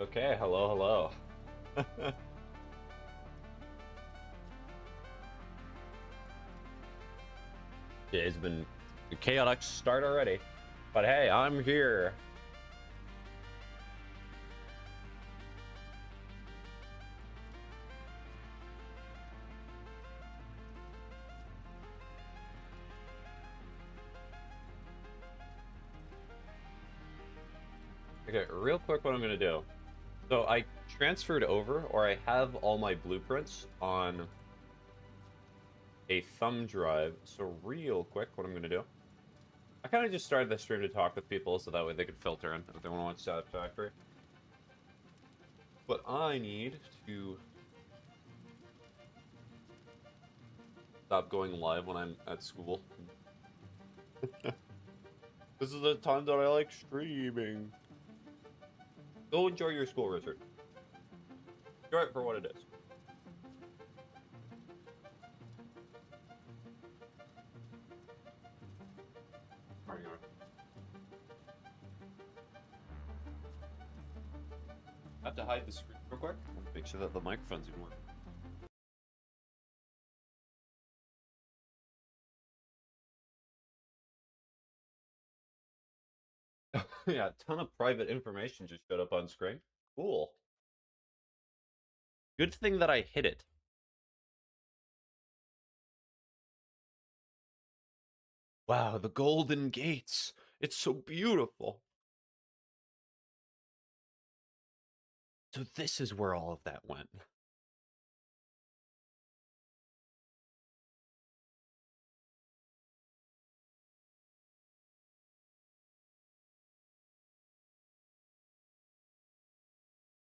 Okay, hello, hello. It's been a chaotic start already, but hey, I'm here. Okay, real quick, what I'm gonna do. So I transferred over, or I have all my blueprints on a thumb drive. So real quick, what I'm gonna do. I kind of just started the stream to talk with people, so that way they could filter in if they want to watch Satisfactory. But I need to stop going live when I'm at school. This is the time that I like streaming. Go enjoy your school, Richard. Enjoy it for what it is. Hang on. I have to hide the screen real quick. Make sure that the microphone's even working. Yeah, a ton of private information just showed up on screen. Cool. Good thing that I hid it. Wow, the Golden Gates. It's so beautiful. So this is where all of that went.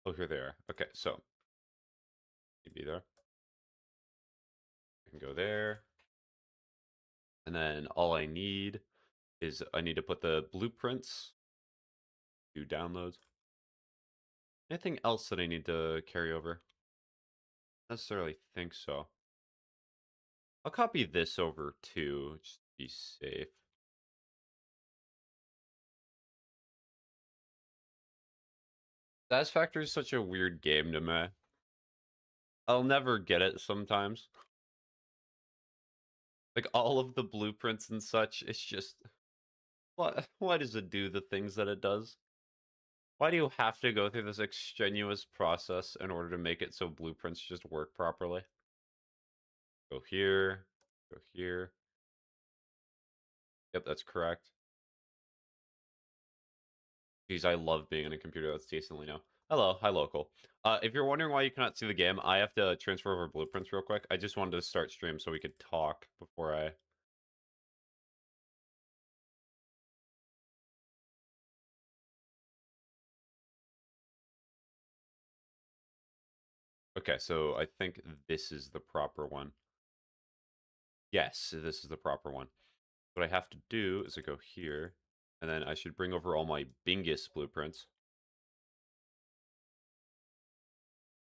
Oh, here they are. Okay, so you be there. I can go there. And then all I need is I need to put the blueprints, do downloads. Anything else that I need to carry over? Necessarily think so. I'll copy this over too, just to be safe. Satisfactory is such a weird game to me. I'll never get it sometimes. Like all of the blueprints and such, it's just why does it do the things that it does? Why do you have to go through this extraneous process in order to make it so blueprints just work properly? Go here, go here. Yep, that's correct. Geez, I love being on a computer that's decently new. Hello, hi local. If you're wondering why you cannot see the game, I have to transfer over blueprints real quick. I just wanted to start stream so we could talk before I... Okay, so I think this is the proper one. Yes, this is the proper one. What I have to do is I go here, and then I should bring over all my Bingus blueprints.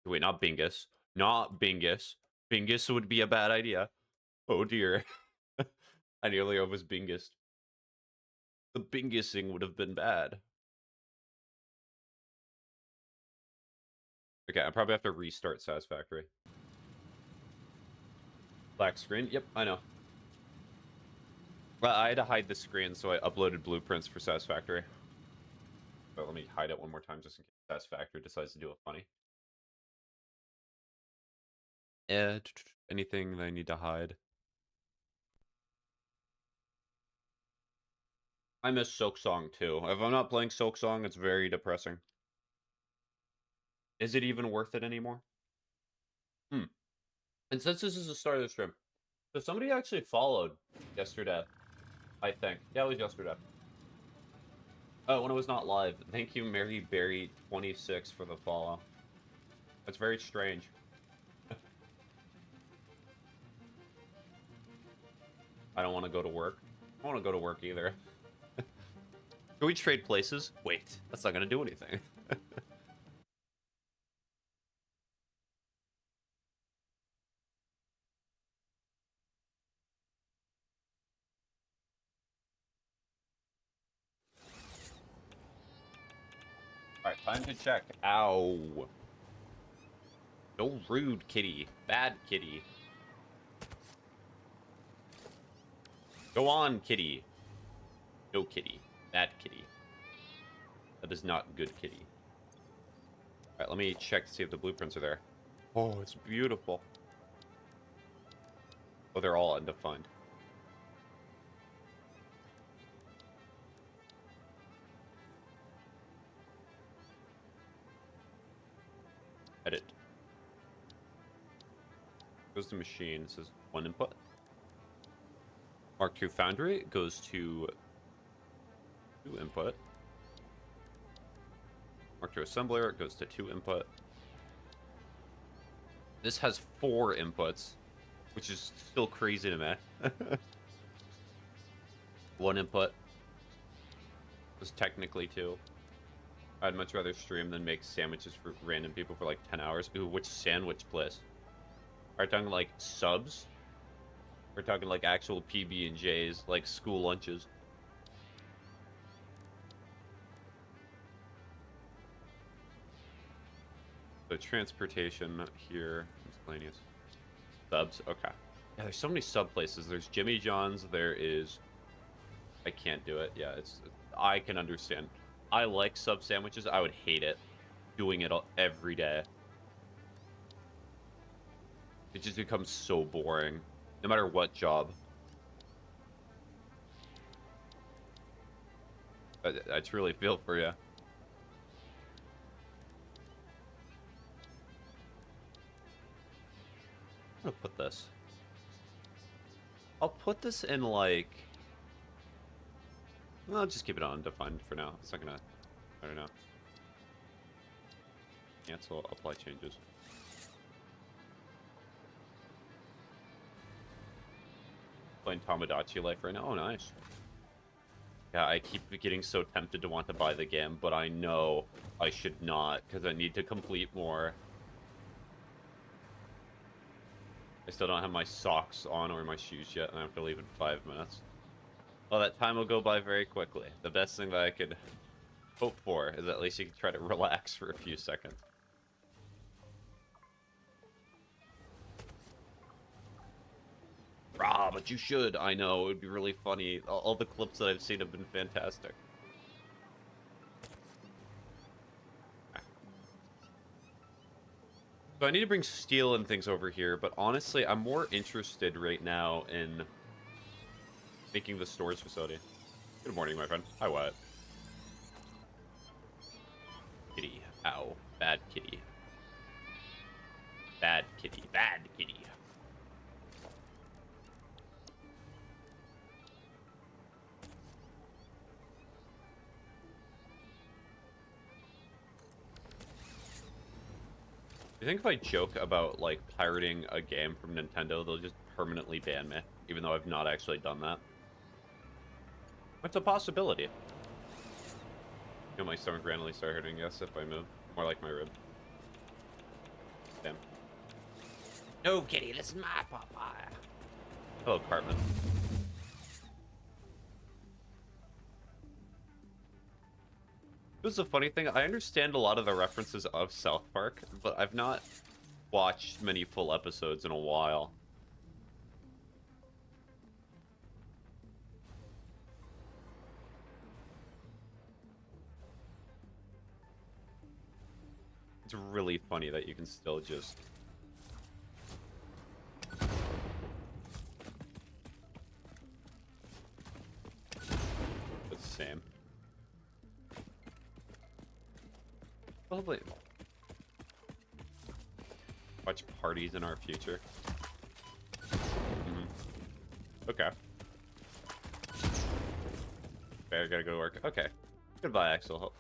Wait, not Bingus. Not Bingus. Bingus would be a bad idea. Oh dear. I nearly almost Bingused. The Bingusing would have been bad. Okay, I probably have to restart Satisfactory. Black screen? Yep, I know. Well, I had to hide the screen, so I uploaded blueprints for Satisfactory. But let me hide it one more time just in case Satisfactory decides to do a funny. Anything that I need to hide? I miss Silk Song too. If I'm not playing Silk Song, it's very depressing. Is it even worth it anymore? Hmm. And since this is the start of the stream, so somebody actually followed yesterday, I think. Yeah, it was yesterday. Oh, when it was not live. Thank you, Mary Berry 26 for the follow. That's very strange. I don't want to go to work. I don't want to go to work either. Can we trade places? Wait, that's not going to do anything. Alright, Time to check. Ow. So rude, kitty. Bad kitty. Go on, kitty. No kitty. Bad kitty. That is not good kitty. Alright, let me check to see if the blueprints are there. Oh, it's beautiful. Oh, they're all undefined. Edit. Goes to machine. It says 1 input. Mark II Foundry goes to 2 input. Mark II Assembler goes to 2 input. This has 4 inputs, which is still crazy to me. 1 input was technically 2. I'd much rather stream than make sandwiches for random people for like 10 hours. Ooh, which sandwich place? Are we talking like subs? We're talking like actual PB&Js, like school lunches. So transportation here, miscellaneous. Subs, okay. Yeah, there's so many sub places. There's Jimmy John's, there is... I can't do it. Yeah, I can understand. I like sub sandwiches. I would hate it doing it every day. It just becomes so boring, no matter what job. I truly feel for you. I'm gonna put this. I'll put this in like... I'll just keep it on undefined for now. It's not gonna... I don't know. Cancel, apply changes. Playing Tomodachi Life right now. Oh, nice. Yeah, I keep getting so tempted to want to buy the game, but I know I should not, because I need to complete more. I still don't have my socks on or my shoes yet, and I have to leave in 5 minutes. Well, that time will go by very quickly. The best thing that I could hope for is at least you can try to relax for a few seconds. Rah, but you should. I know, it would be really funny. All the clips that I've seen have been fantastic. So I need to bring steel and things over here, but honestly, I'm more interested right now in making the storage facility. Good morning, my friend. Hi, Wyatt. Kitty. Ow. Bad kitty. Bad kitty. Bad kitty. I think if I joke about, like, pirating a game from Nintendo, they'll just permanently ban me, even though I've not actually done that. It's a possibility. Feel my stomach randomly start hurting, yes, if I move. More like my rib. Damn. No, kitty, this is my Popeye. Hello, Cartman. This is a funny thing. I understand a lot of the references of South Park, but I've not watched many full episodes in a while. It's really funny that you can still just... It's the same. Probably watch parties in our future. Okay. Okay, I gotta go to work. Okay. Goodbye, Axel.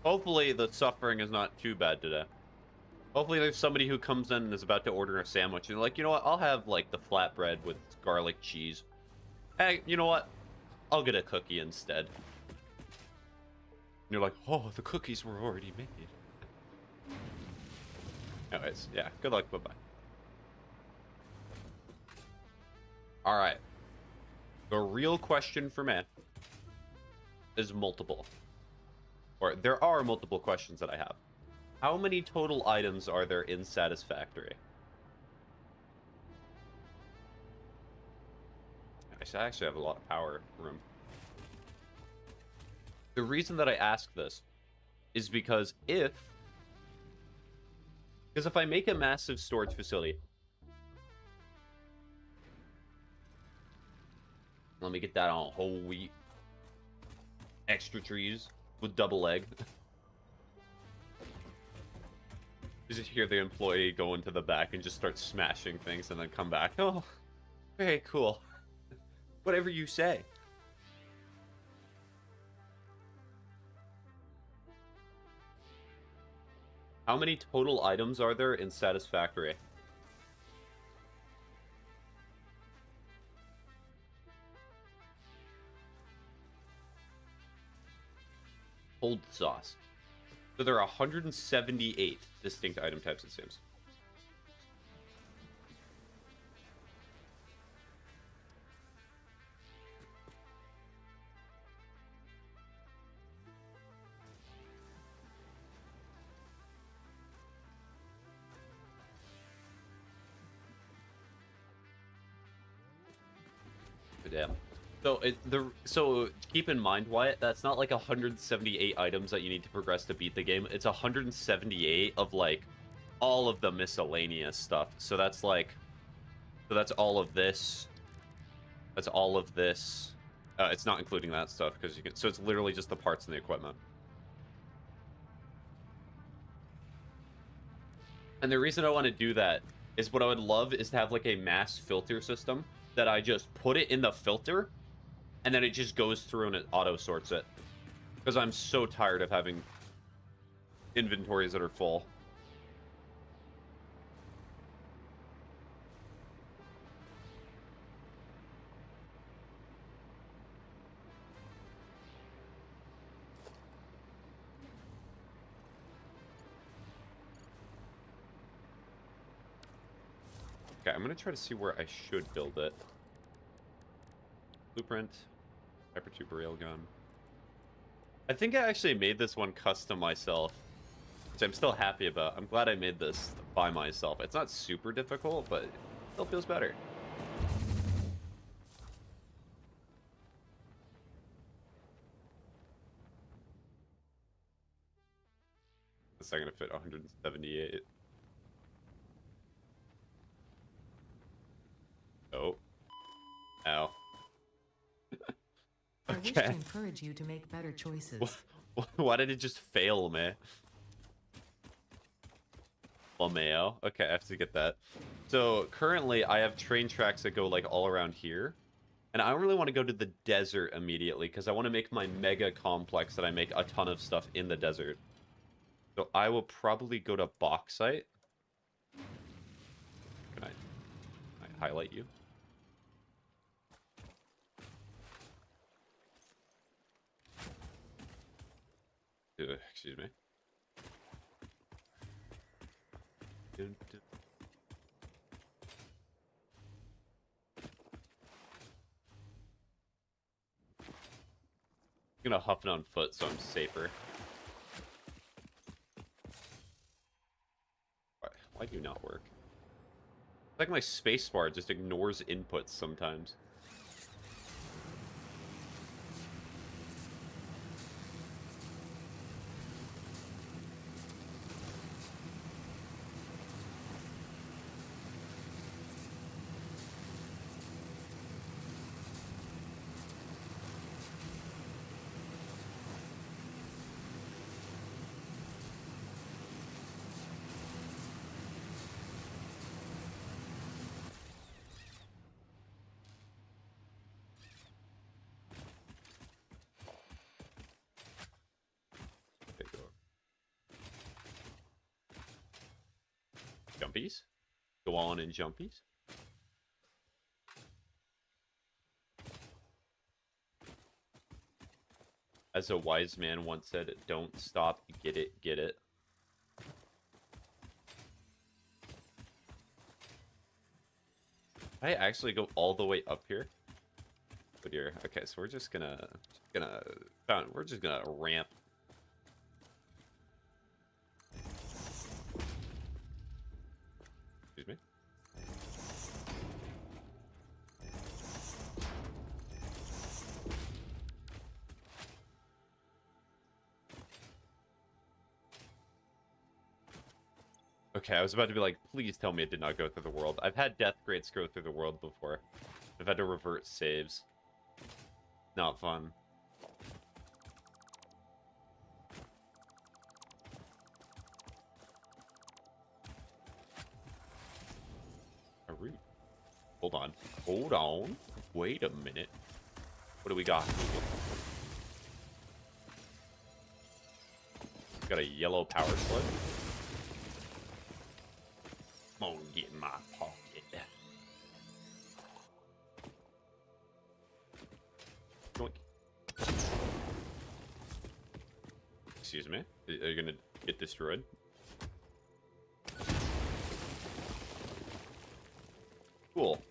Hopefully the suffering is not too bad today. Hopefully there's somebody who comes in and is about to order a sandwich and like, you know what, I'll have like the flatbread with garlic cheese. Hey, you know what? I'll get a cookie instead. And you're like, oh, the cookies were already made. Anyways, yeah, good luck, bye-bye. Alright. The real question for me is multiple. or there are multiple questions that I have. How many total items are there in Satisfactory? I actually have a lot of power room. The reason that I ask this is because if I make a massive storage facility, let me get that on whole wheat, extra trees with double egg. You just hear the employee go into the back and just start smashing things and then come back. Oh, very cool. Whatever you say. How many total items are there in Satisfactory? Cold sauce. So there are 178 distinct item types, it seems. Damn. So keep in mind, Wyatt, that's not like 178 items that you need to progress to beat the game. It's 178 of like all of the miscellaneous stuff. So that's like, that's all of this. That's all of this. It's not including that stuff because you can. So it's literally just the parts and the equipment. And the reason I want to do that is what I would love is to have like a mass filter system that I just put it in the filter and then it just goes through and it auto sorts it. Because I'm so tired of having inventories that are full. Okay, I'm going to try to see where I should build it. Blueprint. Hypertube railgun. I think I actually made this one custom myself, which I'm still happy about. I'm glad I made this by myself. It's not super difficult, but it still feels better. It's not going to fit 178. Oh. Ow. I wish to encourage you to make better choices. Why did it just fail, man? LMAO. Okay, I have to get that. So currently I have train tracks that go like all around here. And I don't really want to go to the desert immediately because I want to make my mega complex that I make a ton of stuff in the desert. So I will probably go to bauxite. Can I highlight you? Excuse me. I'm gonna huff it on foot so I'm safer. Why do you not work? It's like my spacebar just ignores inputs sometimes. Jumpies? Go on in jumpies? As a wise man once said, don't stop, get it, get it. I actually go all the way up here? Oh dear. Okay, so we're just gonna ramp. me. Okay, I was about to be like, please tell me it did not go through the world. I've had death rates go through the world before. I've had to revert saves. Not fun. A root. Hold on. Hold on. Wait a minute. What do we got? Got a yellow power slug. Come on, get in my pocket. Doink. Excuse me? Are you gonna get destroyed? Cool.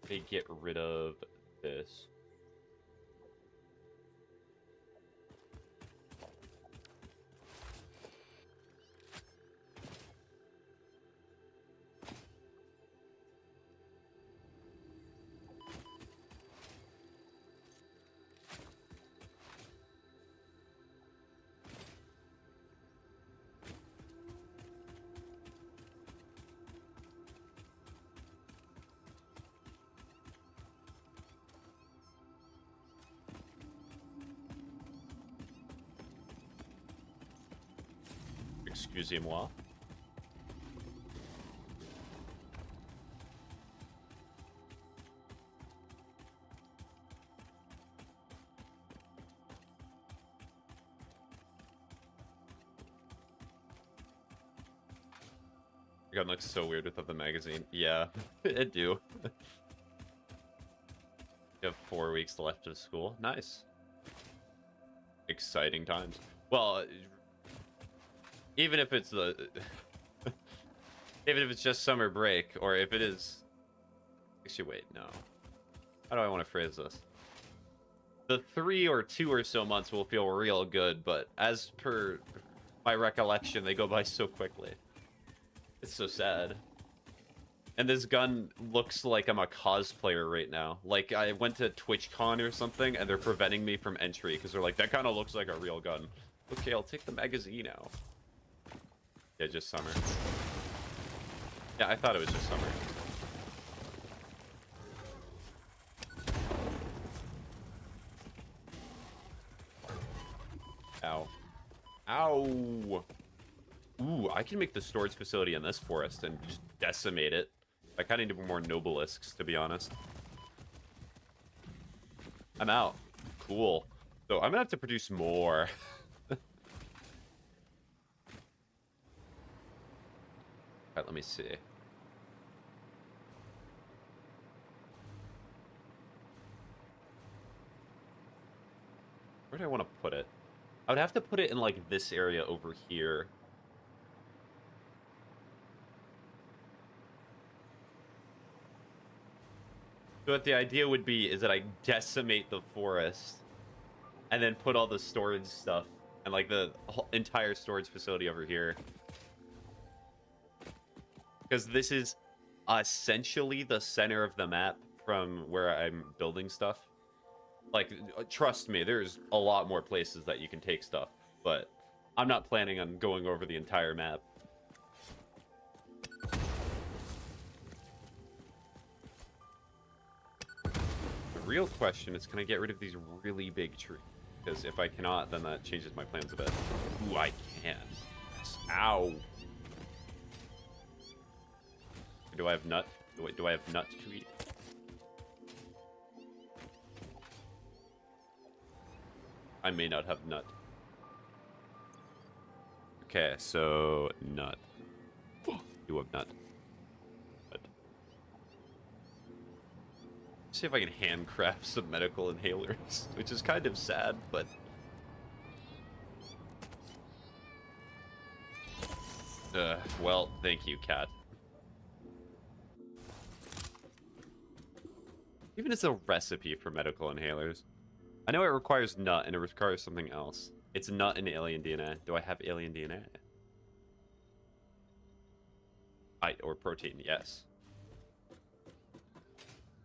They get rid of this. Excusez-moi. Your gun looks so weird without the magazine. Yeah, it do. You have 4 weeks left of school. Nice. Exciting times. Well, even if it's the... even if it's just summer break, or if it is... Actually, wait, no. How do I want to phrase this? The 3 or 2 or so months will feel real good, but as per my recollection, they go by so quickly. It's so sad. And this gun looks like I'm a cosplayer right now. Like, I went to TwitchCon or something, and they're preventing me from entry, because they're like, that kind of looks like a real gun. Okay, I'll take the magazine out. Yeah, just summer. Yeah, I thought it was just summer. Ow. Ow! Ooh, I can make the storage facility in this forest and just decimate it. I kind of need more nobelisks, to be honest. I'm out. Cool. So I'm gonna have to produce more. Alright, let me see. Where do I want to put it? I would have to put it in, like, this area over here. So what the idea would be is that I decimate the forest and then put all the storage stuff and, like, the whole entire storage facility over here. Because this is essentially the center of the map from where I'm building stuff. Like, trust me, there's a lot more places that you can take stuff, but I'm not planning on going over the entire map. The real question is, can I get rid of these really big trees? Because if I cannot, then that changes my plans a bit. Ooh, I can. Ow. Do I have nut? Do I have nut to eat? I may not have nut. Okay, so nut. You have nut. But see if I can handcraft some medical inhalers, which is kind of sad, but well, thank you, cat. Even as a recipe for medical inhalers. I know it requires nut and it requires something else. It's not in alien DNA. Do I have alien DNA? Or protein, yes.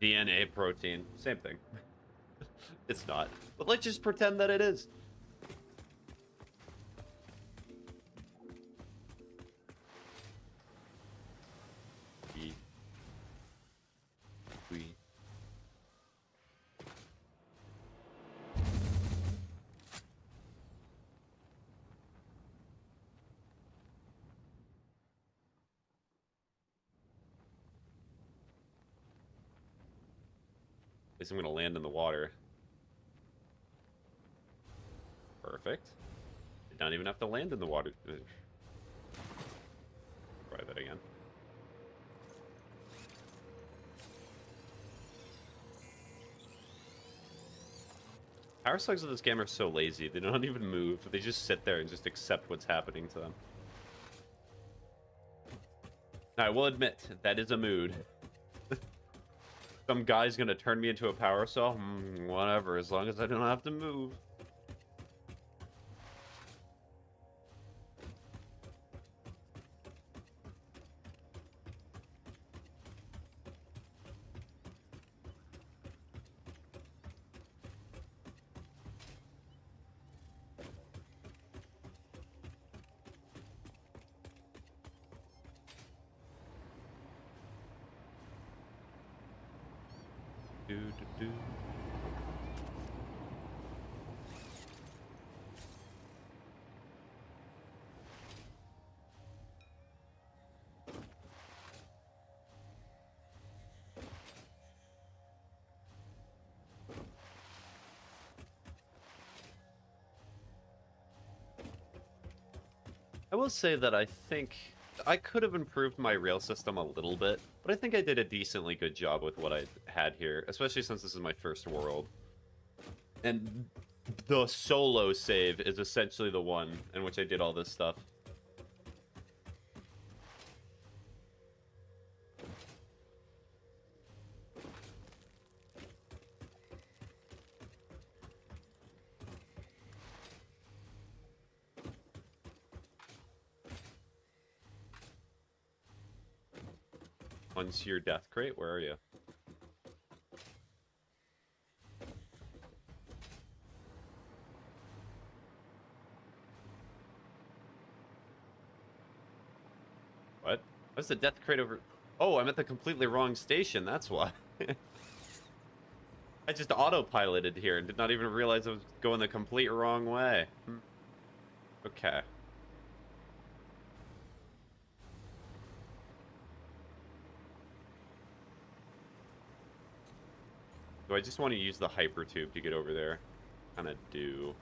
DNA, protein, same thing. It's not. But let's just pretend that it is. We. At least I'm gonna land in the water. Perfect. Did not even have to land in the water. Try that again. Power slugs of this game are so lazy. They don't even move. They just sit there and just accept what's happening to them. Now, I will admit, that is a mood. Some guy's gonna turn me into a power saw? Whatever, as long as I don't have to move. Do. I will say that I think I could have improved my rail system a little bit, but I think I did a decently good job with what I had here, especially since this is my first world. And the solo save is essentially the one in which I did all this stuff. Once your death crate, where are you? What? What's the death crate over? Oh, I'm at the completely wrong station, that's why. I just autopiloted here and did not even realize I was going the complete wrong way. Okay. Do I just want to use the hyper tube to get over there? Kind of do.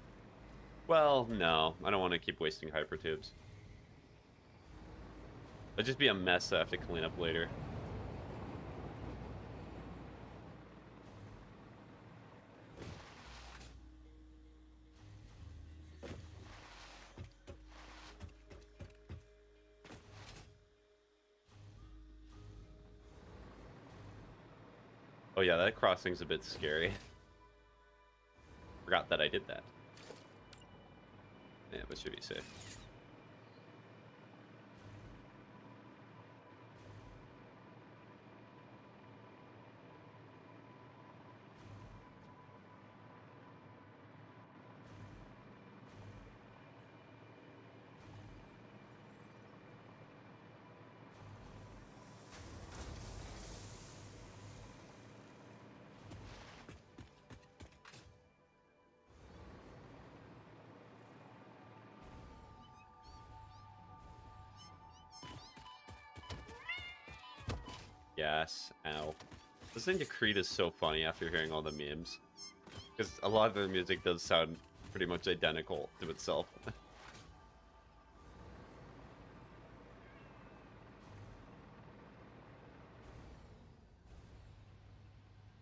Well, no. I don't want to keep wasting hyper tubes. It'll just be a mess I have to clean up later. Oh yeah, that crossing's a bit scary. Forgot that I did that. Yeah, but should be safe. Yes, ow. Listening to Creed is so funny after hearing all the memes. Because a lot of their music does sound pretty much identical to itself.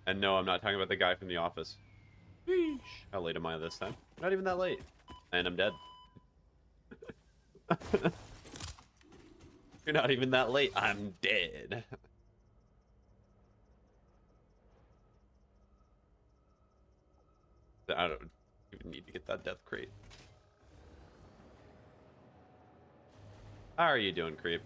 And no, I'm not talking about the guy from The Office. Sheesh. How late am I this time? Not even that late. And I'm dead. You're not even that late. I'm dead. I don't even need to get that death crate. How are you doing, creep?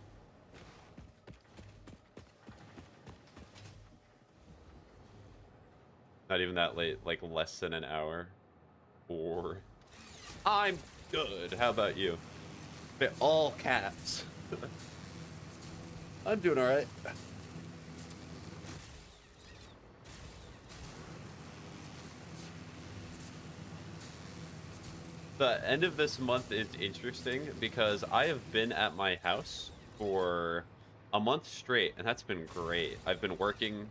Not even that late, like less than an hour. Or I'm good. How about you? All caps. I'm doing all right. The end of this month is interesting because I have been at my house for a month straight, and that's been great. I've been working,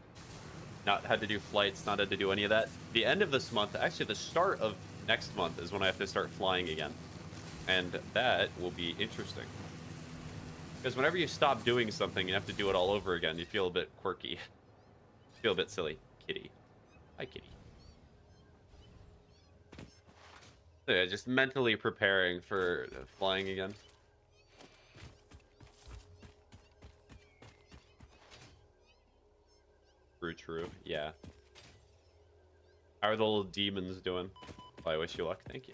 not had to do flights, not had to do any of that. The end of this month, actually the start of next month, is when I have to start flying again. And that will be interesting. Because whenever you stop doing something, you have to do it all over again. You feel a bit quirky. You feel a bit silly. Kitty. Hi, kitty. So yeah, just mentally preparing for flying again. True. Yeah. How are the little demons doing? Well, I wish you luck. Thank you.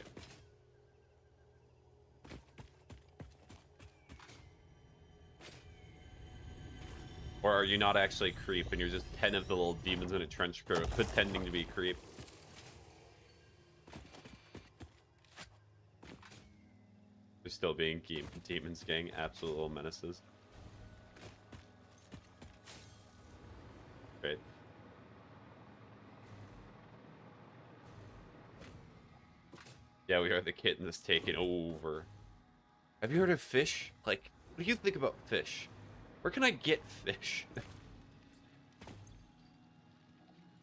Or are you not actually creep and you're just 10 of the little demons in a trench coat pretending to be creep? They're still being demons, gang. Absolute little menaces. Great. Yeah, we are the kitten that's taking over. Have you heard of fish? Like, what do you think about fish? Where can I get fish?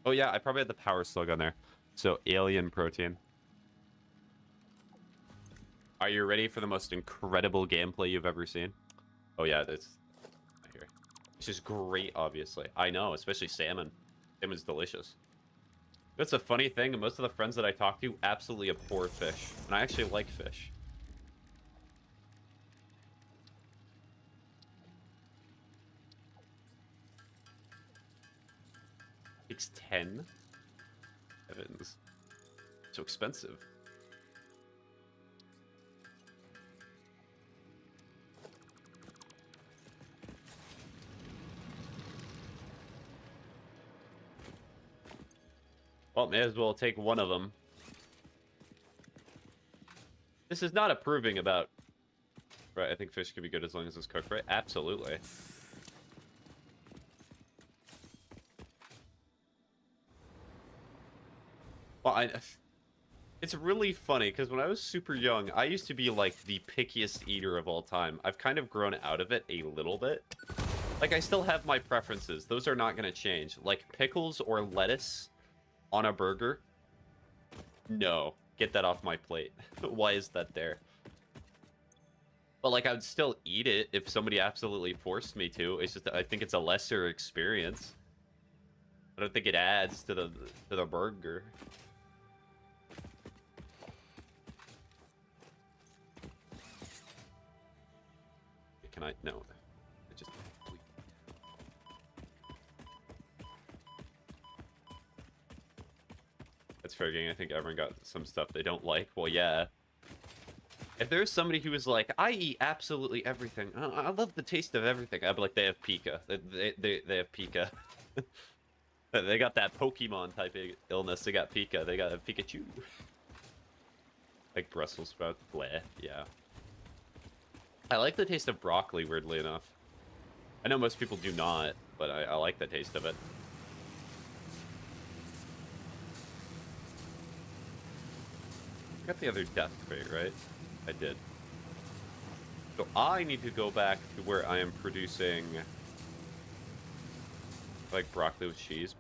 Oh yeah, I probably had the power slug on there. So, alien protein. Are you ready for the most incredible gameplay you've ever seen? Oh yeah, that's here. This is great, obviously. I know, especially salmon. Salmon's delicious. That's a funny thing. Most of the friends that I talk to absolutely abhor fish. And I actually like fish. It's 10. Heavens. So expensive. Well, may as well take one of them. This is not approving about... Right, I think fish can be good as long as it's cooked, right? Absolutely. Well, it's really funny, because when I was super young, I used to be, like, the pickiest eater of all time. I've kind of grown out of it a little bit. Like, I still have my preferences. Those are not going to change. Like, pickles or lettuce on a burger? No. Get that off my plate. Why is that there? But, like, I would still eat it if somebody absolutely forced me to. It's just, I think it's a lesser experience. I don't think it adds to the burger. Can I? No. I just... That's fair, gang. I think everyone got some stuff they don't like. Well, yeah. If there's somebody who is like, I eat absolutely everything. I love the taste of everything. I'd be like, they have Pika. They have Pika. They got that Pokemon type of illness. They got Pika. They got a Pikachu. Like Brussels sprout. Bleh. Yeah. I like the taste of broccoli, weirdly enough. I know most people do not, but I like the taste of it. I got the other death crate, right? I did. So I need to go back to where I am producing... like broccoli with cheese.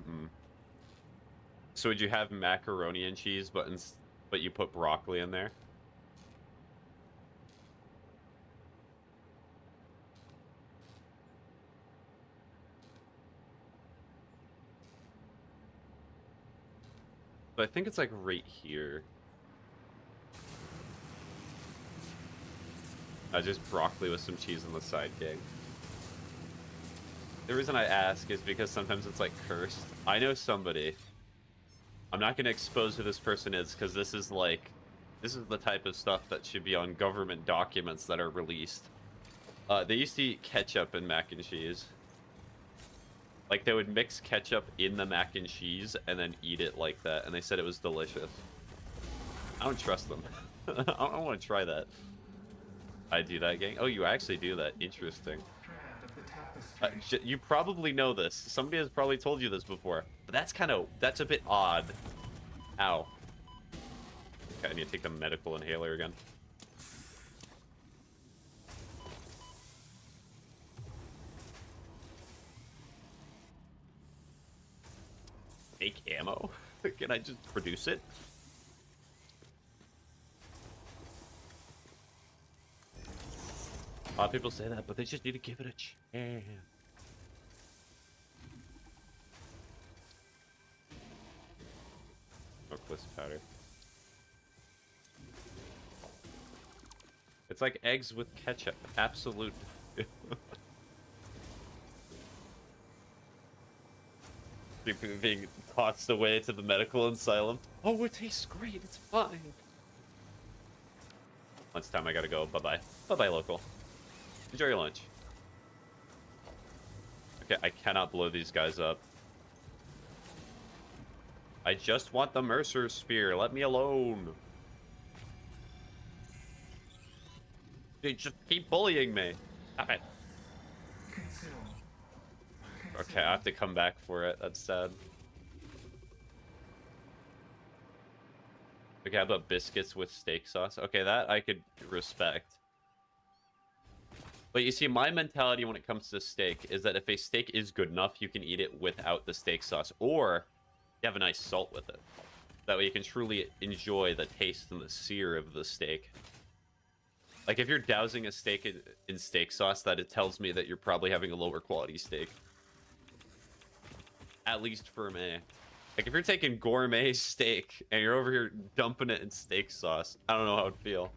So would you have macaroni and cheese, but you put broccoli in there? But I think it's like right here. Just broccoli with some cheese on the side, gang. The reason I ask is because sometimes it's like cursed. I know somebody. I'm not going to expose who this person is because this is the type of stuff that should be on government documents that are released. They used to eat ketchup and mac and cheese. Like, they would mix ketchup in the mac and cheese and then eat it like that. And they said it was delicious. I don't trust them. I don't want to try that. I do that, gang? Oh, you actually do that. Interesting. You probably know this. Somebody has probably told you this before. But that's a bit odd. Ow. Okay, I need to take the medical inhaler again. Fake ammo? Can I just produce it? A lot of people say that, but they just need to give it a chance. Oh, bliss powder. It's like eggs with ketchup. Absolute. Being tossed away to the medical asylum. Oh, it tastes great. It's fine. Lunchtime, I gotta go. Bye-bye. Bye-bye, local. Enjoy your lunch. Okay, I cannot blow these guys up. I just want the Mercer Spear. Let me alone. They just keep bullying me. Stop it. Okay, I have to come back for it. That's sad. Okay, how about biscuits with steak sauce? Okay, that I could respect. But you see, my mentality when it comes to steak is that if a steak is good enough, you can eat it without the steak sauce. Or you have a nice salt with it. That way you can truly enjoy the taste and the sear of the steak. Like, if you're dousing a steak in steak sauce, that it tells me that you're probably having a lower quality steak. At least for me. Like, if you're taking gourmet steak and you're over here dumping it in steak sauce, I don't know how it'd feel.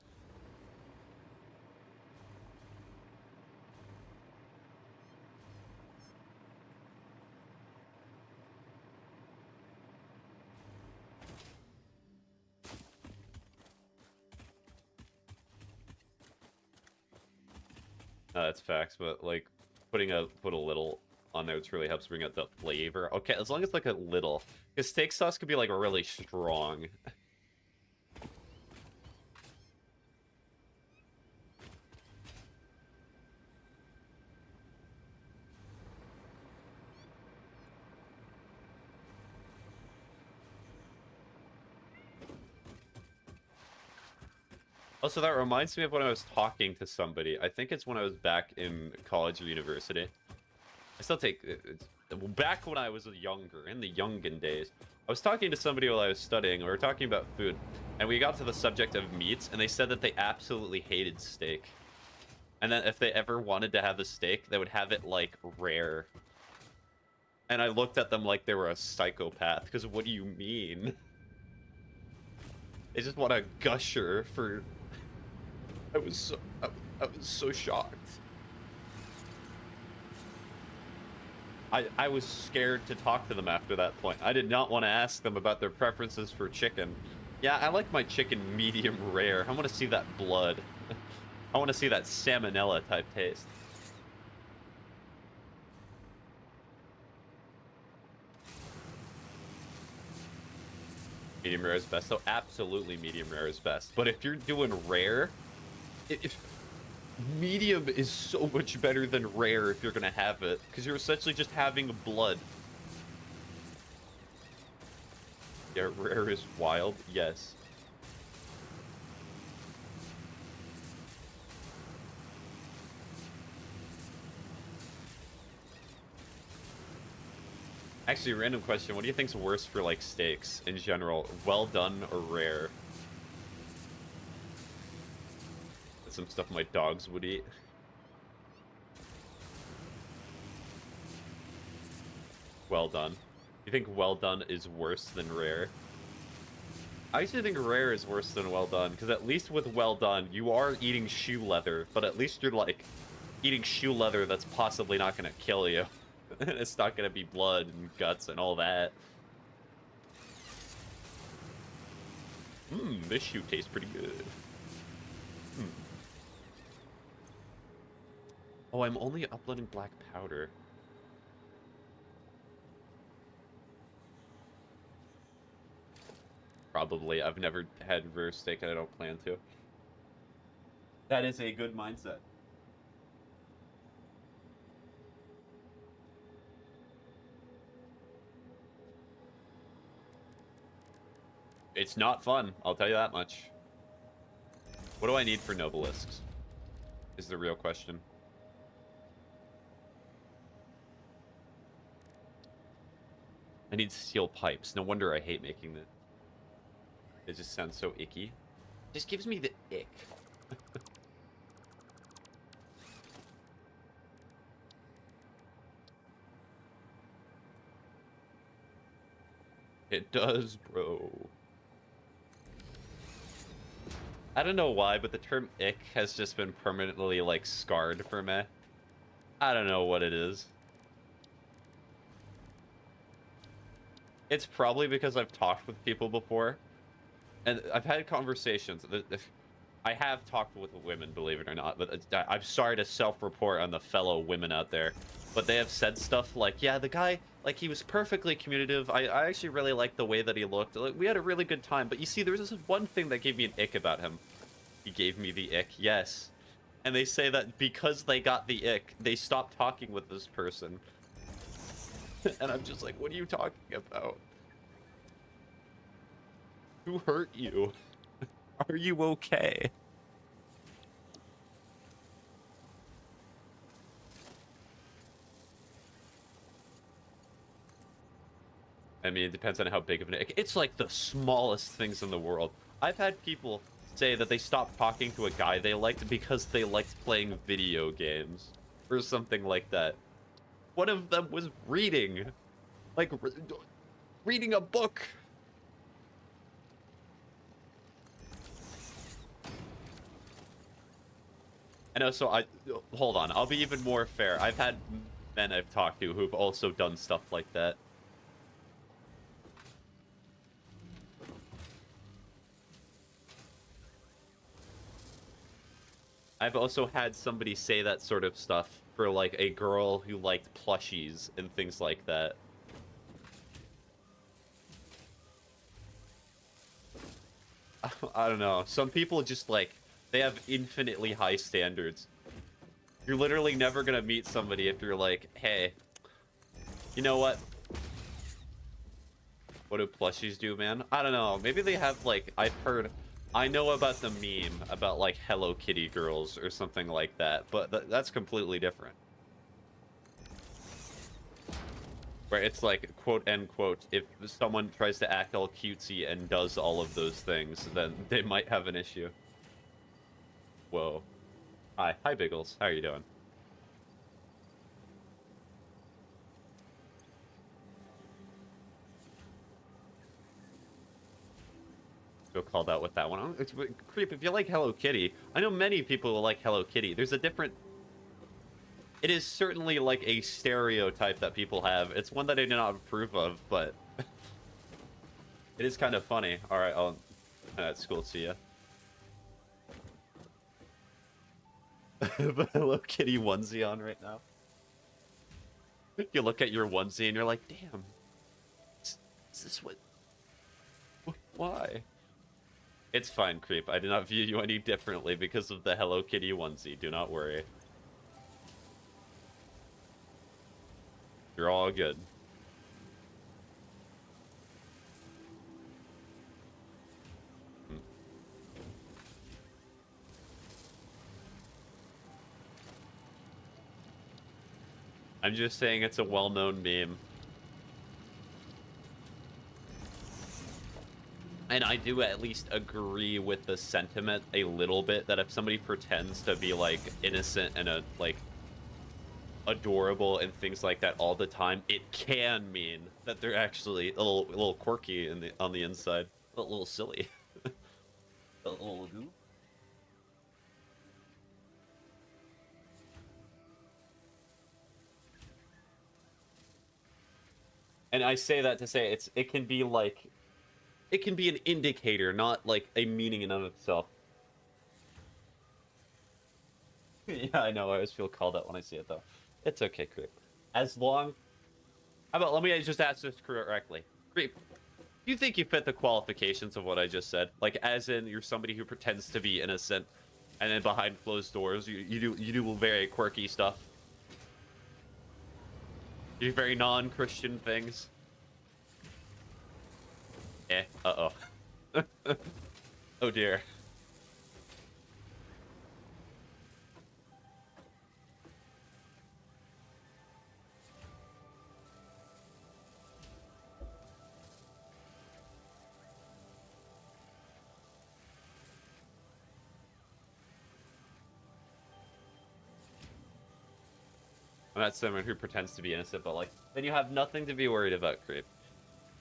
That's facts, but like put a little on there, which really helps bring out the flavor. Okay, as long as like a little, because steak sauce could be like really strong. Also, that reminds me of when I was talking to somebody. I think it's when I was back in college or university. I still take it's back when I was younger, in the youngin days. I was talking to somebody while I was studying. We were talking about food, and we got to the subject of meats, and they said that they absolutely hated steak. And then if they ever wanted to have a steak, they would have it like rare. And I looked at them like they were a psychopath, because what do you mean? They just want a gusher for... I was so shocked. I was scared to talk to them after that point. I did not want to ask them about their preferences for chicken. Yeah, I like my chicken medium rare. I want to see that blood. I want to see that salmonella type taste. Medium rare is best, though. Absolutely medium rare is best. But if you're doing rare, medium is so much better than rare if you're gonna have it, because you're essentially just having blood. Yeah, rare is wild, yes. Actually, random question, what do you think's worse for, like, steaks in general? Well done or rare? That's some stuff my dogs would eat. Well done. You think well done is worse than rare? I actually think rare is worse than well done, because at least with well done, you are eating shoe leather, but at least you're, like, eating shoe leather that's possibly not going to kill you. It's not going to be blood and guts and all that. This shoe tastes pretty good. Oh, I'm only uploading black powder. Probably. I've never had rear steak and I don't plan to. That is a good mindset. It's not fun, I'll tell you that much. What do I need for Nobelisks? Is the real question. I need steel pipes. No wonder I hate making this. It just sounds so icky. It just gives me the ick. It does, bro. I don't know why, but the term ick has just been permanently, like, scarred for me. I don't know what it is. It's probably because I've talked with people before. And I've had conversations. I have talked with women, believe it or not. But I'm sorry to self-report on the fellow women out there. But they have said stuff like, yeah, the guy, like, he was perfectly communicative. I actually really liked the way that he looked. Like, we had a really good time. But you see, there was this one thing that gave me an ick about him. He gave me the ick, yes. And they say that because they got the ick, they stopped talking with this person. And I'm just like, what are you talking about? Who hurt you? Are you okay? I mean, it depends on how big of an ick. It's like the smallest things in the world. I've had people say that they stopped talking to a guy they liked because they liked playing video games or something like that. One of them was reading, like reading a book. I know, so hold on, I'll be even more fair. I've had men I've talked to who've also done stuff like that. I've also had somebody say that sort of stuff for, like, a girl who liked plushies and things like that. I don't know. Some people just, like, they have infinitely high standards. You're literally never gonna meet somebody if you're like, hey, you know what? What do plushies do, man? I don't know. Maybe they have, like, I know about the meme about, like, Hello Kitty girls or something like that, but that's completely different. Where it's like, quote, end quote, if someone tries to act all cutesy and does all of those things, then they might have an issue. Whoa. Hi, Biggles. How are you doing? Go called out with that one. Creep, if you like Hello Kitty, I know many people who like Hello Kitty. There's a different... It is certainly like a stereotype that people have. It's one that I do not approve of, but... it is kind of funny. Alright, I'll... That's cool to see ya. Hello Kitty onesie on right now. You look at your onesie and you're like, damn. Is this what... Why? It's fine, Creep. I do not view you any differently because of the Hello Kitty onesie. Do not worry. You're all good. I'm just saying it's a well-known meme. And I do at least agree with the sentiment a little bit that if somebody pretends to be, like, innocent and, like, adorable and things like that all the time, it can mean that they're actually a little quirky on the inside. A little silly. A little goof. And I say that to say it can be like... It can be an indicator, not like a meaning in and of itself. Yeah, I know. I always feel called out when I see it, though. It's okay, Creep. As long... How about, let me just ask this correctly. Creep, do you think you fit the qualifications of what I just said? Like, as in, you're somebody who pretends to be innocent, and then behind closed doors, you do very quirky stuff. You do very non-Christian things. Uh-oh. Oh, dear. I'm not someone who pretends to be innocent, but, like, then you have nothing to be worried about, Creep.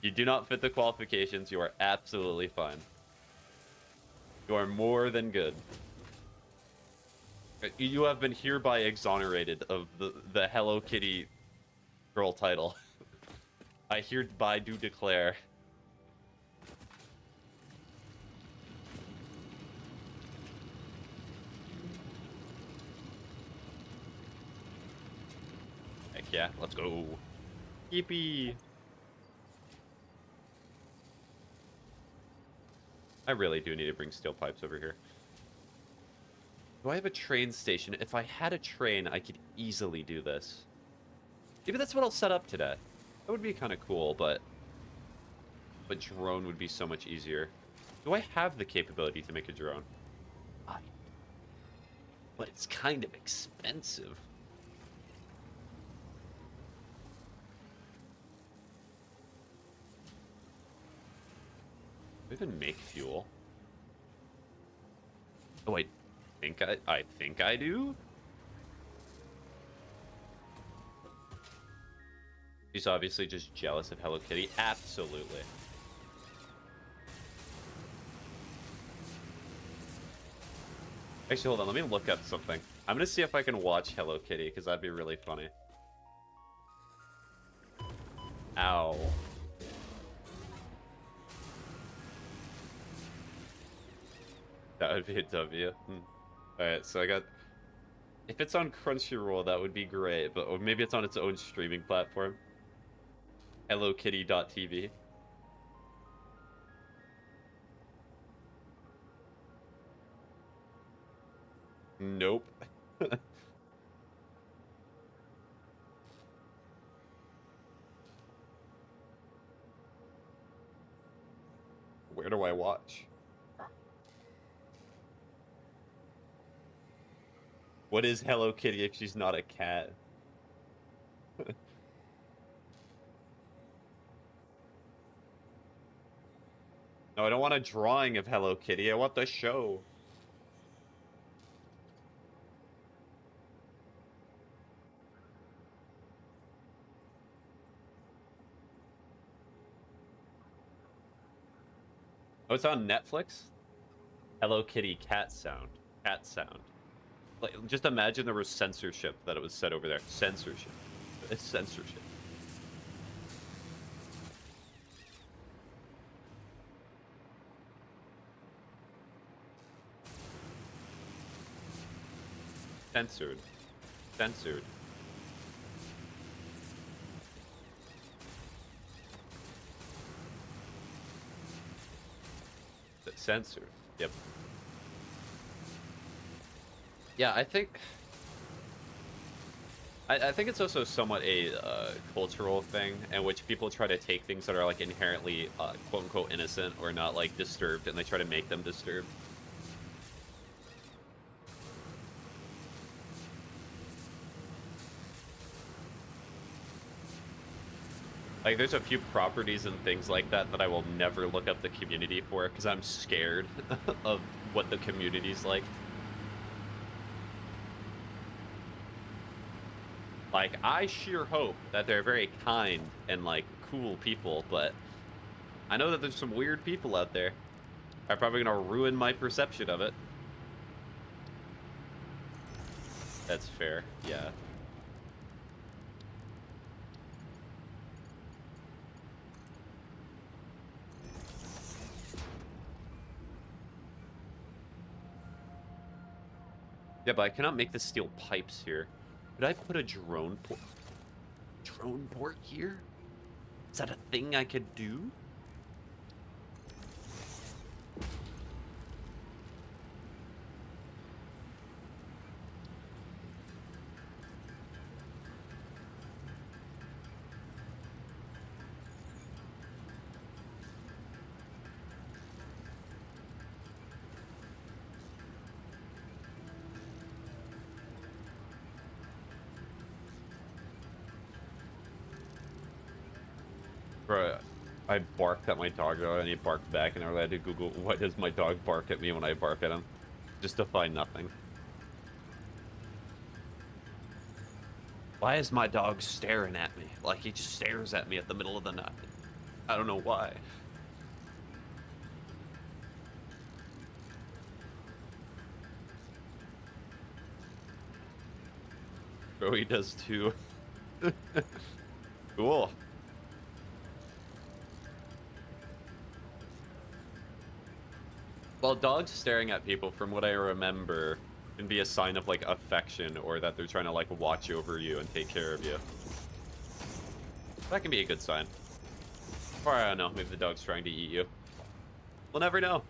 You do not fit the qualifications. You are absolutely fine. You are more than good. You have been hereby exonerated of the Hello Kitty girl title. I hereby do declare. Heck yeah, let's go. Yippee. I really do need to bring steel pipes over here. Do I have a train station? If I had a train, I could easily do this. Maybe that's what I'll set up today. That would be kind of cool, but drone would be so much easier. Do I have the capability to make a drone? But it's kind of expensive. Do I even make fuel? Oh, I think I do. He's obviously just jealous of Hello Kitty. Absolutely. Actually, hold on. Let me look up something. I'm gonna see if I can watch Hello Kitty, because that'd be really funny. Ow. That would be a W. Alright, so I got... If it's on Crunchyroll, that would be great, but or maybe it's on its own streaming platform. HelloKitty.tv. Nope. Where do I watch? What is Hello Kitty if she's not a cat? No, I don't want a drawing of Hello Kitty. I want the show. Oh, it's on Netflix? Hello Kitty cat sound. Cat sound. Like, just imagine there was censorship that it was said over there. Censorship. It's censorship. Censored. Censored. Censored. Yep. Yeah, I think it's also somewhat a cultural thing in which people try to take things that are like inherently quote unquote innocent or not like disturbed, and they try to make them disturbed. Like, there's a few properties and things like that that I will never look up the community for because I'm scared of what the community's like. Like, I sheer hope that they're very kind and, like, cool people, but I know that there's some weird people out there. I'm probably gonna ruin my perception of it. That's fair, yeah. Yeah, but I cannot make the steel pipes here. Could I put a drone port here? Is that a thing I could do? Bro, I barked at my dog and he barked back, and I had to Google, why does my dog bark at me when I bark at him? Just to find nothing. Why is my dog staring at me? Like, he just stares at me at the middle of the night. I don't know why. Bro, he does too. Cool. Well, dogs staring at people, from what I remember, can be a sign of, like, affection, or that they're trying to, like, watch over you and take care of you. That can be a good sign. Or, I don't know, maybe the dog's trying to eat you. We'll never know.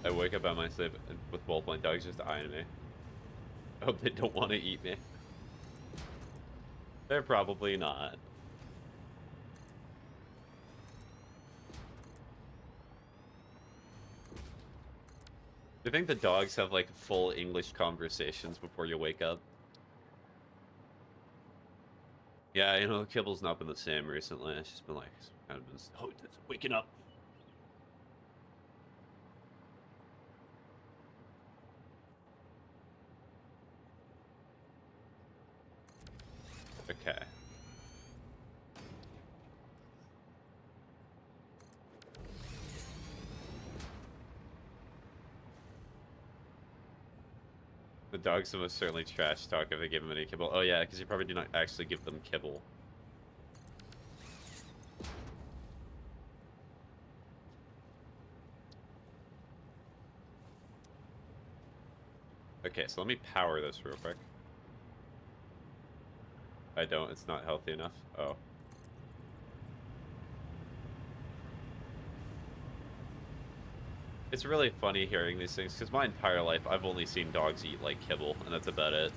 I wake up at my sleep with both my dogs just eyeing me. I hope they don't want to eat me. They're probably not. Do you think the dogs have, like, full English conversations before you wake up? Yeah, you know, Kibble's not been the same recently. It's just been, like, kind of been, oh, it's waking up. Okay. The dogs almost certainly trash talk if I give them any kibble. Oh yeah, because you probably do not actually give them kibble. Okay, so let me power this real quick. I don't, it's not healthy enough. Oh. It's really funny hearing these things, because my entire life I've only seen dogs eat, like, kibble, and that's about it.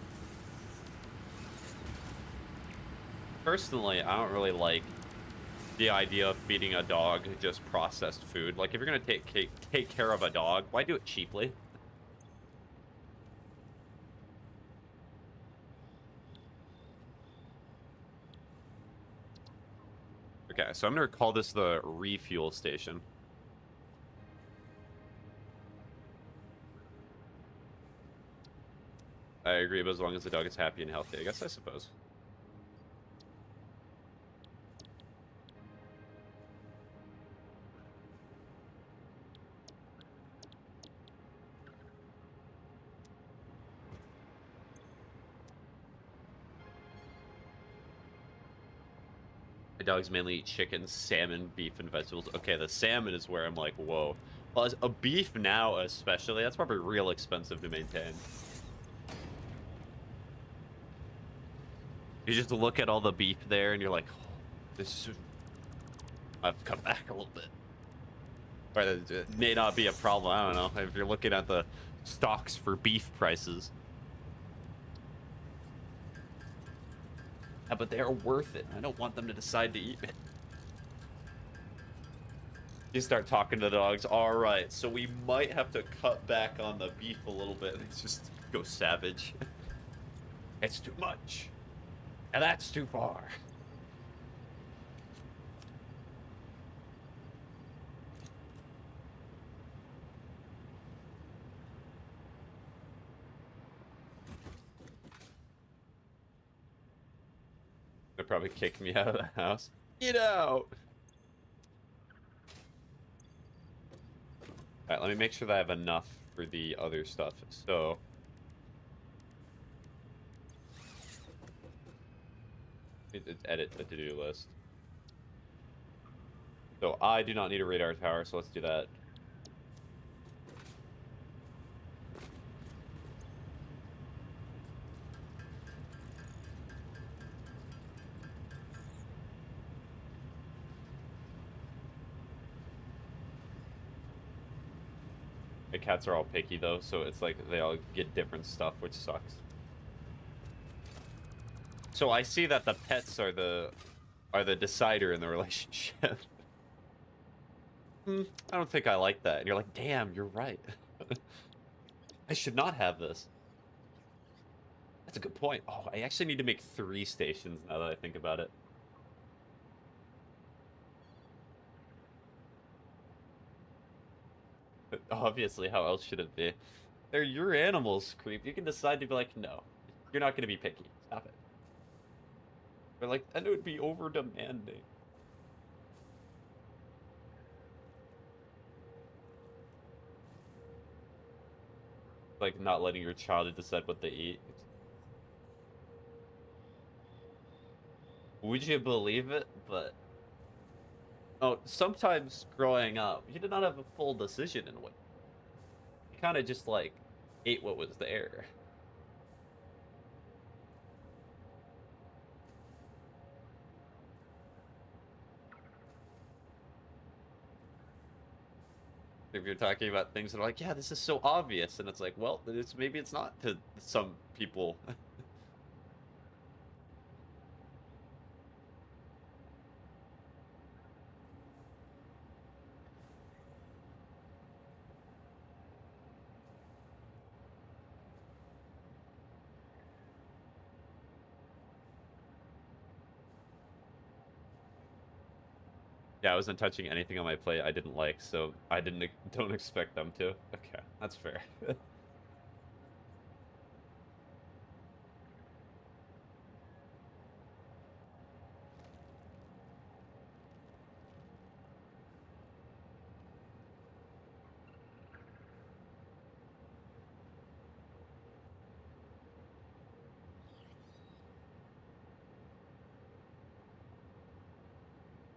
Personally, I don't really like the idea of feeding a dog just processed food. Like, if you're gonna take care of a dog, why do it cheaply? Okay, so I'm gonna call this the refuel station. I agree, but as long as the dog is happy and healthy, I guess, I suppose. My dogs mainly eat chicken, salmon, beef, and vegetables. Okay, the salmon is where I'm like, whoa. Well, a beef now, especially, that's probably real expensive to maintain. You just look at all the beef there, and you're like, oh, this is... I've cut back a little bit. Or it may not be a problem, I don't know, if you're looking at the stocks for beef prices. Yeah, but they're worth it. I don't want them to decide to eat it. You start talking to the dogs. All right, so we might have to cut back on the beef a little bit. They just go savage. It's too much. And that's too far. They'll probably kick me out of the house. Get out! Alright, let me make sure that I have enough for the other stuff. So... Edit the to-do list. So I do not need a radar tower, so let's do that. The cats are all picky though, so it's like they all get different stuff, which sucks. So I see that the pets are the decider in the relationship. I don't think I like that. And you're like, damn, you're right. I should not have this. That's a good point. Oh, I actually need to make 3 stations now that I think about it. But obviously, how else should it be? They're your animals, creep. You can decide to be like, no, you're not going to be picky. Stop it. But like, then it would be over demanding. Like, not letting your child decide what they eat. Would you believe it? But oh, sometimes growing up, you did not have a full decision in what. You kind of just like ate what was there. If you're talking about things that are like, yeah, this is so obvious, and it's like, well, maybe it's not to some people. Yeah, I wasn't touching anything on my plate I didn't like, so I don't expect them to. Okay, that's fair.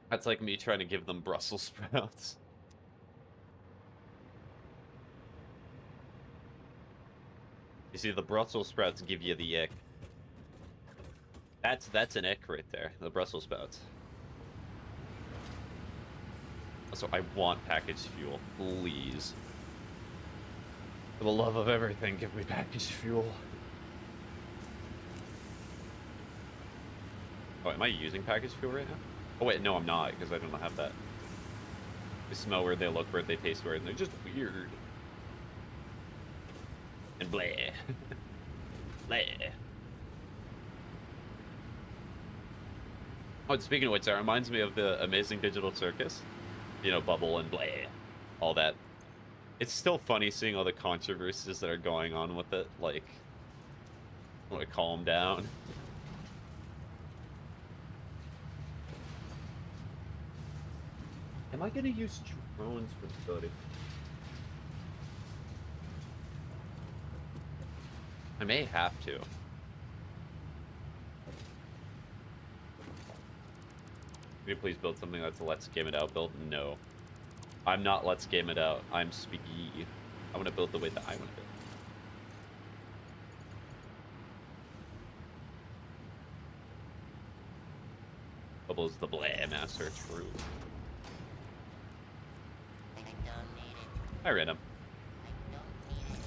That's like me trying to give them Brussels sprouts. You see, the Brussels sprouts give you the ick. That's an ick right there, the Brussels sprouts. Also, I want packaged fuel, please. For the love of everything, give me packaged fuel. Oh, am I using packaged fuel right now? Oh wait, no, I'm not, because I don't have that. They smell weird, they look weird, they taste weird, and they're just weird. And bleh. Bleh. Oh, speaking of which, that reminds me of the Amazing Digital Circus. You know, Bubble and bleh. All that. It's still funny seeing all the controversies that are going on with it. Like, I want to calm down. Am I going to use drones for the building? I may have to. Can you please build something that's a Let's Game It Out build? No. I'm not Let's Game It Out. I'm Spiggy. I want to build the way that I want to build. Bubble's the blah master, true. I don't need it. Hi, Random. I don't need it.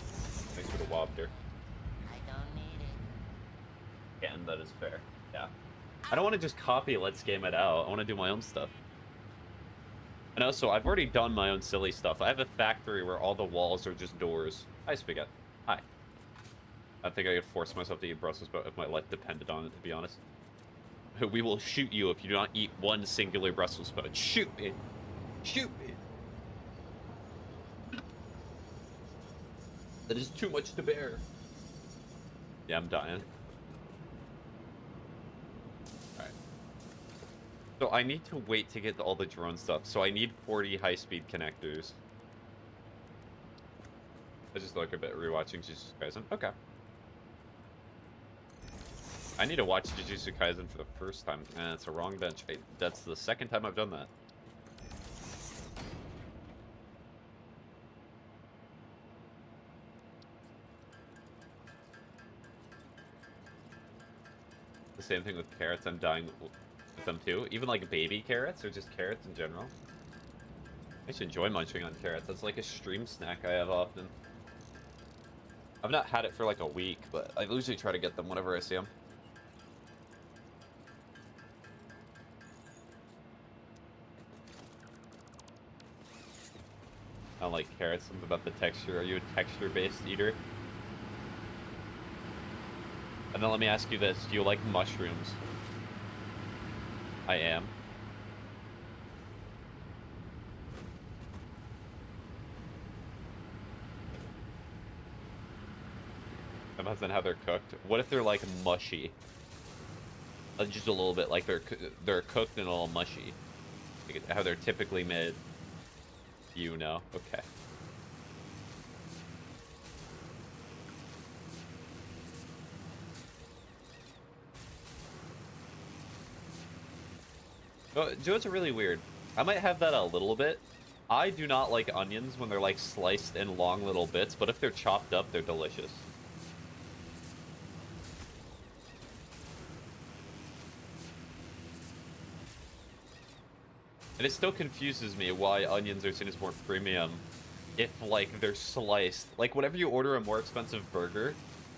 Thanks for the wobder. I don't need it. Yeah, and that is fair. Yeah. I don't want to just copy Let's Game It Out. I want to do my own stuff. And also, I've already done my own silly stuff. I have a factory where all the walls are just doors. Hi, Spaghetti. Hi. I think I could force myself to eat Brussels sprout if my life depended on it, to be honest. We will shoot you if you do not eat one singular Brussels sprout. Shoot me. Shoot me. That is too much to bear. Yeah, I'm dying. Alright. So I need to wait to get all the drone stuff. So I need 40 high-speed connectors. I just look a bit rewatching Jujutsu Kaisen. Okay. I need to watch Jujutsu Kaisen for the first time. Man, it's a wrong bench. That's the second time I've done that. The same thing with carrots. I'm dying with them too. Even like baby carrots or just carrots in general. I just enjoy munching on carrots. That's like a stream snack I have often. I've not had it for like a week, but I usually try to get them whenever I see them. I don't like carrots. Something about the texture. Are you a texture-based eater? And then let me ask you this. Do you like mushrooms? I am. Depends on how they're cooked. What if they're like mushy? Just a little bit, like they're cooked and a little mushy. Like how they're typically made. You know, okay. Oh, you know what's really weird? I might have that a little bit. I do not like onions when they're like sliced in long little bits, but if they're chopped up, they're delicious. And it still confuses me why onions are seen as more premium if, like, they're sliced. Like, whenever you order a more expensive burger,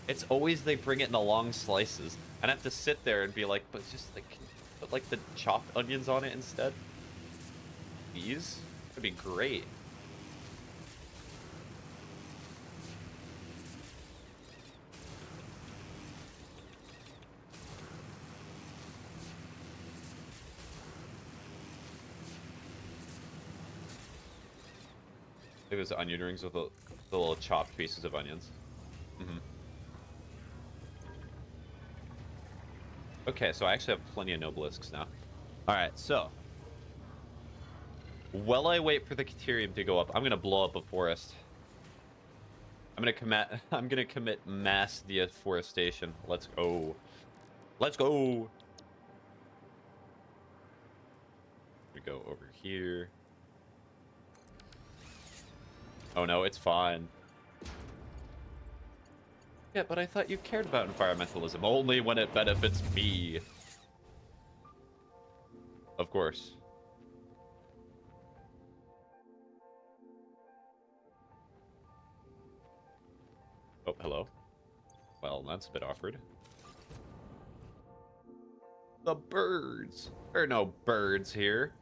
it's always they bring it in the long slices. And I have to sit there and be like, but just, like, put, like, the chopped onions on it instead? These? That'd be great. It was onion rings with the little chopped pieces of onions. Okay, so I actually have plenty of Nobelisks now. Alright, so. While I wait for the Caterium to go up, I'm gonna blow up a forest. I'm gonna commit mass deforestation. Let's go. Let's go! We go over here. Oh no, it's fine. Yeah, but I thought you cared about environmentalism only when it benefits me. Of course. Oh, hello. Well, that's a bit awkward. The birds. There are no birds here.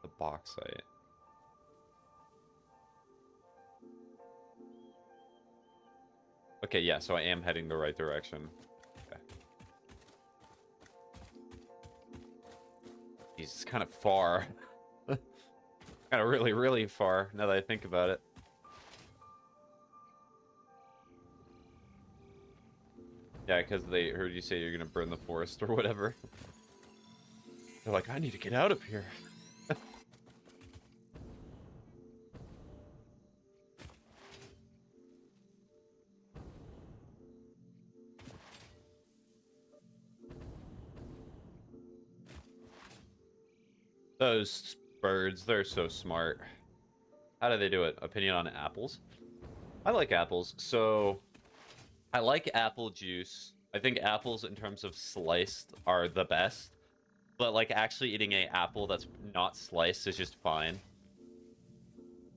The bauxite. Okay, yeah, so I am heading the right direction. Okay. He's kind of far. Kind of really, really far, now that I think about it. Yeah, because they heard you say you're gonna burn the forest or whatever. They're like, I need to get out of here. Those birds, they're so smart. How do they do it? Opinion on apples? I like apples, so I like apple juice. I think apples in terms of sliced are the best, but like actually eating a apple that's not sliced is just fine.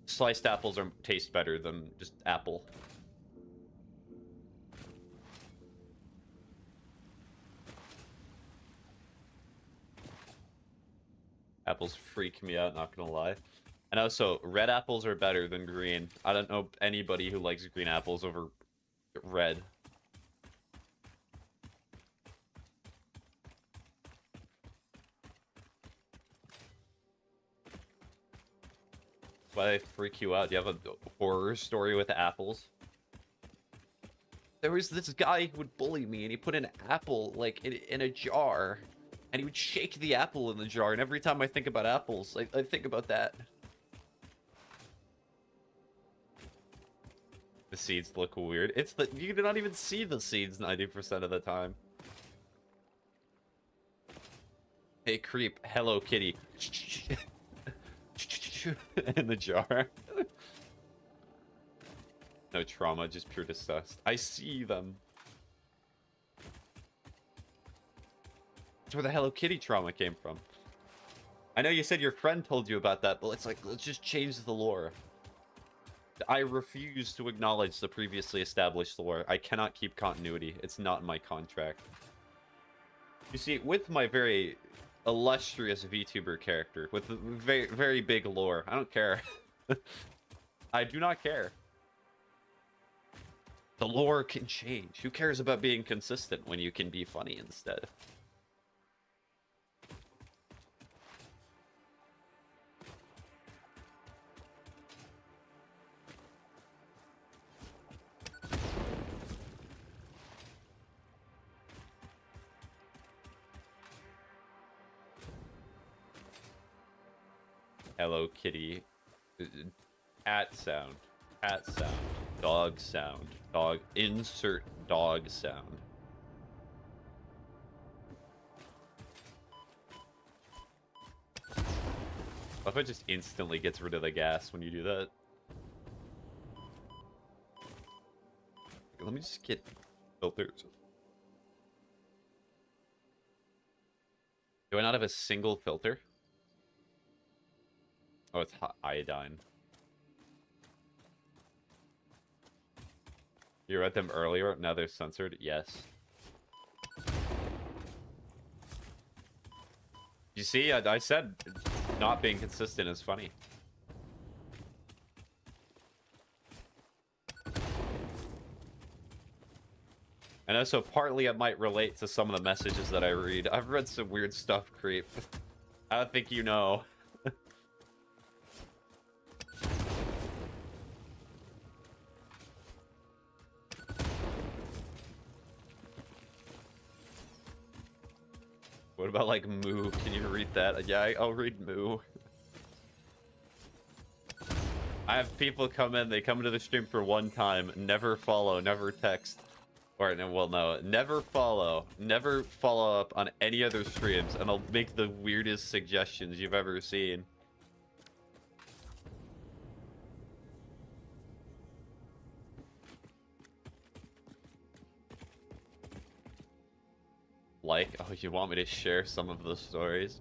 Sliced apples taste better than just apple. Apples freak me out, not gonna lie. And also, red apples are better than green. I don't know anybody who likes green apples over red. Why they freak you out? Do you have a horror story with apples? There was this guy who would bully me, and he put an apple, like, in a jar. And he would shake the apple in the jar, and every time I think about apples, I think about that. The seeds look weird. It's the... You do not even see the seeds 90% of the time. Hey, creep. Hello, kitty. In the jar. No trauma, just pure disgust. I see them. That's where the Hello Kitty trauma came from. I know you said your friend told you about that, but it's like, let's just change the lore. I refuse to acknowledge the previously established lore. I cannot keep continuity. It's not in my contract. You see, with my very illustrious VTuber character, with very, very big lore, I don't care. I do not care. The lore can change. Who cares about being consistent when you can be funny instead? Hello Kitty. Cat sound. Cat sound. Dog sound. Dog. Insert dog sound. What if it just instantly gets rid of the gas when you do that? Let me just get filters. Do I not have a single filter? Oh, it's hot iodine. You read them earlier, now they're censored? Yes. You see, I said not being consistent is funny. And also, partly it might relate to some of the messages that I read. I've read some weird stuff, creep. I don't think you know. What about, like, Moo? Can you read that? Yeah, I'll read Moo. I have people come in, they come to the stream for one time, never follow, never text. Or, well, no, never follow up on any other streams, and I'll make the weirdest suggestions you've ever seen. Like, oh, you want me to share some of the stories?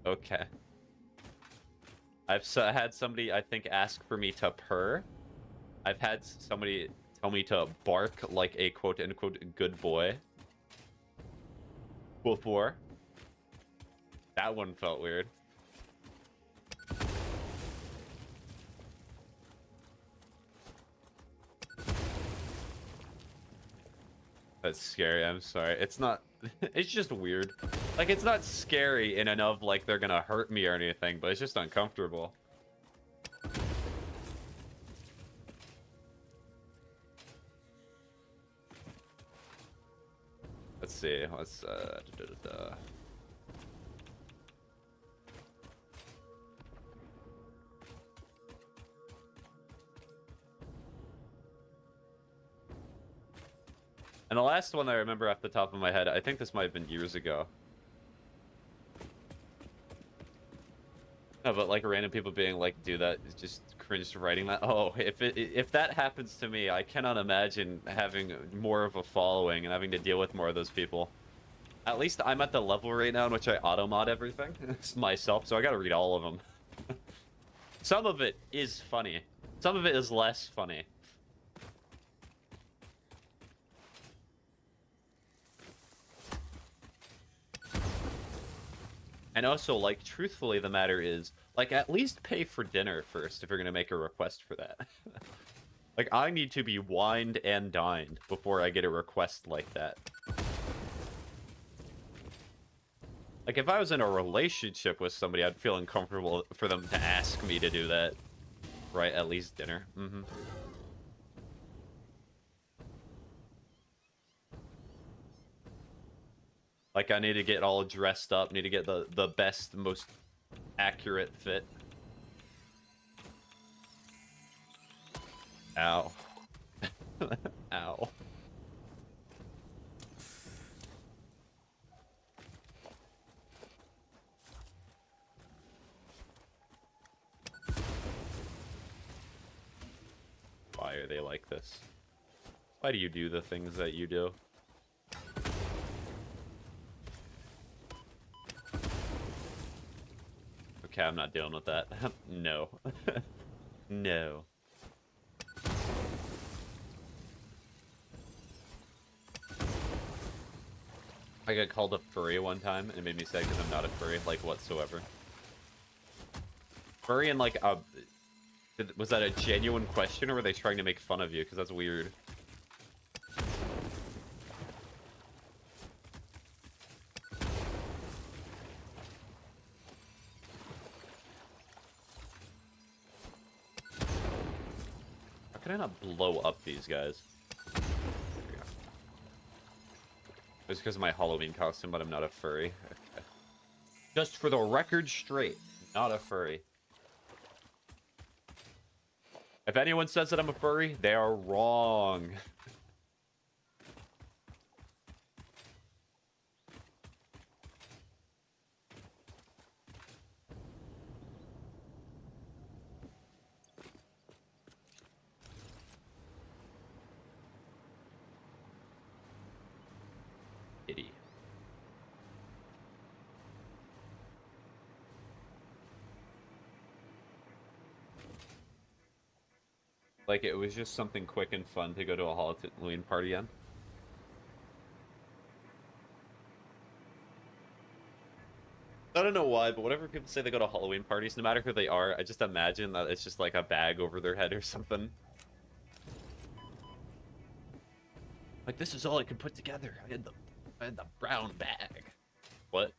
Okay. I've had somebody, I think, ask for me to purr. I've had somebody tell me to bark like a quote-unquote good boy before. That one felt weird. That's scary, I'm sorry. It's not... It's just weird. Like, it's not scary in and of, like, they're gonna hurt me or anything, but it's just uncomfortable. Let's see. Let's, And the last one I remember off the top of my head, I think this might have been years ago. No, but like random people being like, "Do that," is just cringed writing that. Oh, if that happens to me, I cannot imagine having more of a following and having to deal with more of those people. At least I'm at the level right now in which I auto-mod everything myself, so I gotta read all of them. Some of it is funny. Some of it is less funny. And also, like, truthfully, the matter is, like, at least pay for dinner first if you're gonna make a request for that. Like, I need to be wined and dined before I get a request like that. Like, if I was in a relationship with somebody, I'd feel uncomfortable for them to ask me to do that. Right, at least dinner. Mm-hmm. Like, I need to get all dressed up, need to get the best, most accurate fit. Ow. Ow. Why are they like this? Why do you do the things that you do? Okay, I'm not dealing with that. No. No. I got called a furry one time, and it made me sad because I'm not a furry, like, whatsoever. Furry and, like, a... Was that a genuine question, or were they trying to make fun of you? Because that's weird. How can I not blow up these guys? There we go. It's because of my Halloween costume, but I'm not a furry. Okay. Just for the record straight, not a furry. If anyone says that I'm a furry, they are wrong. Idiot. Like, it was just something quick and fun to go to a Halloween party on. I don't know why, but whenever people say they go to Halloween parties, no matter who they are, I just imagine that it's just like a bag over their head or something. Like, this is all I could put together. I had the brown bag. What?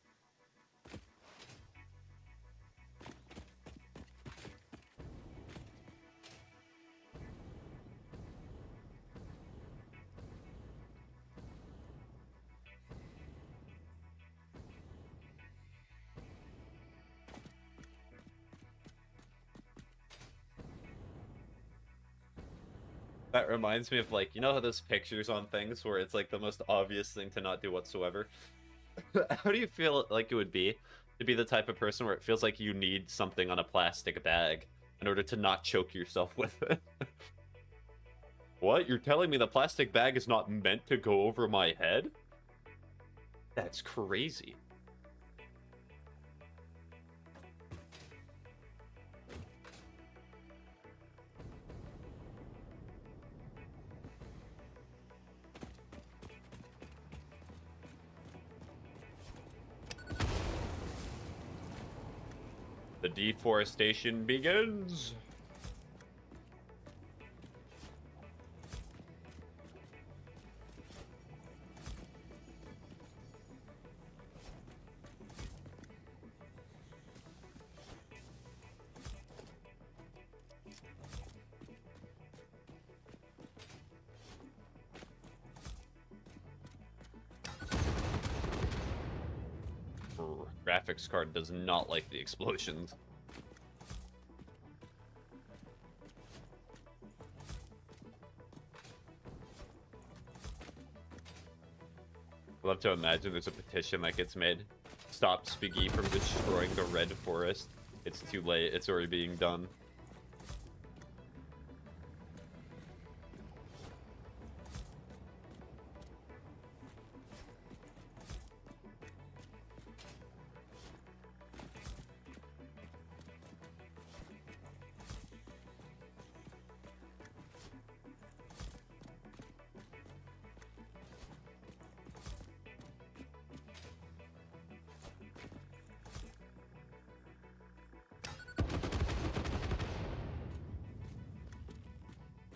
That reminds me of, like, you know how those pictures on things where it's like the most obvious thing to not do whatsoever? How do you feel like it would be to be the type of person where it feels like you need something on a plastic bag in order to not choke yourself with it? What? You're telling me the plastic bag is not meant to go over my head? That's crazy. The deforestation begins. Graphics card does not like the explosions. I love to imagine there's a petition that gets made. Stop Spiggy from destroying the red forest. It's too late. It's already being done.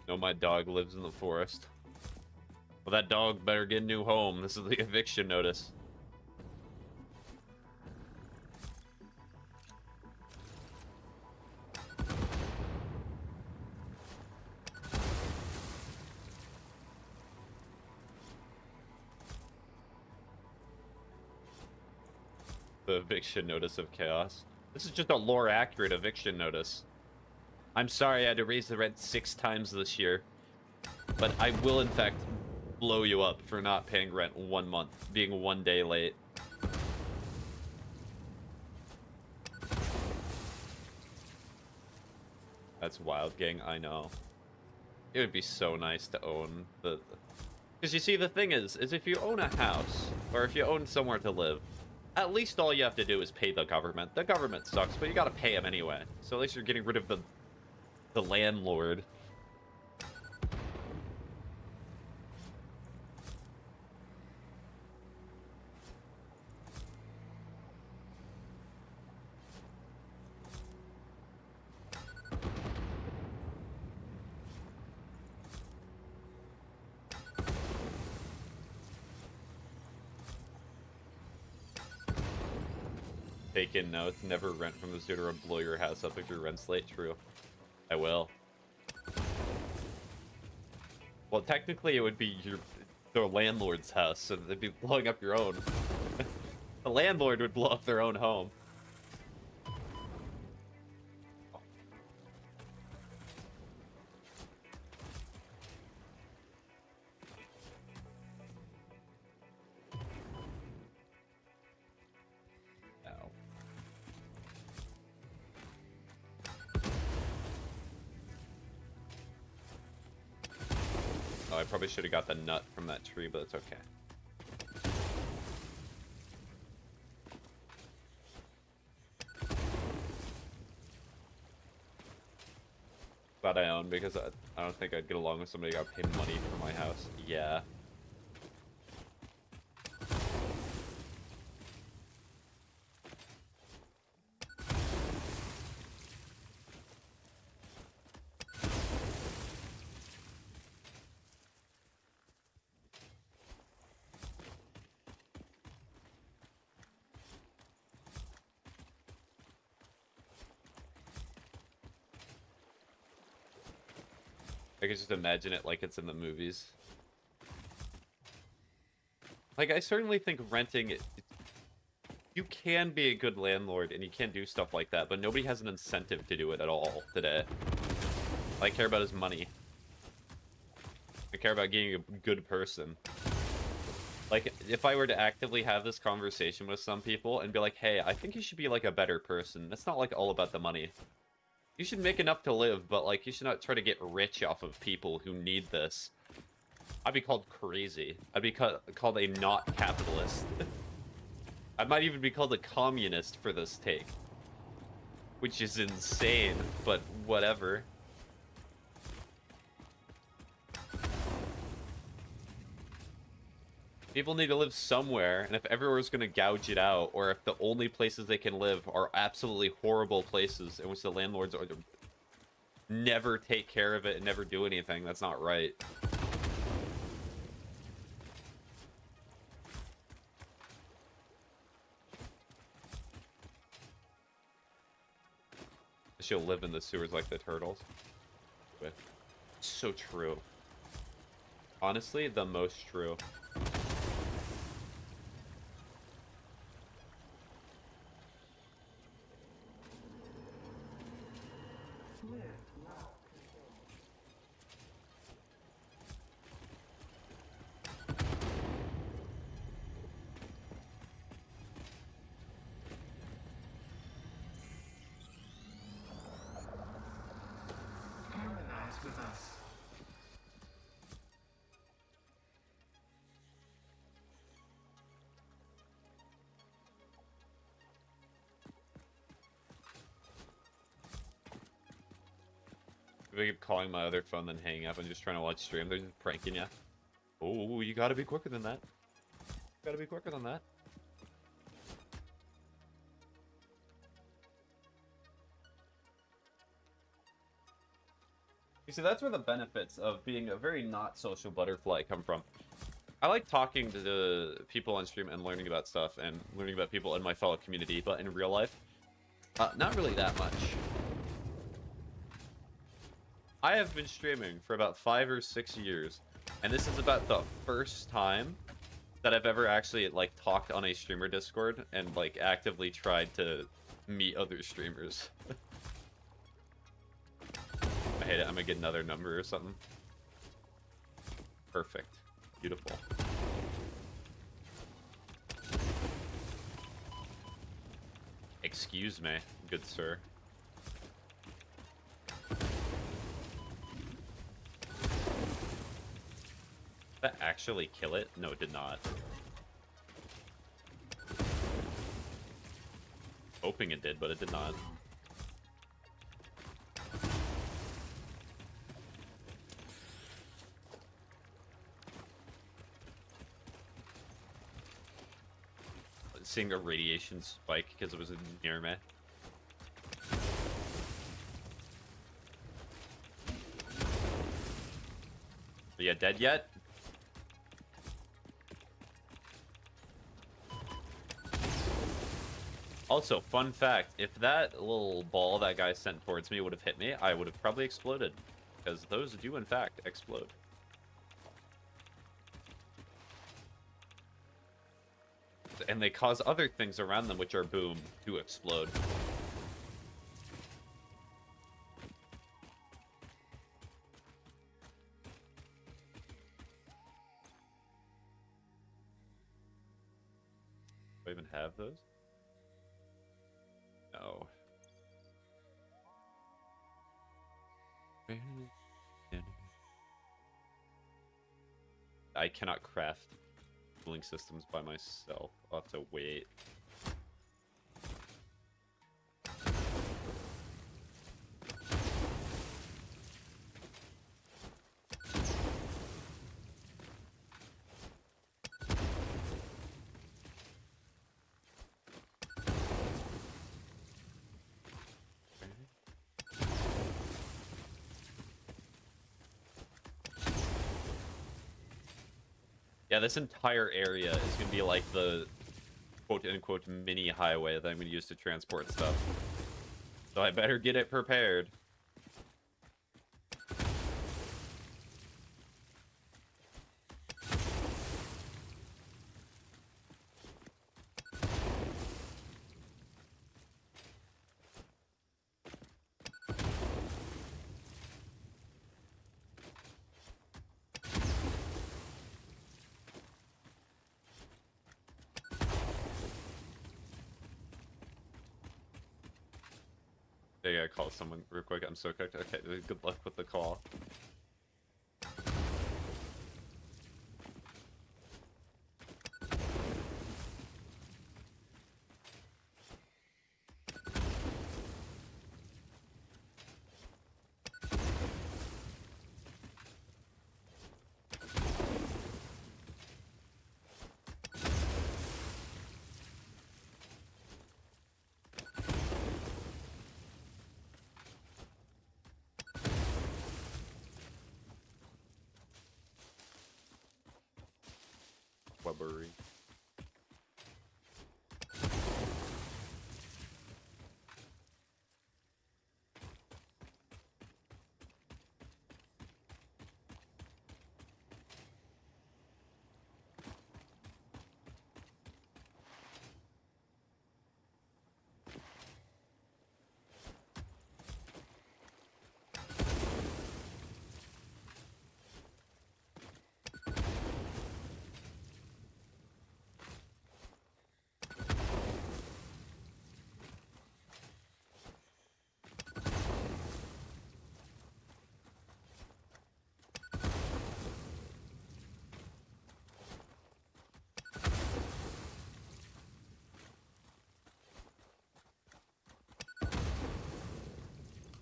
No, my dog lives in the forest. Well, that dog better get a new home. This is the eviction notice. the eviction notice of chaos. This is just a lore accurate eviction notice. I'm sorry I had to raise the rent 6 times this year, but I will in fact blow you up for not paying rent 1 month, being 1 day late. That's wild, gang. I know. It would be so nice to own the... Because you see, the thing is if you own a house, or if you own somewhere to live, at least all you have to do is pay the government. The government sucks, but you gotta pay them anyway. So at least you're getting rid of the landlord. Take in notes. Never rent from the suitor or blow your house up if your rent's late. True. I will. Well, technically, it would be the landlord's house, so they'd be blowing up your own. The landlord would blow up their own home. I probably should have got the nut from that tree, but it's okay. Glad I own, because I don't think I'd get along with somebody who got paid money for my house. Yeah. I can just imagine it like it's in the movies. Like, I certainly think renting... You can be a good landlord, and you can do stuff like that, but nobody has an incentive to do it at all today. All I care about is money. I care about being a good person. Like, if I were to actively have this conversation with some people and be like, hey, I think you should be, like, a better person. It's not, like, all about the money. You should make enough to live, but, like, you should not try to get rich off of people who need this. I'd be called crazy. I'd be called a not capitalist. I might even be called a communist for this take. Which is insane, but whatever. People need to live somewhere, and if everyone's going to gouge it out, or if the only places they can live are absolutely horrible places in which the landlords are never take care of it and never do anything, that's not right. She'll live in the sewers like the turtles. But so true. Honestly, the most true. With us. If I keep calling my other phone, then hanging up and just trying to watch stream, they're just pranking you. Oh, you gotta be quicker than that. You gotta be quicker than that. You see, that's where the benefits of being a very not social butterfly come from. I like talking to the people on stream and learning about stuff and learning about people in my fellow community, but in real life, not really that much. I have been streaming for about 5 or 6 years, and this is about the first time that I've ever actually like talked on a streamer Discord and like actively tried to meet other streamers. I hate it. I'm gonna get another number or something. Perfect. Beautiful. Excuse me, good sir. Did that actually kill it? No, it did not. Hoping it did, but it did not. Seeing a radiation spike because it was near me. Are you dead yet? Also, fun fact, if that little ball that guy sent towards me would have hit me, I would have probably exploded. Because those do, in fact, explode. And they cause other things around them, which are boom, to explode. Do I even have those? No. I cannot craft cooling systems by myself. I'll have to wait. Yeah, this entire area is going to be like the quote-unquote mini highway that I'm going to use to transport stuff. So I better get it prepared. I gotta call someone real quick. I'm so cooked. Okay, good luck with the call. Webbery.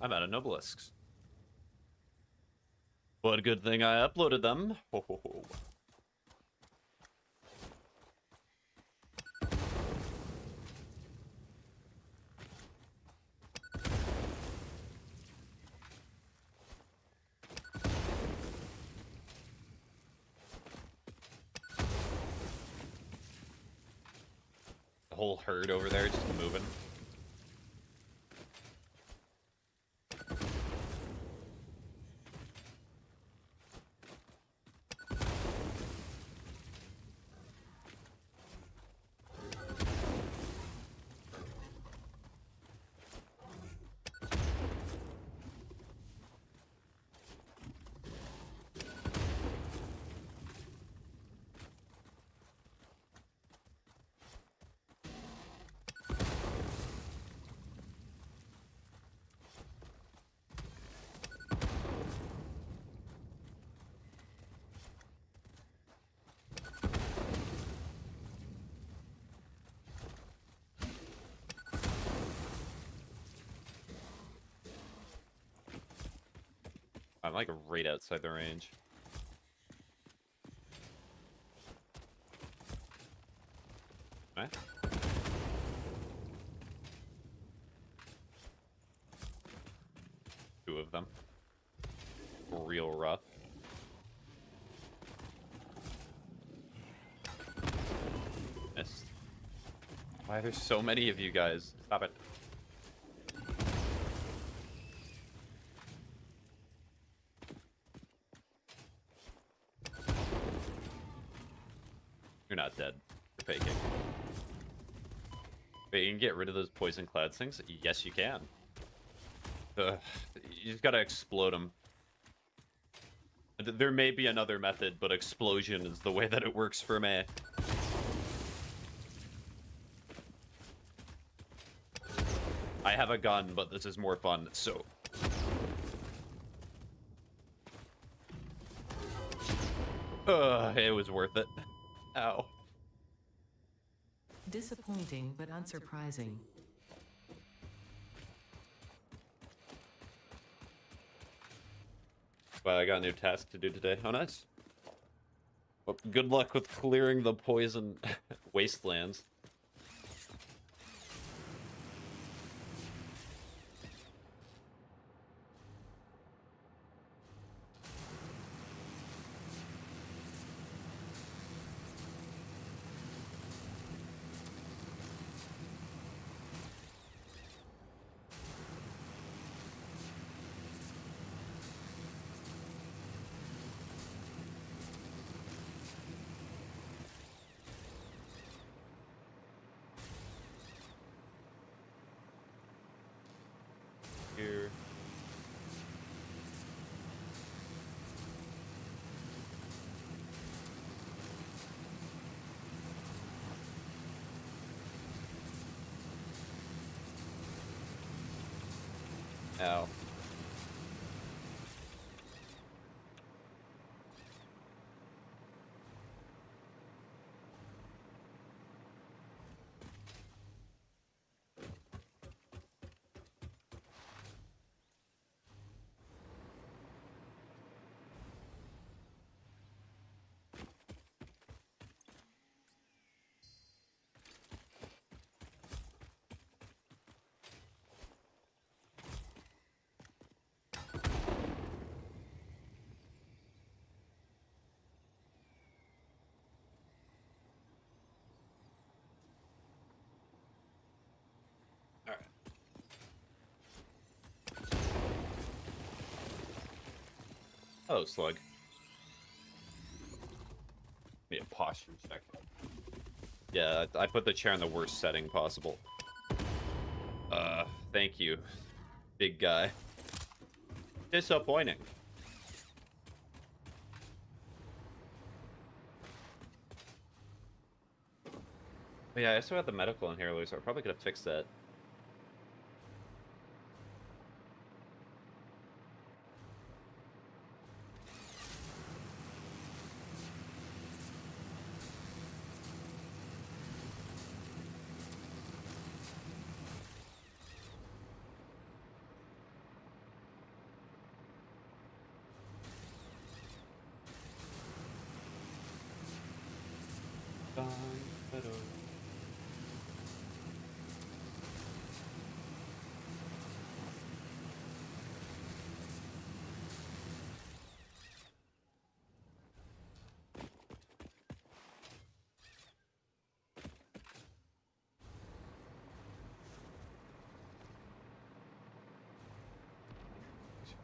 I'm out of Nobelisks. What a good thing I uploaded them. Ho, ho, ho. The whole herd over there just moving. I'm like right outside the range. Right? Two of them. Real rough. Missed. Why are there so many of you guys? Stop it. You're not dead. You're faking. Wait, you can get rid of those poison cloud things? Yes, you can. Ugh. You just gotta explode them. There may be another method, but explosion is the way that it works for me. I have a gun, but this is more fun, so... it was worth it. Ow. Disappointing but unsurprising. Well, I got a new task to do today. Oh, nice. Well, good luck with clearing the poison wastelands. Here. Ow. All right. Hello, slug. Be a posture check. Yeah, I put the chair in the worst setting possible. Thank you, big guy. Disappointing. But yeah, I still got the medical inhaler, so I probably could have fixed that.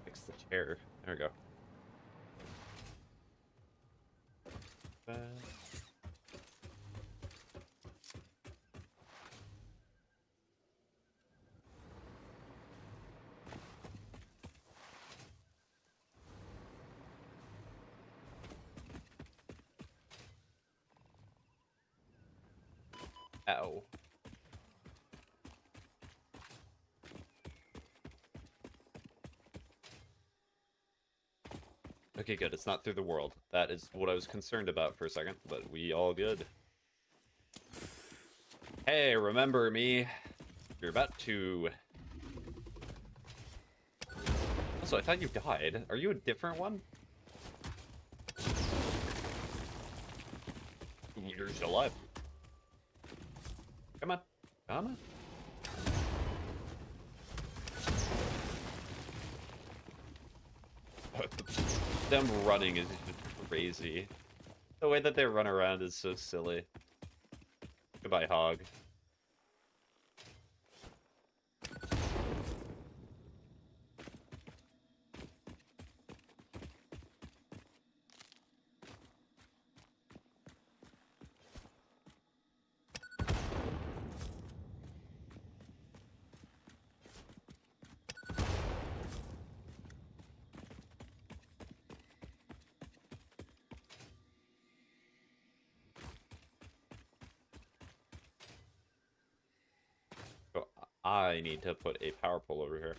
Fix the chair. There we go. Ow. Okay, good. It's not through the world. That is what I was concerned about for a second, but we all good. Hey, remember me? You're about to... Also, I thought you died. Are you a different one? You're still alive. Come on. Come on. Them running is just crazy. The way that they run around is so silly. Goodbye, Hog. So I need to put a power pole over here.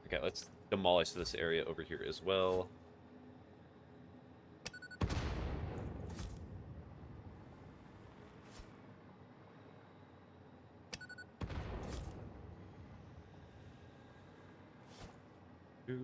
Okay, let's demolish this area over here as well. Ooh.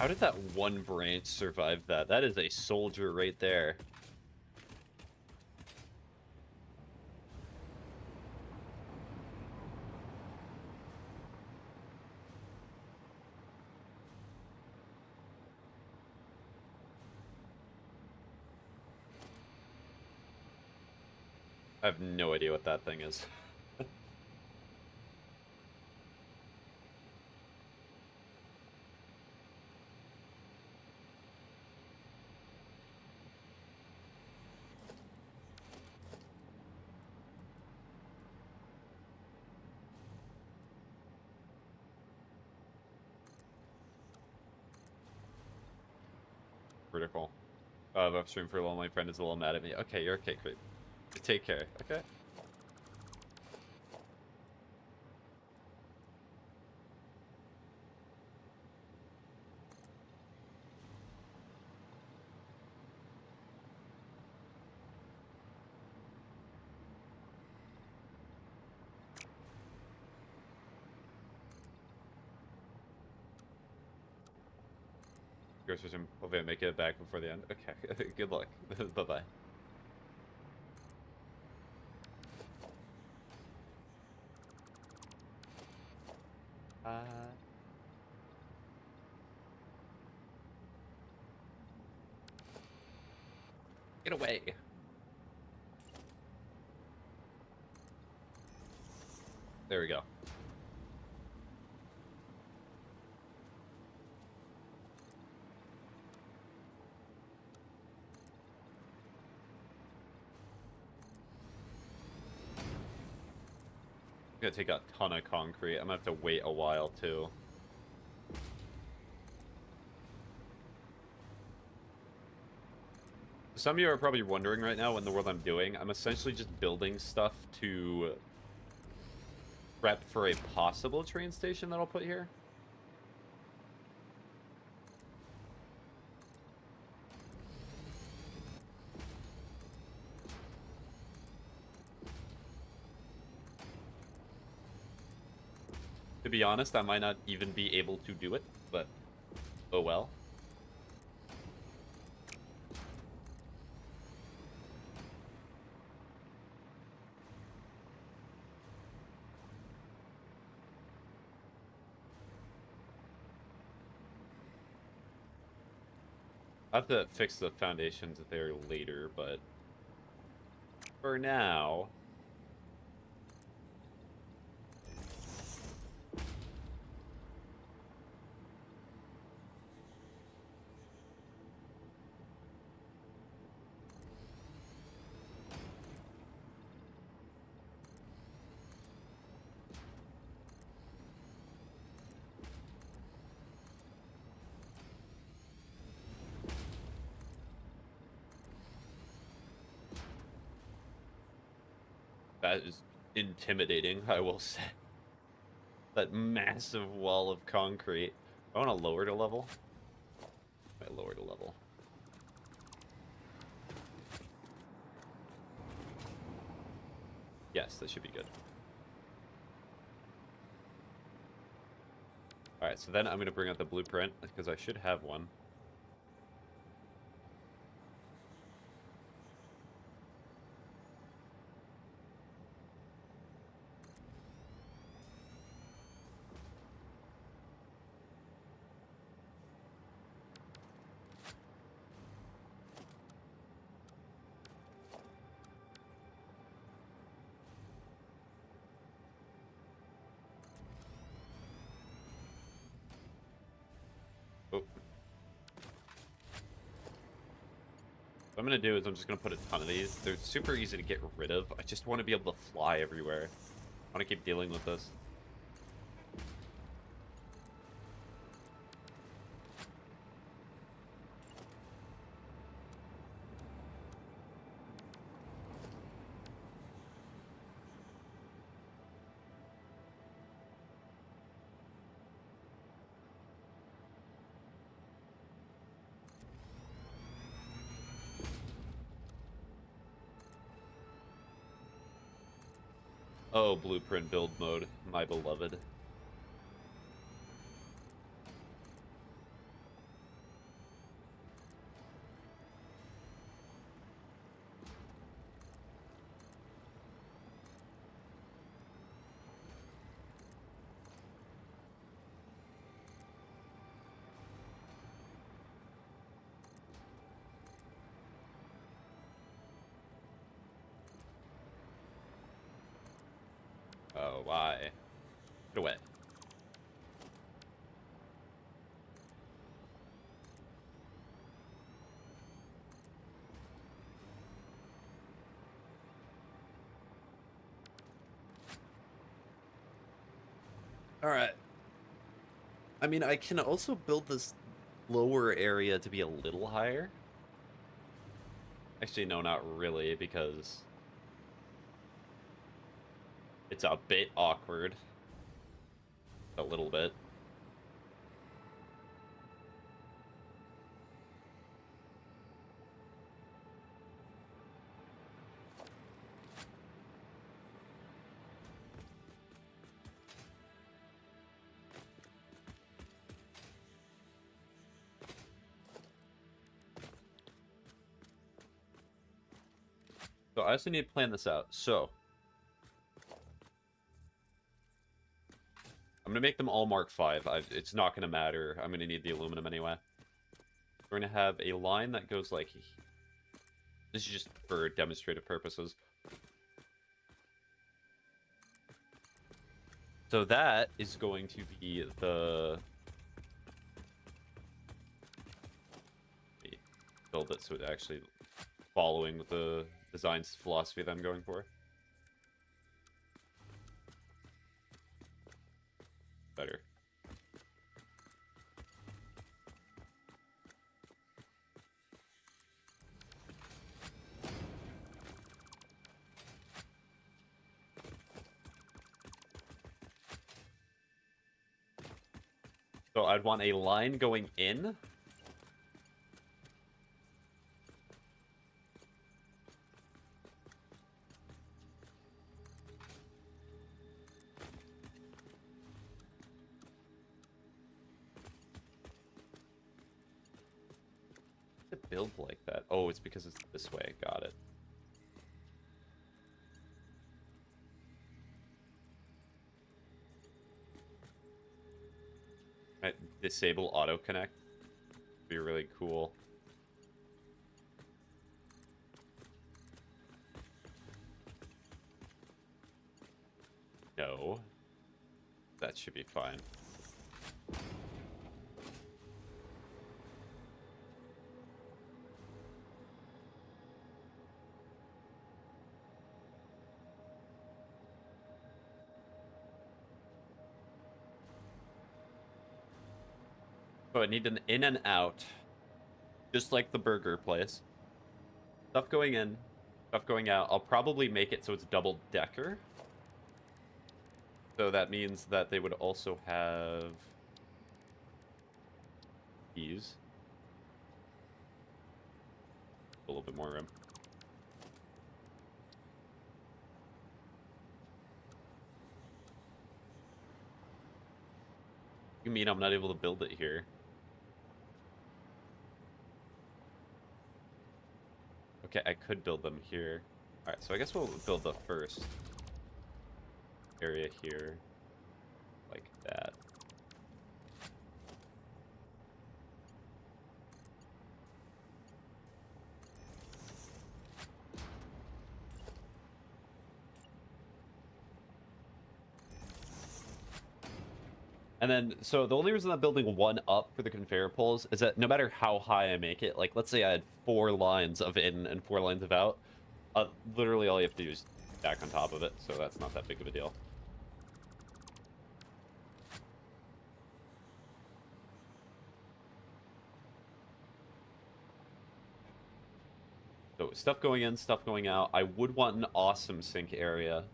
How did that one branch survive that? That is a soldier right there. I have no idea what that thing is. Critical. Upstream for a while, my friend is a little mad at me. Okay, you're okay, Creep. Take care, okay? Groceries and hopefully I make it back before the end. Okay, good luck. Bye-bye. Get away. There we go. I'm gonna take a ton of concrete. I'm gonna have to wait a while too. Some of you are probably wondering right now what in the world I'm doing. I'm essentially just building stuff to prep for a possible train station that I'll put here. To be honest, I might not even be able to do it, but oh well. I have to fix the foundations there later, but for now... That is intimidating, I will say. That massive wall of concrete. I want to lower it a level. I lowered a level. Yes, that should be good. Alright, so then I'm going to bring out the blueprint, because I should have one. Oh. What I'm going to do is I'm just going to put a ton of these. They're super easy to get rid of. I just want to be able to fly everywhere. I want to keep dealing with this. Oh, blueprint build mode, my beloved. Oh, why? Get away. Alright. I mean, I can also build this lower area to be a little higher. Actually, no, not really, because it's a bit awkward. A little bit. So I also need to plan this out. So I'm gonna make them all Mark V. It's not gonna matter. I'm gonna need the aluminum anyway. We're gonna have a line that goes like... This is just for demonstrative purposes. So that is going to be the... Build it so it actually following the design philosophy that I'm going for. Better. So I'd want a line going in. To build like that. Oh, it's because it's this way. Got it. Right, disable auto connect. Be really cool. No. That should be fine. So I need an in and out. Just like the burger place. Stuff going in, stuff going out. I'll probably make it so it's double decker. So that means that they would also have these. A little bit more room. You mean I'm not able to build it here? Okay, I could build them here. Alright, so I guess we'll build the first area here. Like that. And then, so the only reason I'm building one up for the conveyor poles is that no matter how high I make it, like let's say I had 4 lines of in and 4 lines of out, literally all you have to do is stack on top of it, so that's not that big of a deal. So stuff going in, stuff going out. I would want an awesome sink area.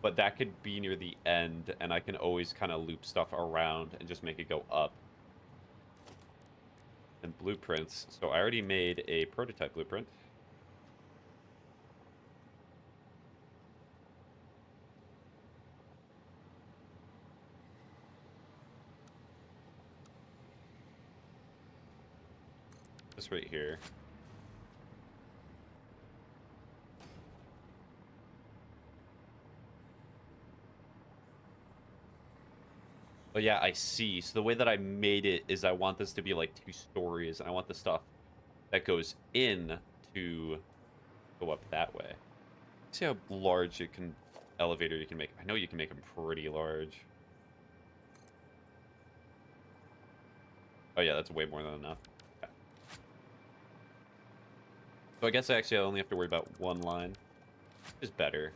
But that could be near the end, and I can always kind of loop stuff around and just make it go up. And blueprints. So I already made a prototype blueprint. This right here. Oh yeah, I see. So the way that I made it is I want this to be like 2 stories, and I want the stuff that goes in to go up that way. See how large elevator you can make. I know you can make them pretty large. Oh yeah, that's way more than enough. Okay. So I guess actually I only have to worry about 1 line. Which is better.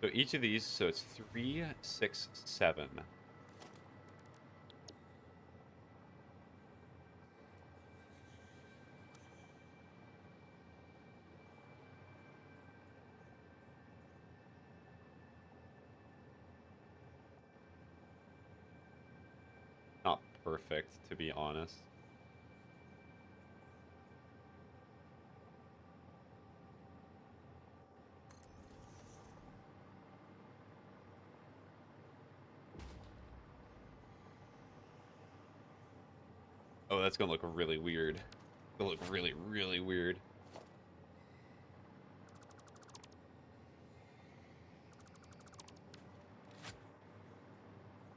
So each of these, so it's 3, 6, 7. Not perfect, to be honest. Oh, that's gonna look really weird. It'll look really, really weird.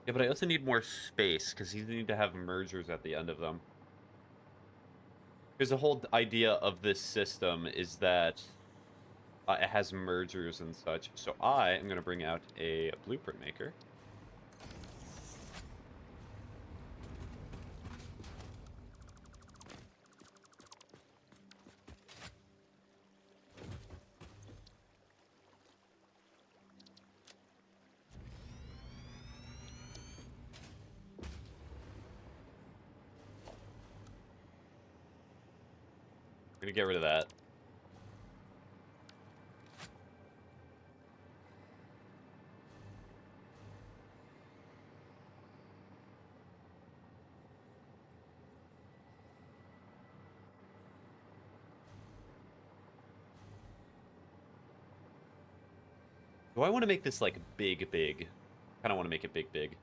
Yeah, but I also need more space, because you need to have mergers at the end of them. Because the whole idea of this system is that it has mergers and such. So I am going to bring out a blueprint maker. gonna get rid of that. Do I want to make this like big, big? Kind of want to make it big, big.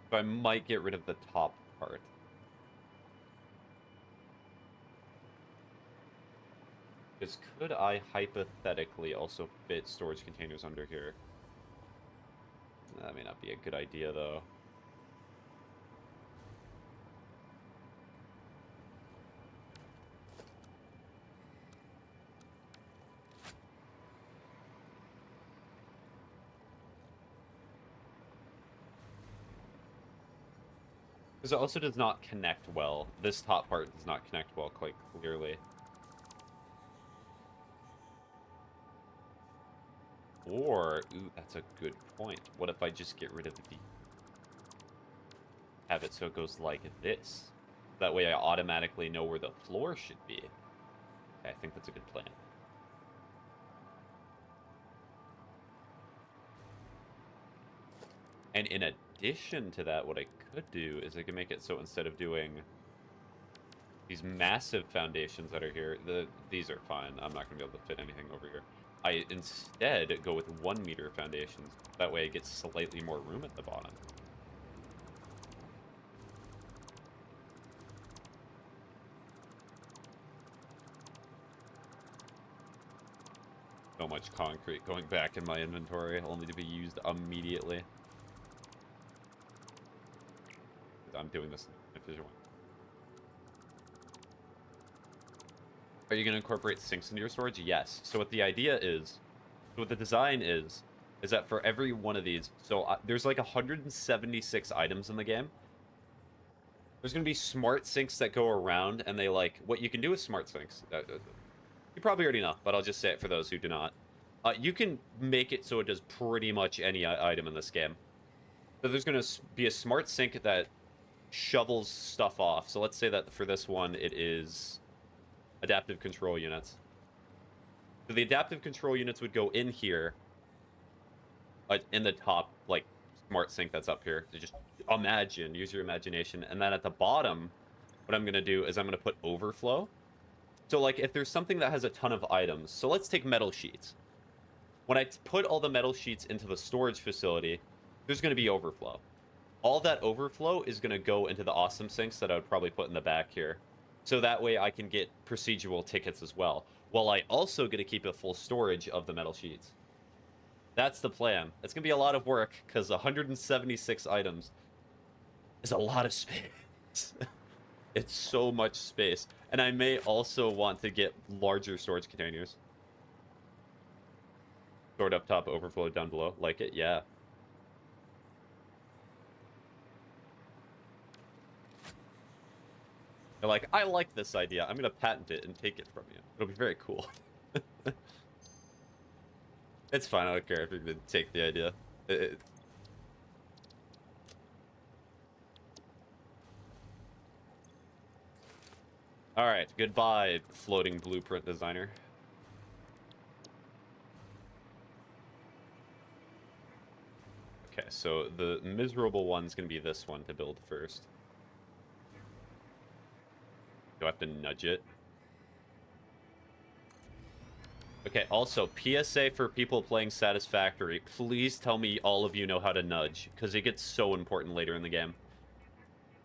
So I might get rid of the top part. Because could I hypothetically also fit storage containers under here? That may not be a good idea, though. Because it also does not connect well. This top part does not connect well quite clearly. Or, ooh, that's a good point. What if I just get rid of the... Have it so it goes like this? That way I automatically know where the floor should be. Okay, I think that's a good plan. And in addition to that, what I could do is I can make it so instead of doing these massive foundations that are here, these are fine. I'm not going to be able to fit anything over here. I instead go with 1 meter foundations. That way it gets slightly more room at the bottom. So much concrete going back in my inventory, only to be used immediately. I'm doing this in an efficient way. Are you going to incorporate sinks into your storage? Yes. So what the idea is, what the design is that for every one of these, so there's like 176 items in the game. There's going to be smart sinks that go around, and they like, what you can do with smart sinks, you probably already know, but I'll just say it for those who do not. You can make it so it does pretty much any item in this game. So there's going to be a smart sink that shovels stuff off. So let's say that for this one, it is adaptive control units. So the adaptive control units would go in here, in the top, like, smart sink that's up here. So just imagine, use your imagination. And then at the bottom, what I'm going to do is I'm going to put overflow. So, like, if there's something that has a ton of items, so let's take metal sheets. When I put all the metal sheets into the storage facility, there's going to be overflow. All that overflow is going to go into the awesome sinks that I would probably put in the back here. So that way I can get procedural tickets as well, while I also get to keep a full storage of the metal sheets. That's the plan. It's going to be a lot of work, because 176 items is a lot of space. It's so much space. And I may also want to get larger storage containers. Stored up top, overflow down below. Like it? Yeah. They're like, I like this idea. I'm going to patent it and take it from you. It'll be very cool. It's fine. I don't care if you're going to take the idea. Alright, goodbye, floating blueprint designer. Okay, so the miserable one's going to be this one to build first. Do I have to nudge it? Okay, also, PSA for people playing Satisfactory. Please tell me all of you know how to nudge, because it gets so important later in the game.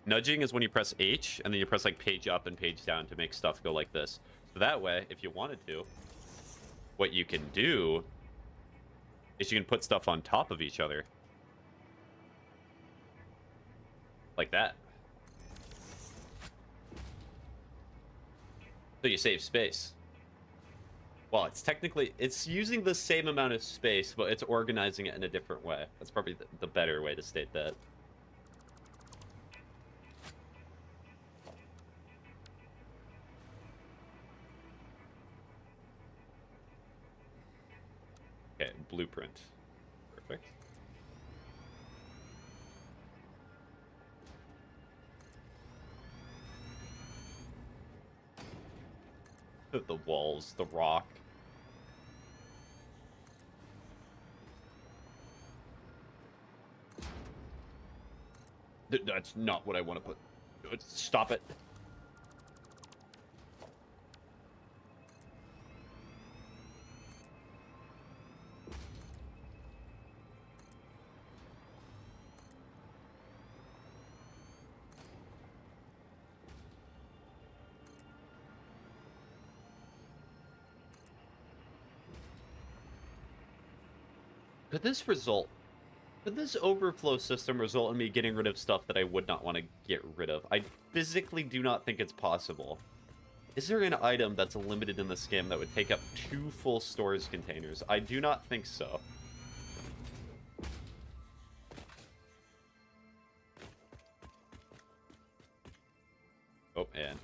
Nudging is when you press H, and then you press, like, page up and page down to make stuff go like this. So that way, if you wanted to, what you can do is you can put stuff on top of each other. Like that. So you save space. Well, it's technically, it's using the same amount of space, but it's organizing it in a different way. That's probably the better way to state that. Okay, blueprint. Perfect. The walls, the rock. That's not what I want to put. Stop it. Could this result? Could this overflow system result in me getting rid of stuff that I would not want to get rid of? I physically do not think it's possible. Is there an item that's limited in this game that would take up 2 full storage containers? I do not think so. Oh, and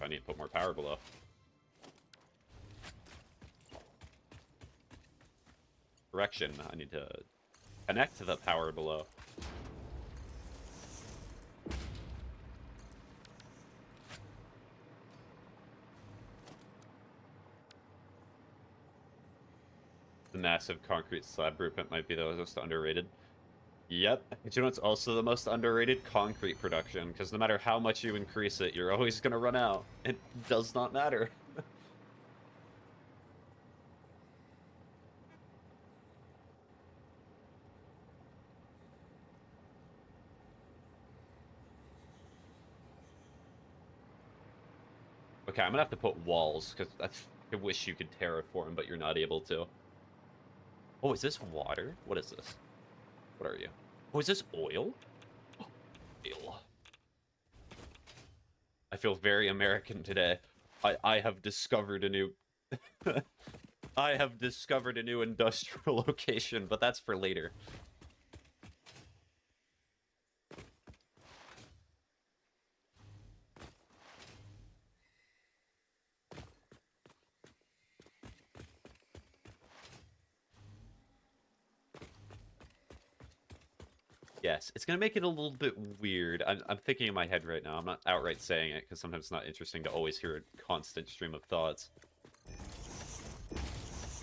I need to put more power below. Correction, I need to connect to the power below. The massive concrete slab blueprint might be the most underrated. Yep. But you know what's also the most underrated? Concrete production. Because no matter how much you increase it, you're always going to run out. It does not matter. Okay, I'm gonna have to put walls, because I wish you could terraform, but you're not able to. Oh, is this water? What is this? What are you? Oh, is this oil? Oh, oil. I feel very American today. I have discovered a new... I have discovered a new industrial location, but that's for later. Yes, it's going to make it a little bit weird. I'm thinking in my head right now. I'm not outright saying it, because sometimes it's not interesting to always hear a constant stream of thoughts.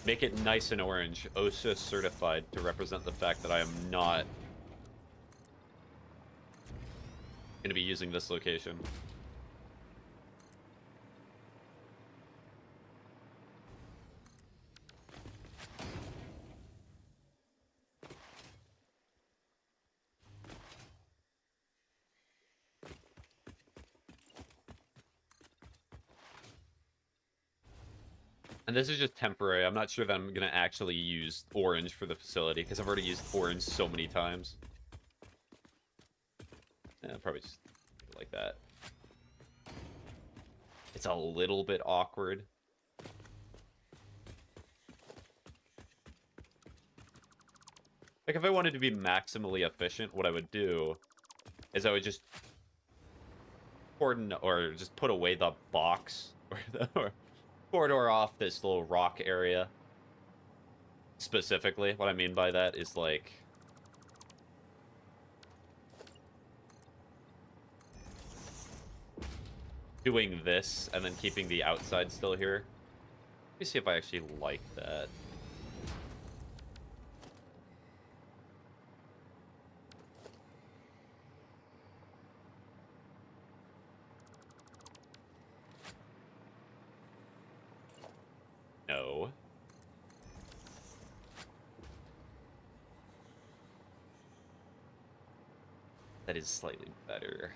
Make it nice and orange, OSHA certified, to represent the fact that I am not going to be using this location. And this is just temporary. I'm not sure that I'm going to actually use orange for the facility, because I've already used orange so many times. Yeah, probably just like that. It's a little bit awkward. Like, if I wanted to be maximally efficient, what I would do is I would just cordon, or just put away the box, or corridor off this little rock area. Specifically, what I mean by that is, like, doing this and then keeping the outside still here. Let me see if I actually like that. No. That is slightly better.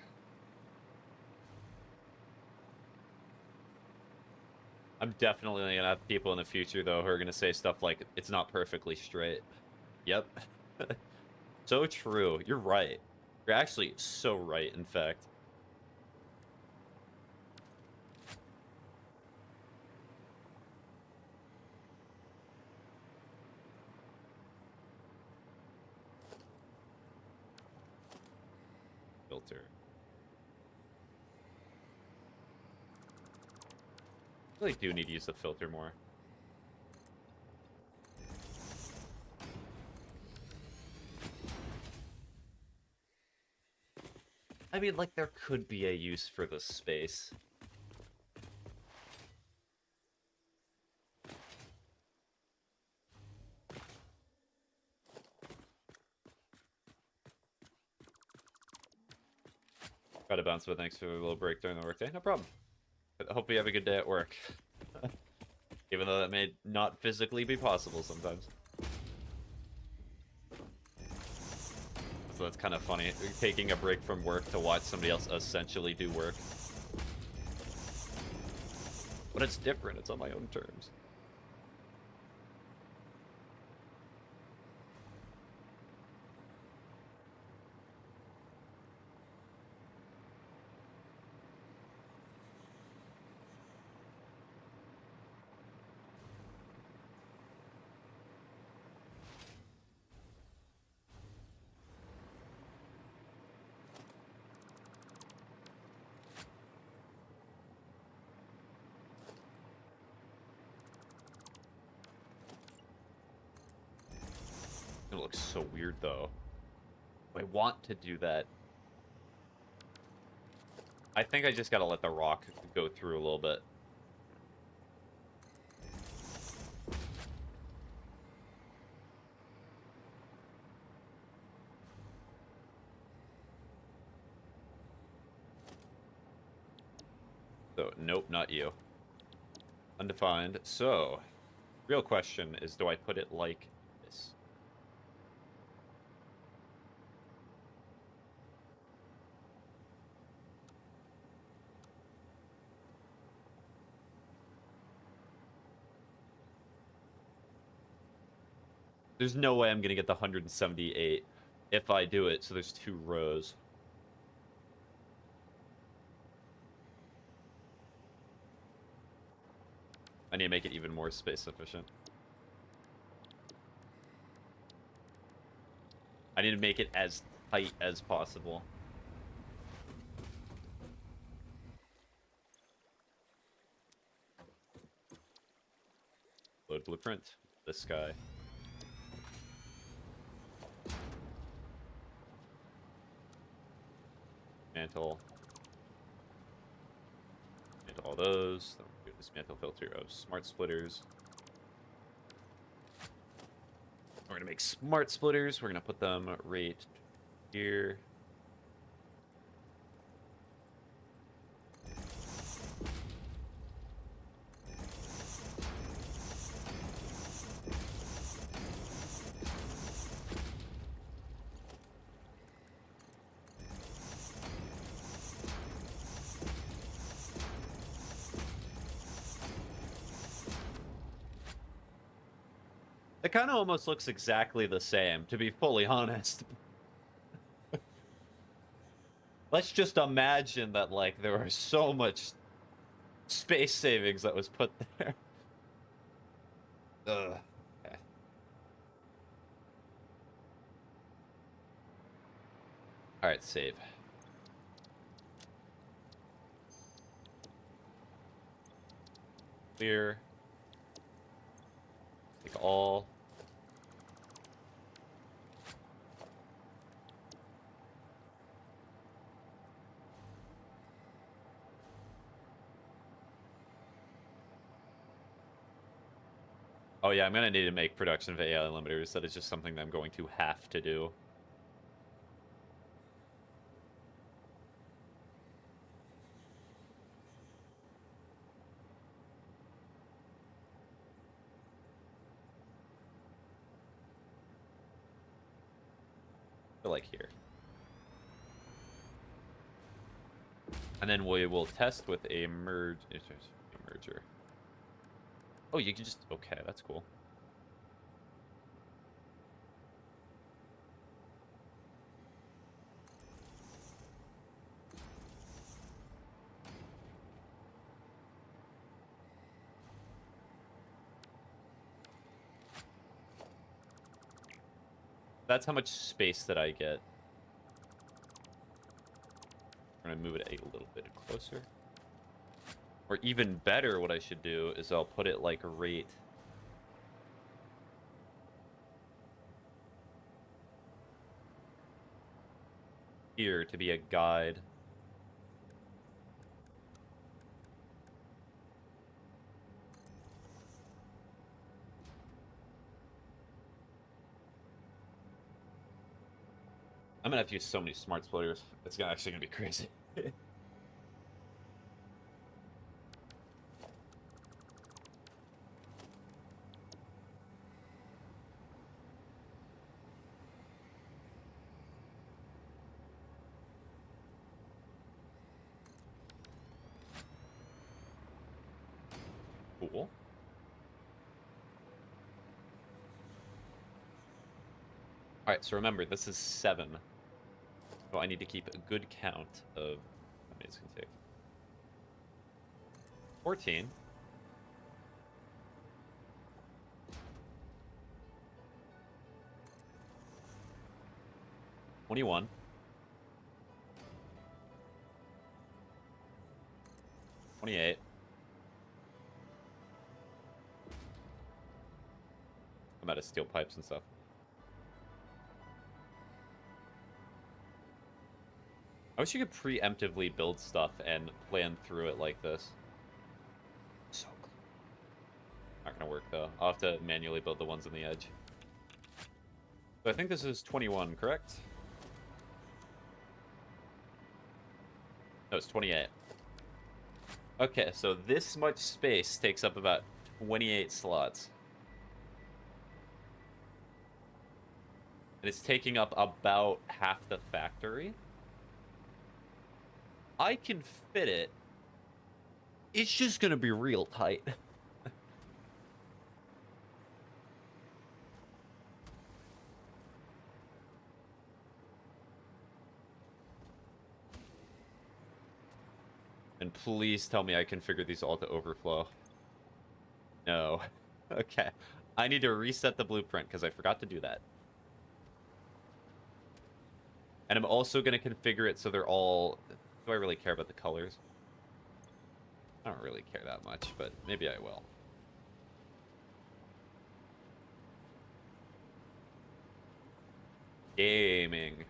I'm definitely gonna have people in the future, though, who are gonna say stuff like, it's not perfectly straight. Yep. So true. You're right. You're actually so right, in fact. Filter. I really do need to use the filter more. I mean, like, there could be a use for the space. Try to bounce, but thanks for a little break during the workday. No problem. But I hope you have a good day at work. Even though that may not physically be possible sometimes. So that's kind of funny. Taking a break from work to watch somebody else essentially do work. But it's different. It's on my own terms. It looks so weird, though. I want to do that. I think I just gotta let the rock go through a little bit. So, nope, not you. Undefined. So, real question is, do I put it like this? There's no way I'm gonna get the 178 if I do it, so there's 2 rows. I need to make it even more space efficient. I need to make it as tight as possible. Load blueprint. This guy. Mantle. Mantle all those. Then we'll do this mantle filter of smart splitters. We're gonna make smart splitters. We're gonna put them right here. It kind of almost looks exactly the same, to be fully honest. Let's just imagine that, like, there was so much space savings that was put there. Ugh. Okay. Alright, save. Clear. Take all. Oh yeah, I'm gonna need to make production of AI limiters. That is just something that I'm going to have to do. So like here. And then we will test with a merger. Oh, you can just... Okay, that's cool. That's how much space that I get. I'm gonna move it a little bit closer. Or even better, what I should do is I'll put it like right here to be a guide. I'm gonna have to use so many smart splitters. It's actually gonna be crazy. Cool. Alright, so remember, this is 7. So I need to keep a good count of how many it's going to take. 14. 21. 28. I'm out of steel pipes and stuff. I wish you could preemptively build stuff and plan through it like this. So close. Not gonna work though. I'll have to manually build the ones on the edge. So I think this is 21, correct? No, it's 28. Okay, so this much space takes up about 28 slots. And it's taking up about half the factory. I can fit it. It's just gonna be real tight. And please tell me I configure these all to overflow. No. Okay. I need to reset the blueprint because I forgot to do that. And I'm also going to configure it so they're all... Do I really care about the colors? I don't really care that much, but maybe I will. Gaming.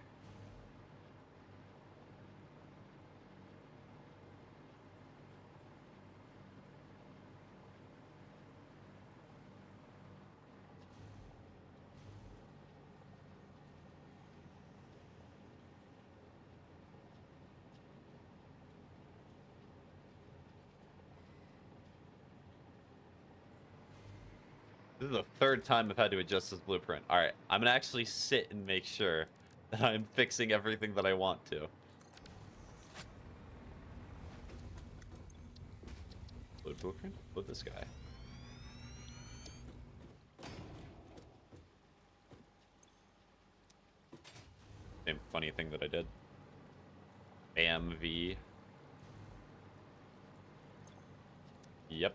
This is the third time I've had to adjust this blueprint. Alright, I'm going to actually sit and make sure that I'm fixing everything that I want to. Load blueprint? Load this guy. Same funny thing that I did. Bam V. Yep.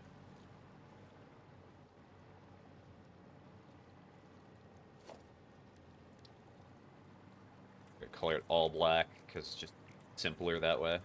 Color it all black because it's just simpler that way.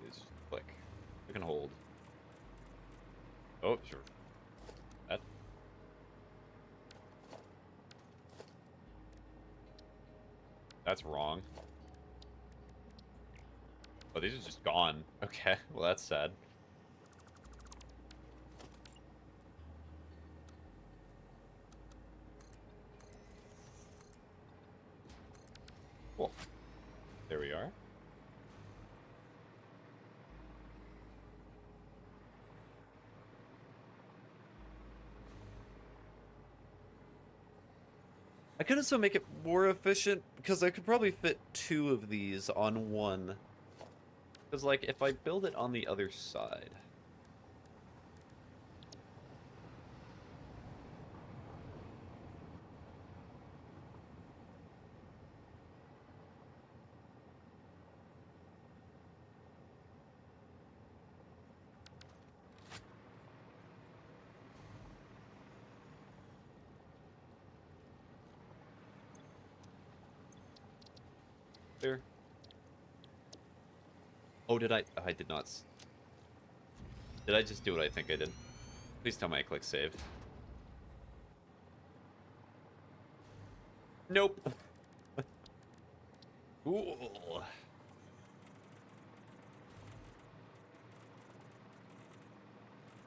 Just click. Click and hold. Oh, sure. That. That's wrong. Oh, these are just gone. Okay, well that's sad. Cool. There we are. I could also make it more efficient because I could probably fit 2 of these on one. Because, like, if I build it on the other side... There. Oh, did I? I did not. Did I just do what I think I did? Please tell me I click save. Nope. Ooh.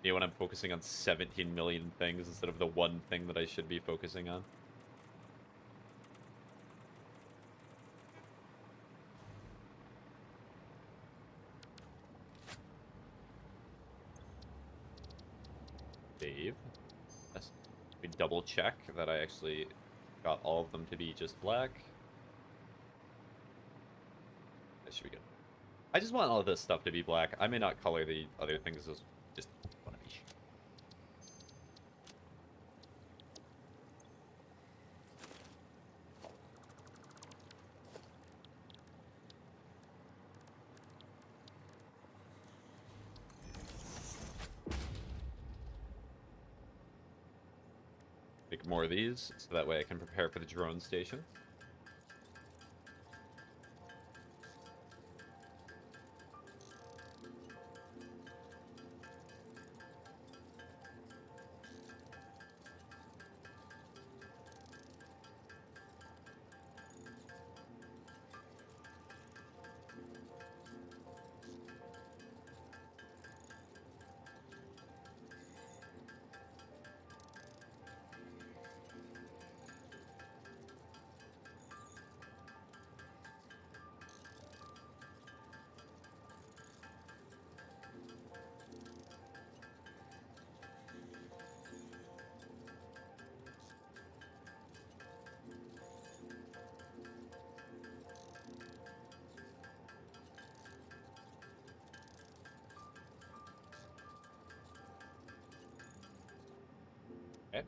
Yeah, when I'm focusing on 17 million things instead of the one thing that I should be focusing on. Save. Yes. We double check that I actually got all of them to be just black. That should be good. I just want all of this stuff to be black. I may not color the other things as just want to be sure. Make more of these, so that way I can prepare for the drone station. Okay.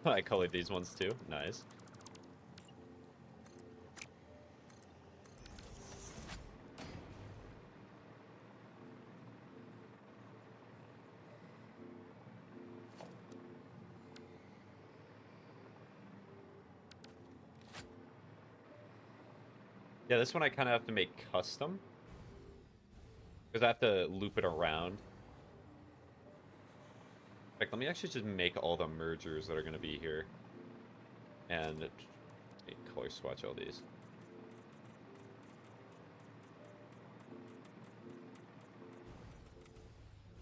I colored these ones too. Nice. Yeah, this one I kind of have to make custom. Because I have to loop it around. In fact, let me actually just make all the mergers that are going to be here. And color swatch all these.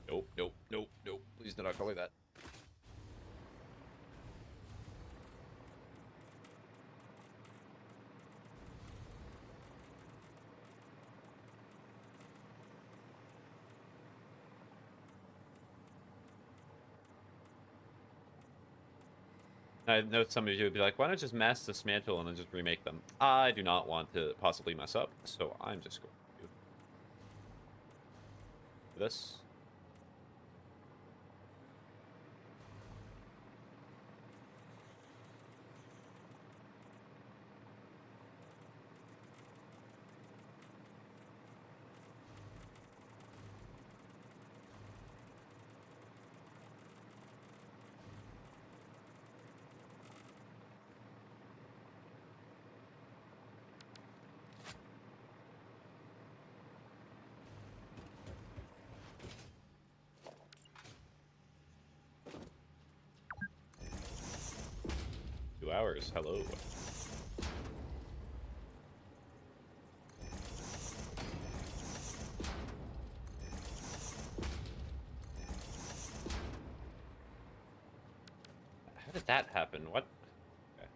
Nope, nope, nope, nope. Please do not color that. I know some of you would be like, why not just mass dismantle and then just remake them? I do not want to possibly mess up, so I'm just going to do this. Hours. Hello. How did that happen? What? Okay.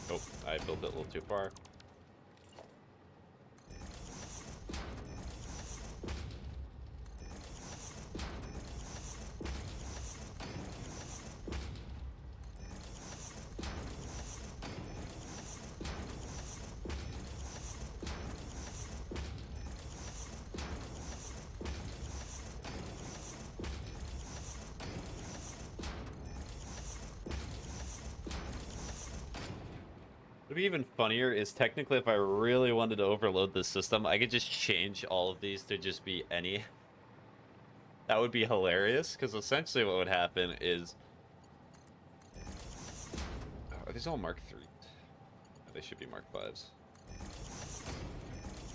Nope, I built it a little too far. What'd be even funnier is technically if I really wanted to overload the system, I could just change all of these to just be any. That would be hilarious, because essentially what would happen is... Oh, are these all Mark 3s? Oh, they should be Mark 5s.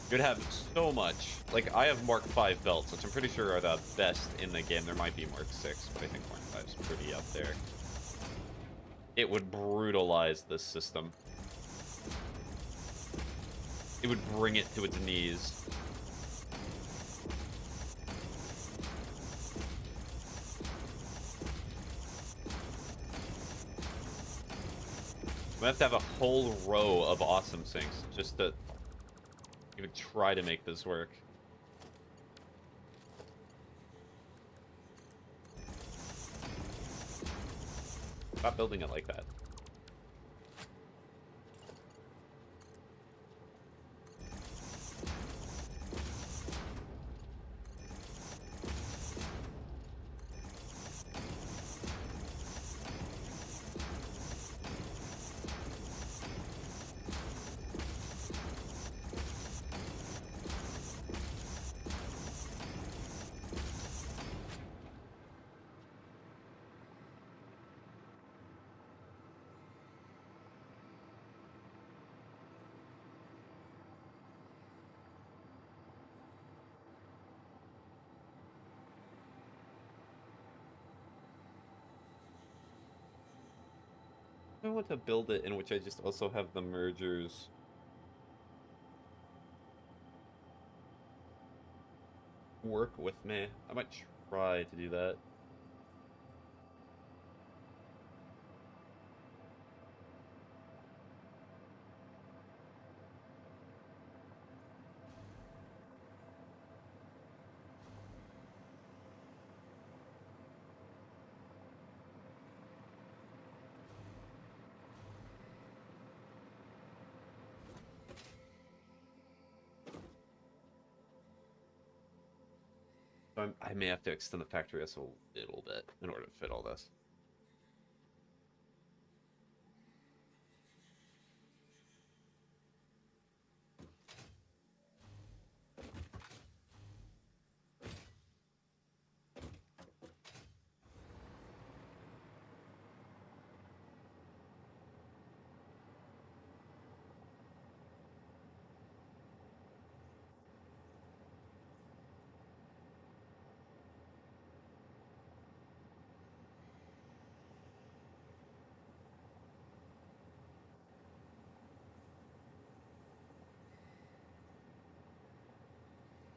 You'd have so much. Like, I have Mark 5 belts, which I'm pretty sure are the best in the game. There might be Mark 6, but I think Mark 5's pretty up there. It would brutalize this system. It would bring it to its knees. We have to have a whole row of awesome sinks just to even try to make this work. Stop building it like that. I want to build it in which I just also have the mergers. Work with me. I might try to do that. I may have to extend the factory just a little bit in order to fit all this.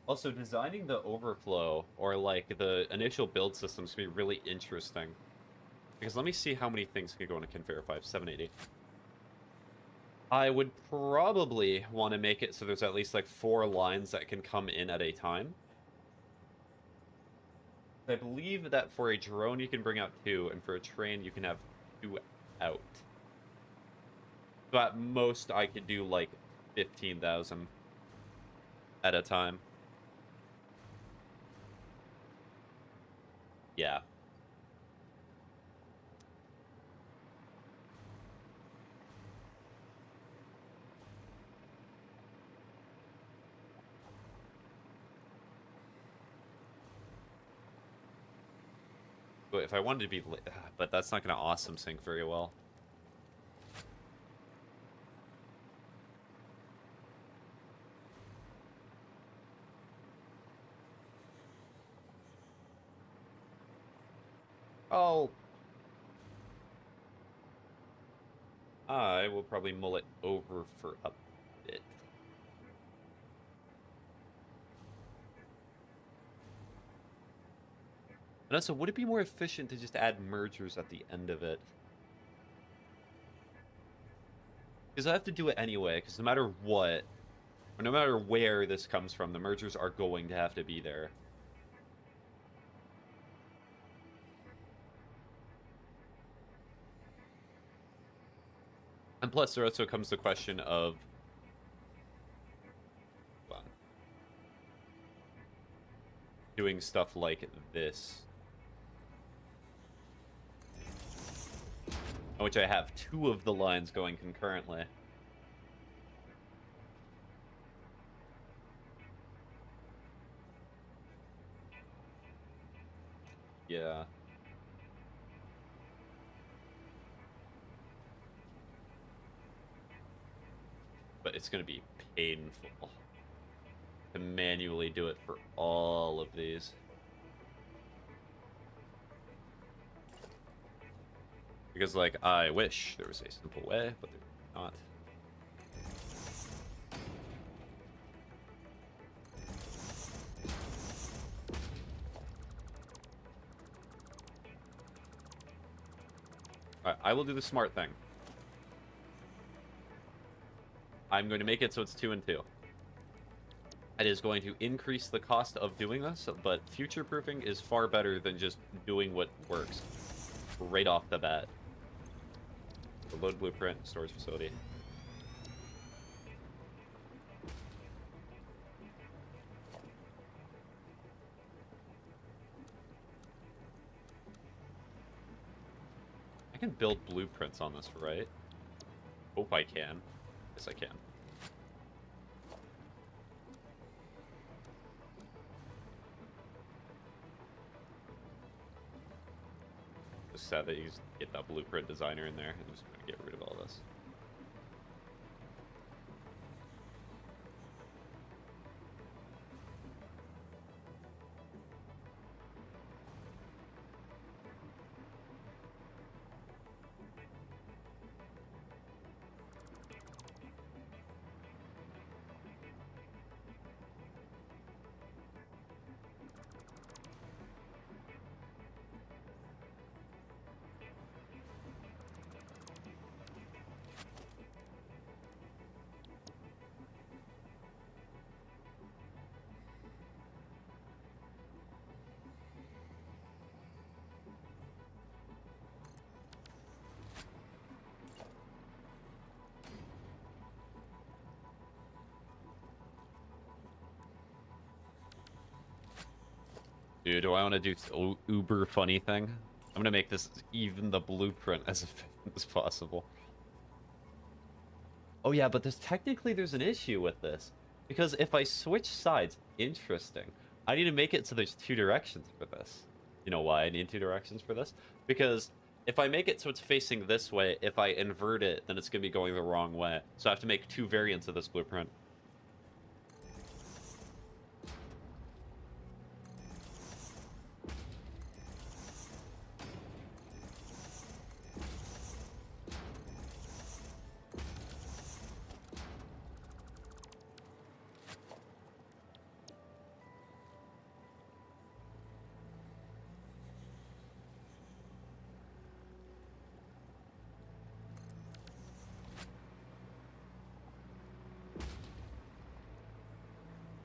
Also, designing the overflow, or like the initial build systems, can be really interesting. Because let me see how many things can go into Conveyor 5, 780. I would probably want to make it so there's at least like 4 lines that can come in at a time. I believe that for a drone you can bring out 2, and for a train you can have 2 out. So at most I could do like 15,000 at a time. Yeah. But if I wanted to be... But that's not going to awesome sync very well. I will probably mull it over for a bit. And also, would it be more efficient to just add mergers at the end of it? Because I have to do it anyway, because no matter what, or no matter where this comes from, the mergers are going to have to be there. And plus, there also comes the question of... Well, doing stuff like this. Which I have 2 of the lines going concurrently. Yeah. But it's going to be painful to manually do it for all of these. Because, like, I wish there was a simple way, but there's not. Alright, I will do the smart thing. I'm going to make it so it's 2 and 2. It is going to increase the cost of doing this, but future-proofing is far better than just doing what works right off the bat. Load blueprint, storage facility. I can build blueprints on this, right? Hope I can. Yes, I can. It's sad that you just get that blueprint designer in there. I'm just gonna get rid of all this. Dude, do I want to do uber funny thing? I'm gonna make this even the blueprint as efficient as possible. Oh yeah, but there's an issue with this. Because if I switch sides, interesting. I need to make it so there's 2 directions for this. You know why I need 2 directions for this? Because if I make it so it's facing this way, if I invert it, then it's gonna be going the wrong way. So I have to make 2 variants of this blueprint.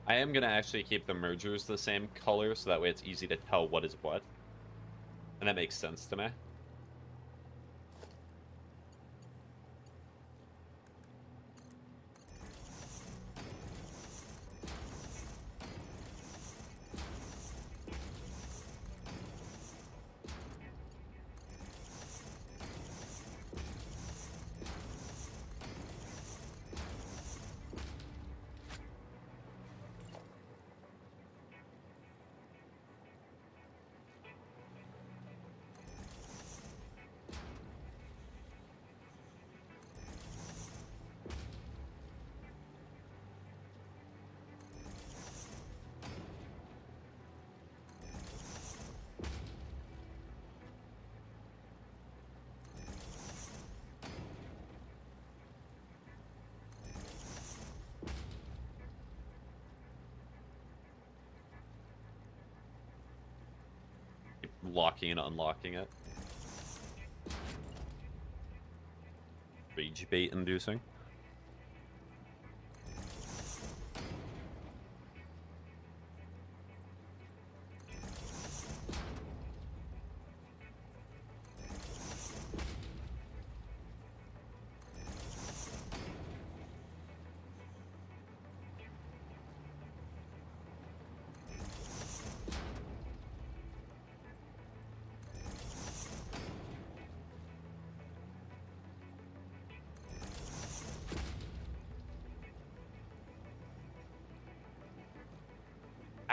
I am going to actually keep the mergers the same color, so that way it's easy to tell what is what. And that makes sense to me. Locking and unlocking it. Rage bait inducing.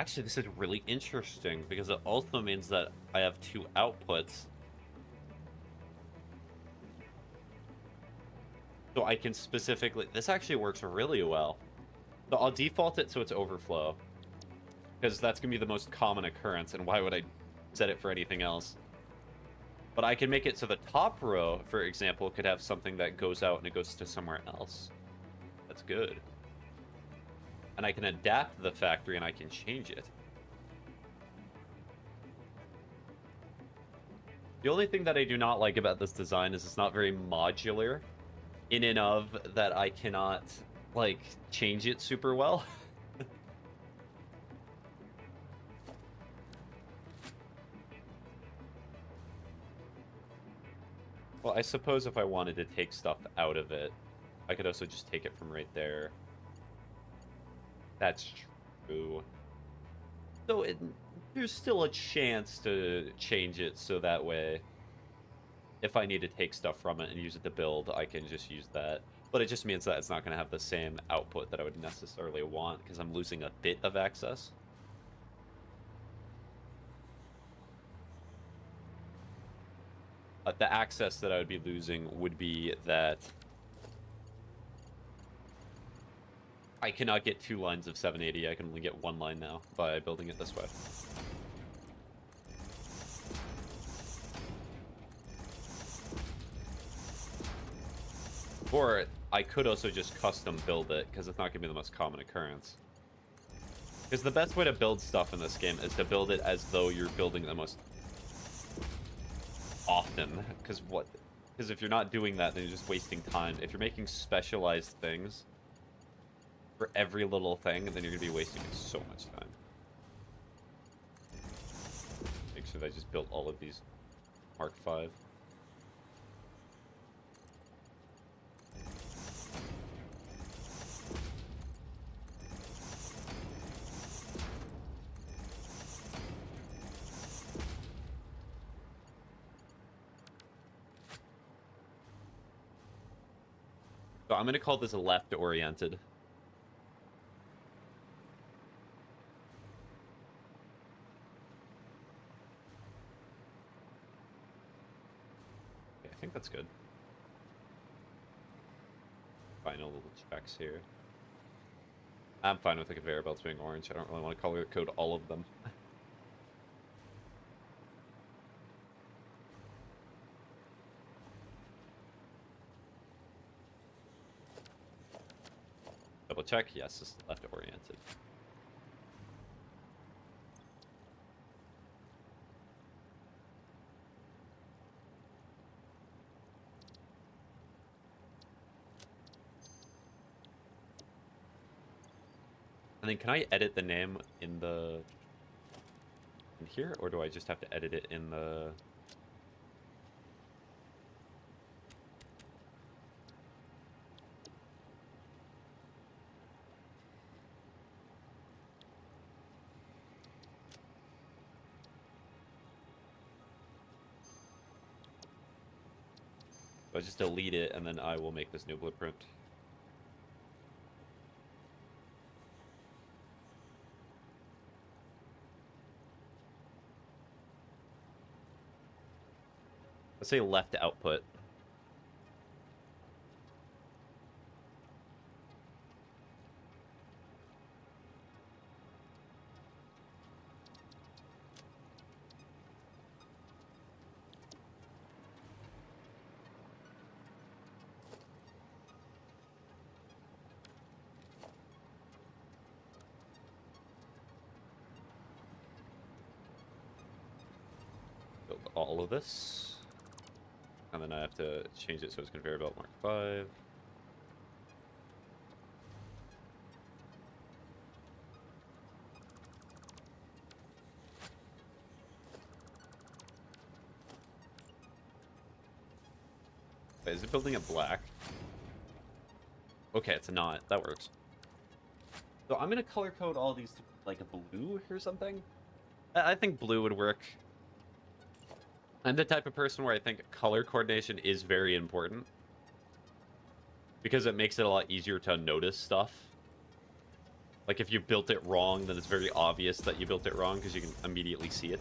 Actually, this is really interesting because it also means that I have two outputs. So I can specifically... This actually works really well. So I'll default it so it's overflow. Because that's going to be the most common occurrence, and why would I set it for anything else? But I can make it so the top row, for example, could have something that goes out and it goes to somewhere else. That's good. And I can adapt the factory and I can change it. The only thing that I do not like about this design is it's not very modular. In and of that I cannot, like, change it super well. Well, I suppose if I wanted to take stuff out of it, I could also just take it from right there. That's true. So there's still a chance to change it so that way, if I need to take stuff from it and use it to build, I can just use that. But it just means that it's not going to have the same output that I would necessarily want, because I'm losing a bit of access. The access that I would be losing would be that I cannot get 2 lines of 780. I can only get 1 line now by building it this way. Or I could also just custom build it, because it's not going to be the most common occurrence. Because the best way to build stuff in this game is to build it as though you're building the most often. Because if you're not doing that, then you're just wasting time. If you're making specialized things for every little thing, then you're going to be wasting so much time. Make sure that I just built all of these Mark V. So I'm going to call this left-oriented. Okay, I think that's good. Final little checks here. I'm fine with the conveyor belts being orange. I don't really want to color code all of them. Double check. Yes, this is left oriented. And then can I edit the name in here, or do I just have to edit it in the... I just delete it, and then I will make this new blueprint. Let's say left output. Build all of this. And then I have to change it so it's conveyor belt Mark 5. Wait, is it building it black? Okay, it's not. That works. So I'm gonna color code all these to like a blue or something. I think blue would work. I'm the type of person where I think color coordination is very important, because it makes it a lot easier to notice stuff. Like, if you built it wrong, then it's very obvious that you built it wrong because you can immediately see it.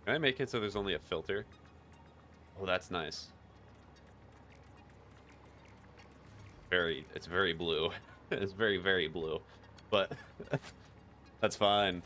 Can I make it so there's only a filter? Oh, that's nice. It's very blue. It's very, very blue. But that's fine.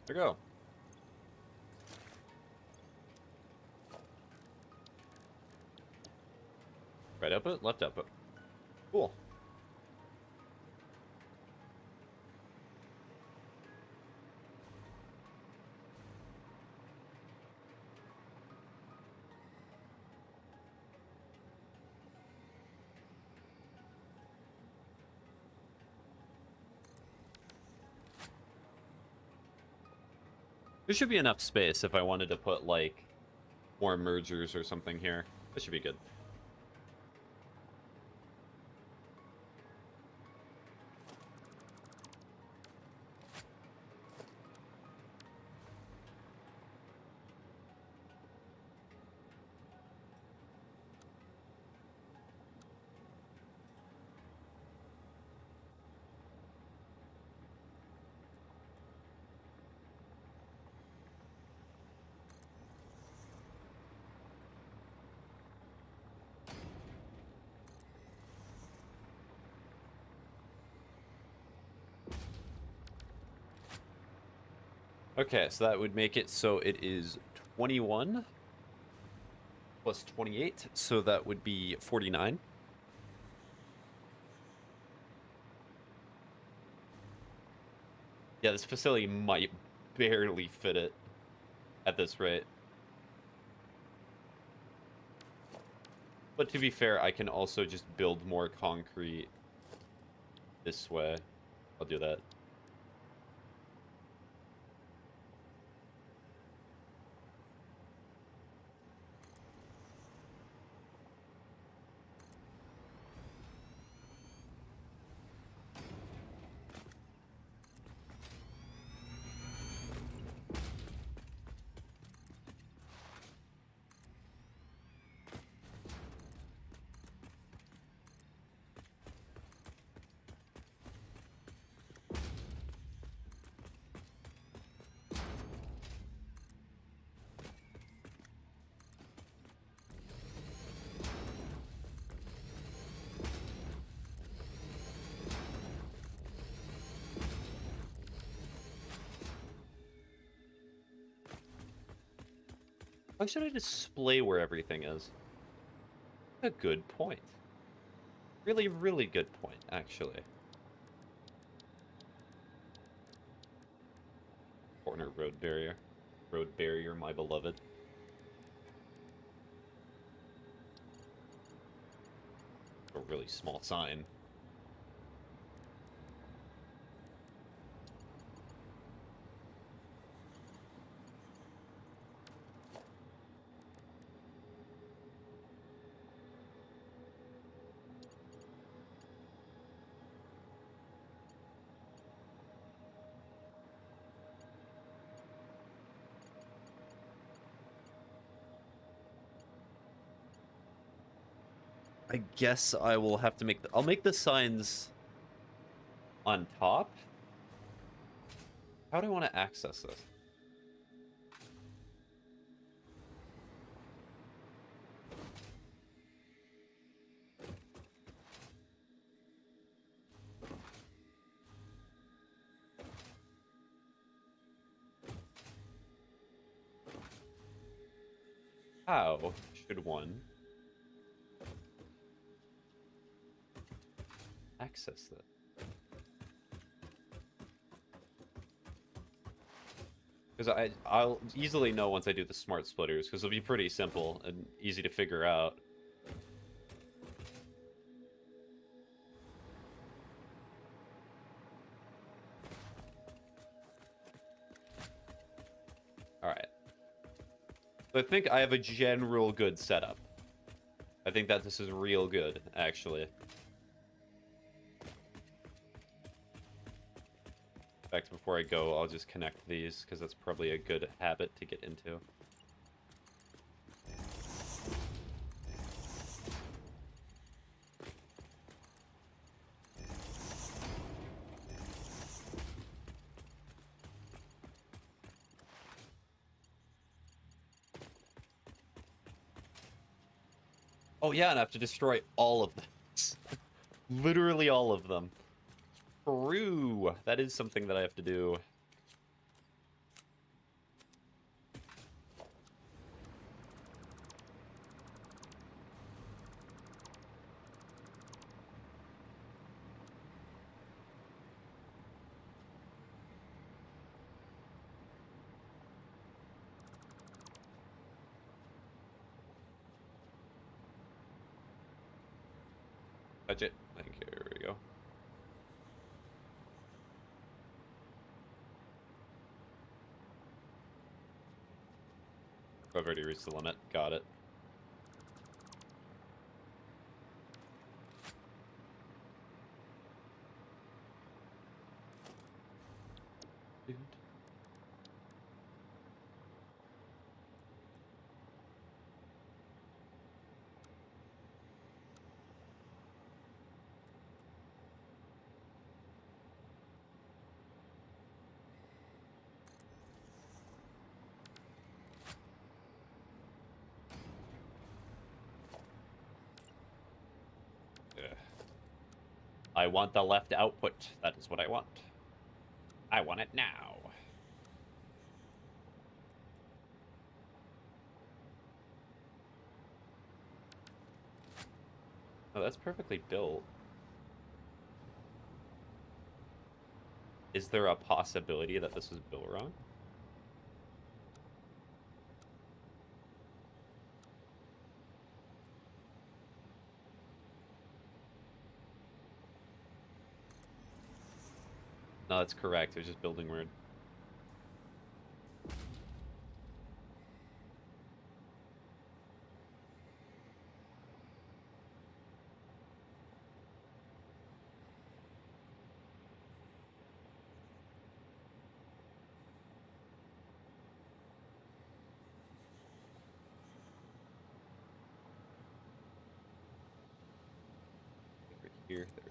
There we go. Right output, left output. Cool. There should be enough space if I wanted to put, like, more mergers or something here. This should be good. Okay, so that would make it so it is 21 plus 28, so that would be 49. Yeah, this facility might barely fit it at this rate. But to be fair, I can also just build more concrete this way. I'll do that. Why should I display where everything is? A good point. Really, really good point, actually. Corner road barrier. Road barrier, my beloved. really small sign. I guess I will have to make I'll make the signs on top. How do I want to access this? How should one access that? Because I'll easily know once I do the smart splitters, because it'll be pretty simple and easy to figure out. Alright. So I think I have a general good setup. I think that this is real good, actually. In fact, before I go, I'll just connect these, because that's probably a good habit to get into. Oh yeah, and I have to destroy all of them. Literally all of them. True. That is something that I have to do. Budget. Thank you. Here we go. I've already reached the limit. Got it. Dude. I want the left output. That is what I want. I want it now. Oh, that's perfectly built. Is there a possibility that this was built wrong? No, that's correct. It was just building weird. Over here, there.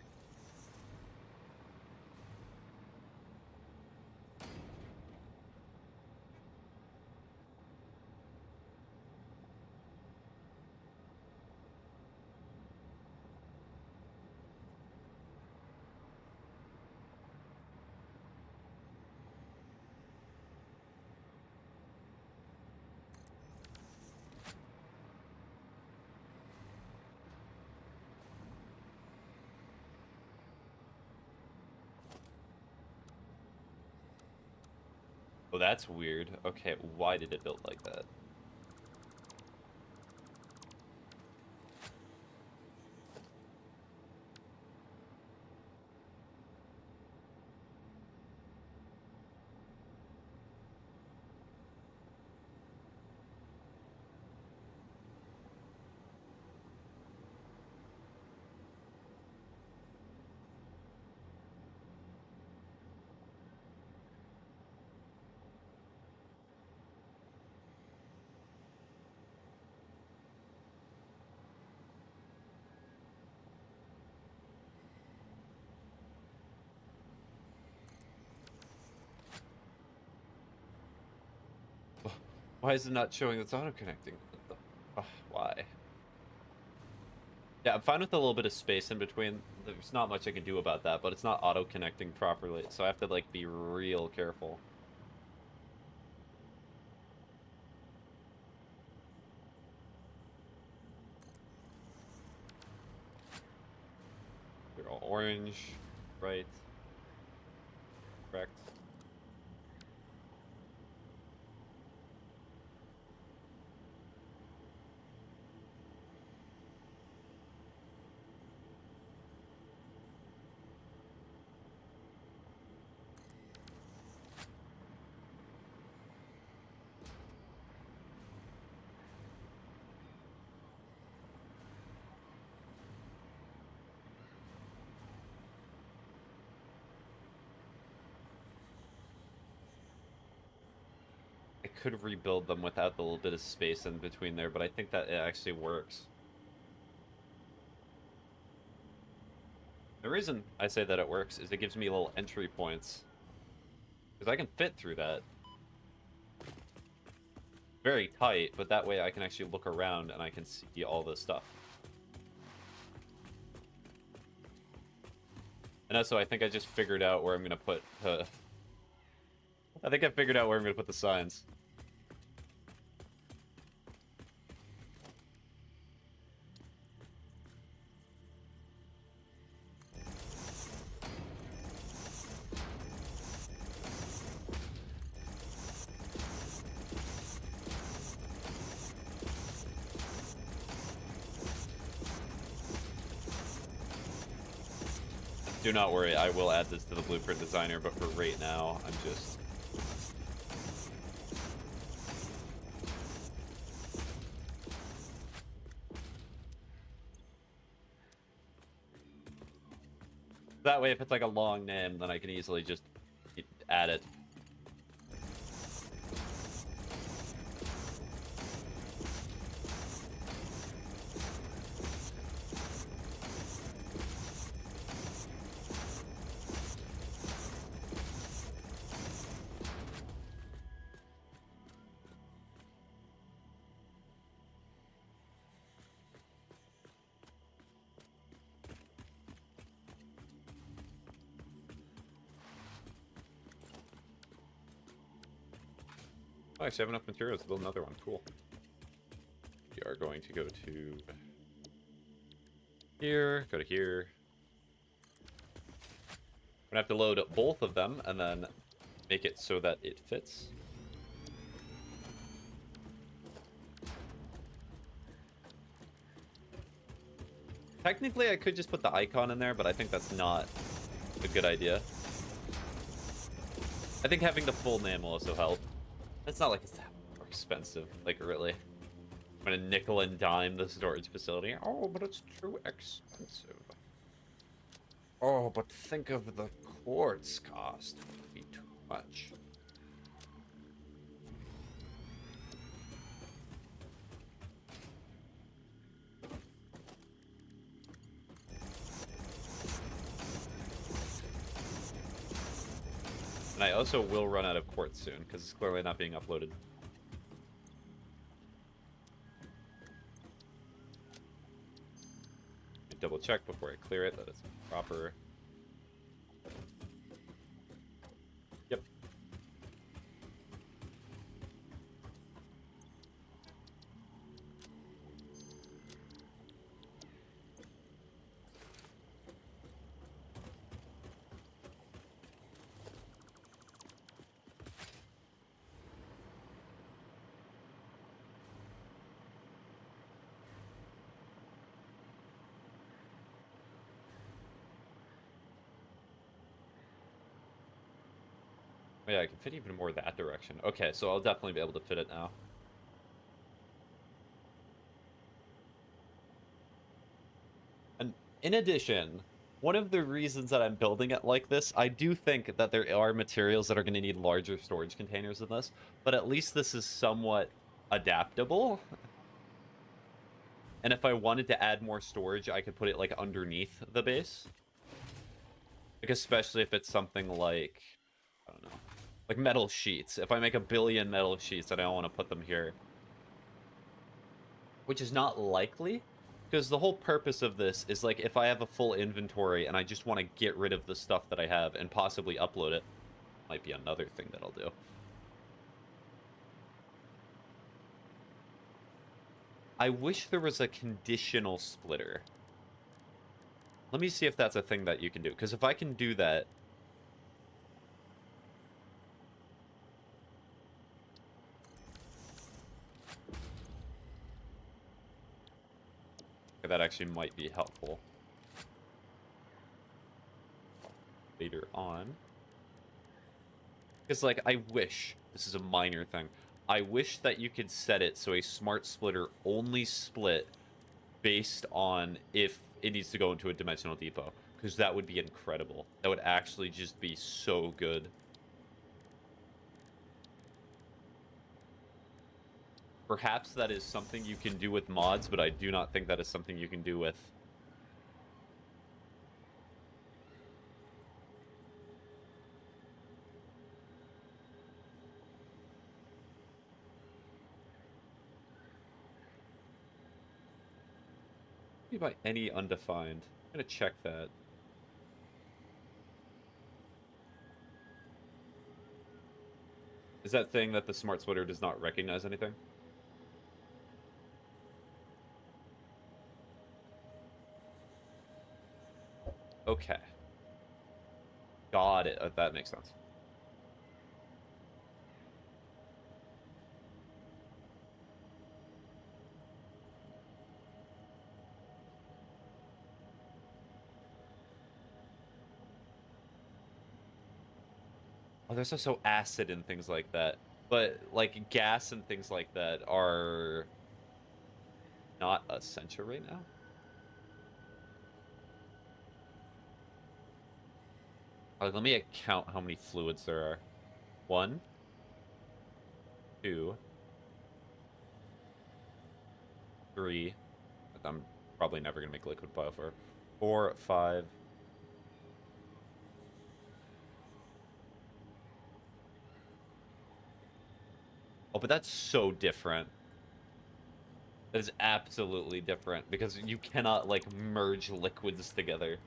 Oh, that's weird. Okay, why did it build like that? Why is it not showing it's auto-connecting? Why? Yeah, I'm fine with a little bit of space in between. There's not much I can do about that, but it's not auto-connecting properly, so I have to, like, be real careful. They're all orange, right? Correct. I could rebuild them without the little bit of space in between there, but I think that it actually works. The reason I say that it works is it gives me little entry points. Because I can fit through that. Very tight, but that way I can actually look around and I can see all this stuff. And also, I think I just figured out where I'm going to put... I think I figured out where I'm going to put the signs. Do not worry, I will add this to the blueprint designer, but for right now, I'm just... That way, if it's like a long name, then I can easily just add it. Oh, I actually have enough materials to build another one. Cool. We are going to go to here, go to here. I'm gonna have to load both of them and then make it so that it fits. Technically, I could just put the icon in there, but I think that's not a good idea. I think having the full name will also help. It's not like it's that more expensive, like really. I'm gonna nickel and dime the storage facility. Oh, but it's too expensive. Oh, but think of the quartz cost. It would be too much. And I also will run out of quartz soon, because it's clearly not being uploaded. Double check before I clear it that it's proper. Yep. Oh, yeah, I can fit even more that direction. Okay, so I'll definitely be able to fit it now. And in addition, one of the reasons that I'm building it like this, I do think that there are materials that are going to need larger storage containers than this, but at least this is somewhat adaptable. And if I wanted to add more storage, I could put it like underneath the base. Like, especially if it's something like, I don't know. Like metal sheets. If I make 1,000,000,000 metal sheets, then I want to put them here. Which is not likely, because the whole purpose of this is, like, if I have a full inventory and I just want to get rid of the stuff that I have and possibly upload it, might be another thing that I'll do. I wish there was a conditional splitter. Let me see if that's a thing that you can do, because if I can do that... that actually might be helpful later on. Because, like, I wish, this is a minor thing, I wish that you could set it so a smart splitter only split based on if it needs to go into a dimensional depot. Because that would be incredible. That would actually just be so good. Perhaps that is something you can do with mods, but I do not think that is something you can do with... by any undefined. I'm gonna check that. Is that thing that the smart splitter does not recognize anything? Okay. Got it. That makes sense. Oh, there's also acid and things like that. But, like, gas and things like that are not essential right now. Let me count how many fluids there are. 1, 2, 3. I'm probably never going to make liquid biofilm. 4, 5. Oh, but that's so different. That is absolutely different, because you cannot, like, merge liquids together.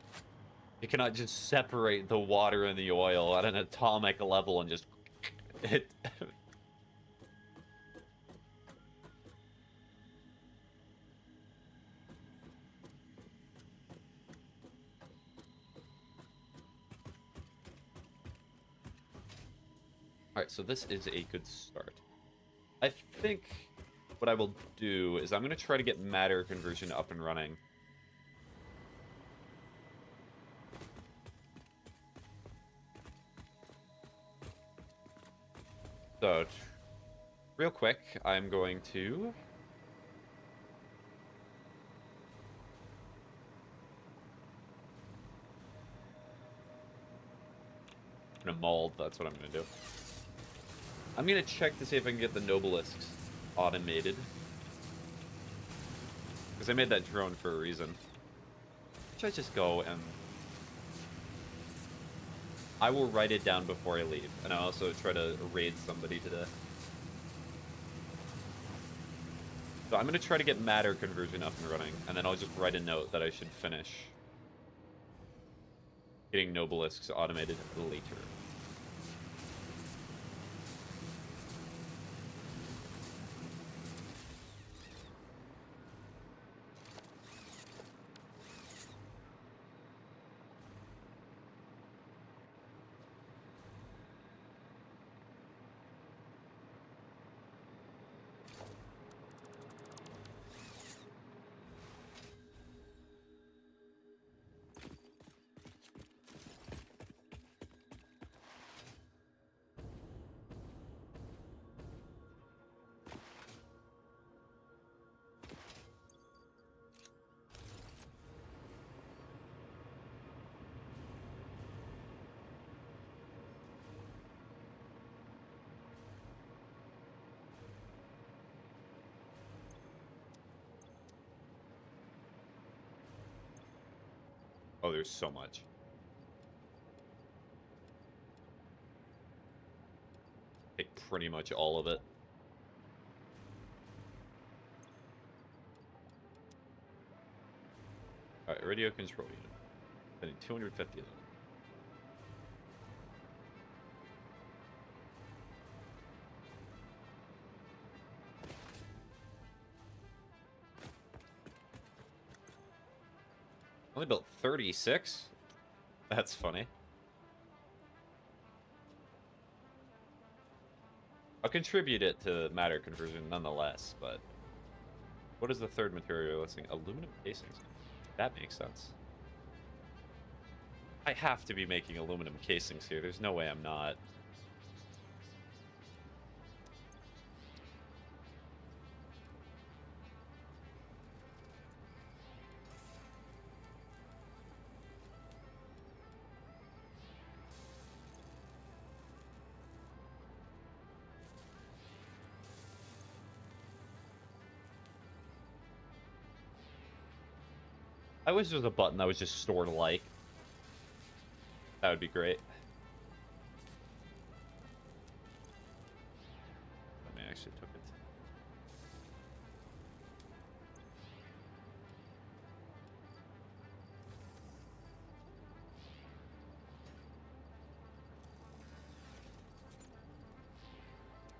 You cannot just separate the water and the oil at an atomic level and just... it... Alright, so this is a good start. I think what I will do is I'm going to try to get matter conversion up and running. So, real quick, I'm going to... mold, that's what I'm going to do. I'm going to check to see if I can get the Nobelisks automated. Because I made that drone for a reason. Should I just go and... I will write it down before I leave. And I'll also try to raid somebody today. So I'm going to try to get matter conversion up and running. And then I'll just write a note that I should finish getting Nobelisks automated later. Oh, there's so much. Take pretty much all of it. Alright, radio control unit. Spending 250 of them. Only built 36? That's funny. I'll contribute it to matter conversion nonetheless, but... What is the third material listing? Aluminum casings. That makes sense. I have to be making aluminum casings here. There's no way I'm not. I wish there was a button that was just stored like. That would be great. I mean, I actually took it.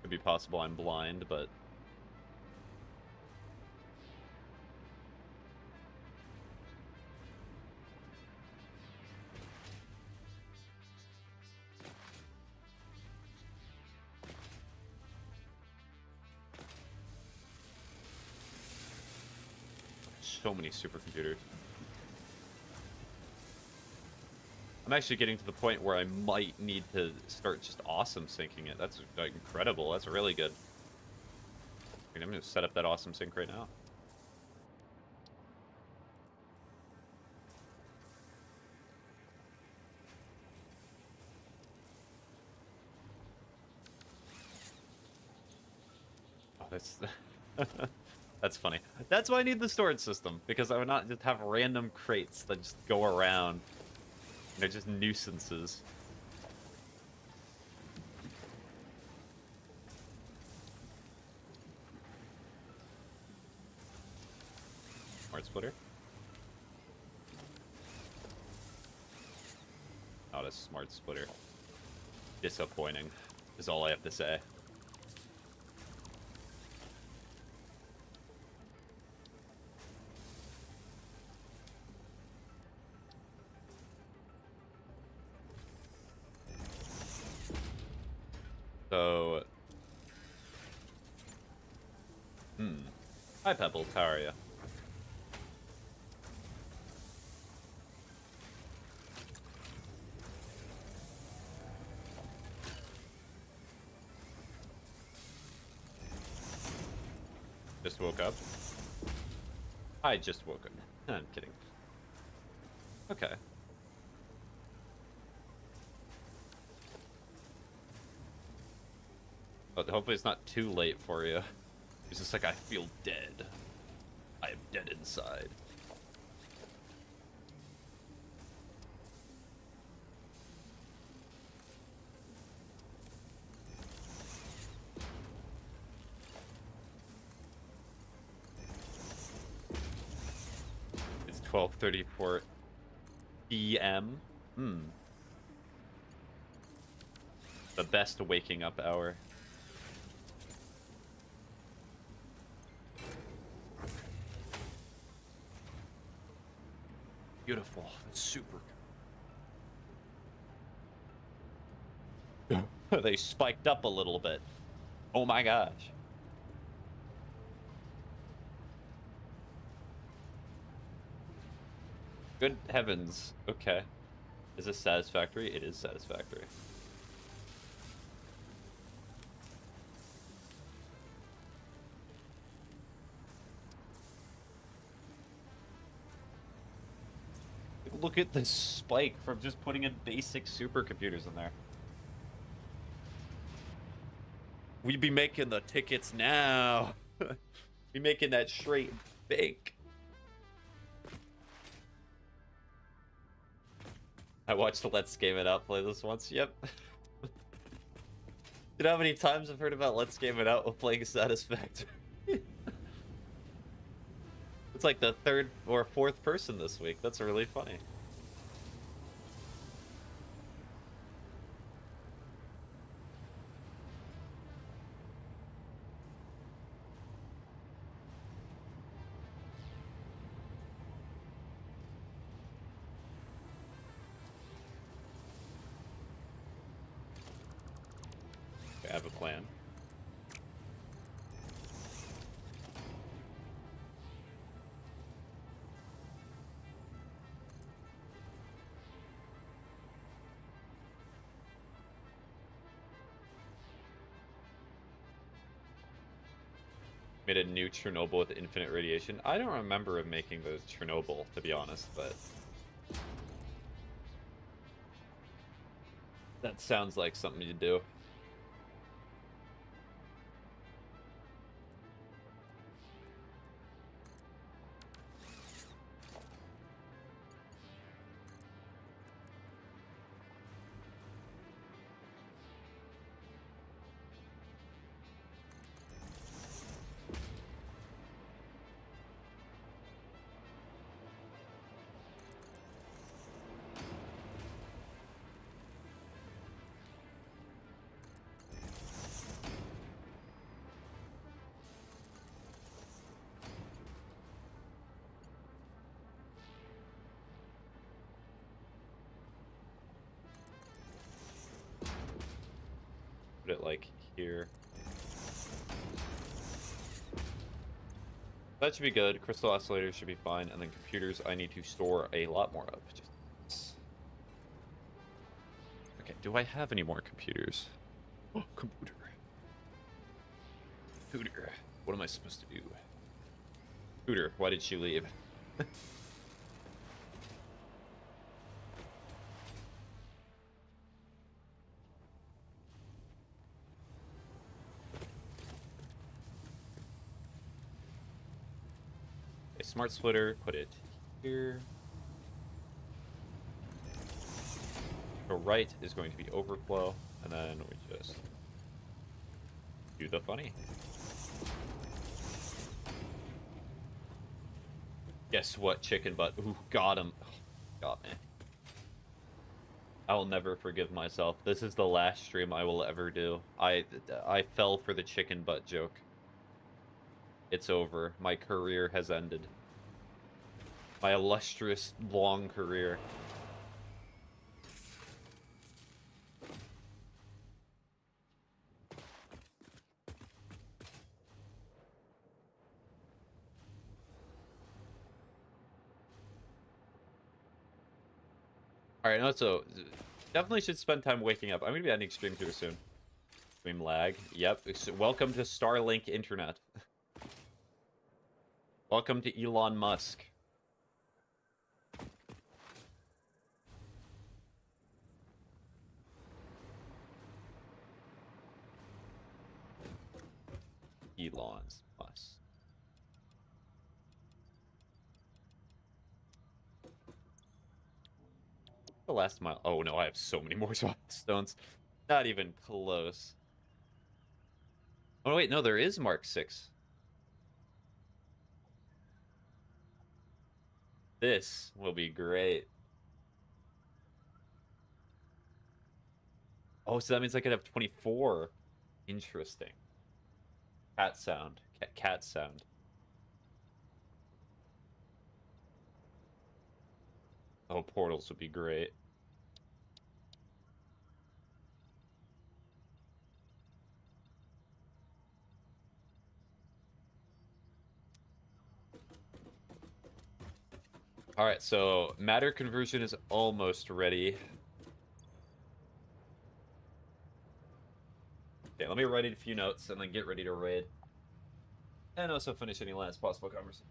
Could be possible I'm blind, but... So many supercomputers. I'm actually getting to the point where I might need to start just awesome syncing it. That's incredible. That's really good. I'm going to set up that awesome sync right now. Oh, that's... That's funny. That's why I need the storage system, because I would not just have random crates that just go around. They're just nuisances. Smart splitter. Not a smart splitter. Disappointing, is all I have to say. So, Hi Pebbles, how are you? Just woke up. I just woke up. I'm kidding. Okay. But hopefully it's not too late for you. It's just like, I feel dead. I am dead inside. It's 12:34 p.m. The best waking up hour. Beautiful. Super. They spiked up a little bit. Oh my gosh. Good heavens. Okay. Is this satisfactory? It is satisfactory. Look at this spike from just putting in basic supercomputers in there. We'd be making the tickets now. Be making that straight bank. I watched the Let's Game It Out play this once. Yep. You know how many times I've heard about Let's Game It Out with playing Satisfactory? It's like the third or fourth person this week. That's really funny. I have a plan. Made a new Chernobyl with infinite radiation. I don't remember him making the Chernobyl, to be honest, but that sounds like something you do. Put it like here. That should be good. Crystal oscillators should be fine, and then computers I need to store a lot more of. Okay, do I have any more computers? Oh, computer. Computer. What am I supposed to do? Computer, why did she leave? A smart splitter, put it here. The right is going to be overflow, and then we just do the funny. Guess what, chicken butt? Ooh, got him. Oh, got me. I will never forgive myself. This is the last stream I will ever do. I fell for the chicken butt joke. It's over. My career has ended. My illustrious, long career. Alright, no, so definitely should spend time waking up. I'm gonna be ending stream here soon. Stream lag. Yep. Welcome to Starlink Internet. Welcome to Elon Musk. Elon's Musk. The last mile. Oh no, I have so many more stones. Not even close. Oh wait, no, there is Mark 6. This will be great. Oh, so that means I could have 24. Interesting. Cat sound. Cat sound. Oh, portals would be great. Alright, so matter conversion is almost ready. Okay, let me write a few notes and then get ready to raid. And also finish any last possible conversation.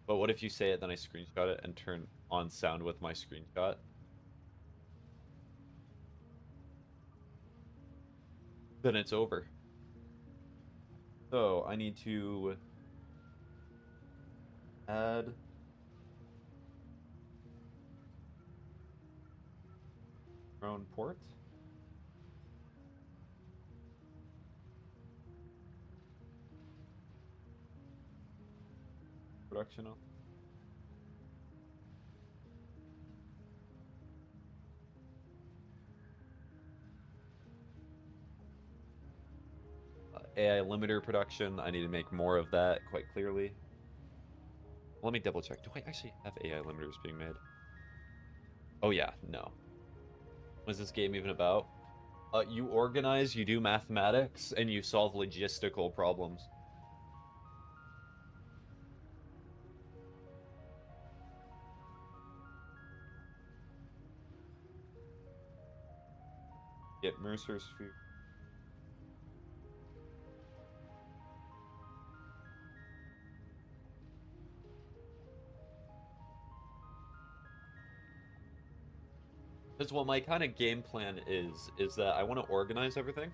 But what if you say it, then I screenshot it and turn on sound with my screenshot? Then it's over. So I need to add drone port. Production. AI limiter production. I need to make more of that quite clearly. Let me double check. Do I actually have AI limiters being made? Oh yeah, no. What is this game even about? You organize, you do mathematics, and you solve logistical problems. Get Mercer's sphere. Because what my kind of game plan is that I want to organize everything.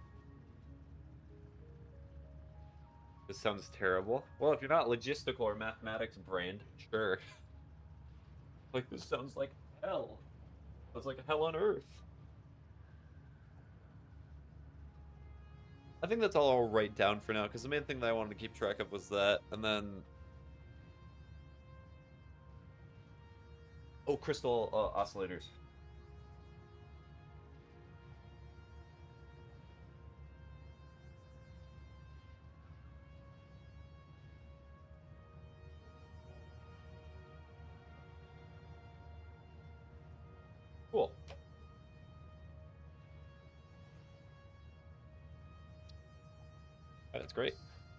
This sounds terrible. Well, if you're not logistical or mathematics brained, sure. Like, this sounds like hell. It's like hell on earth. I think that's all I'll write down for now, because the main thing that I wanted to keep track of was that, and then... Oh, crystal oscillators. Cool. That's great.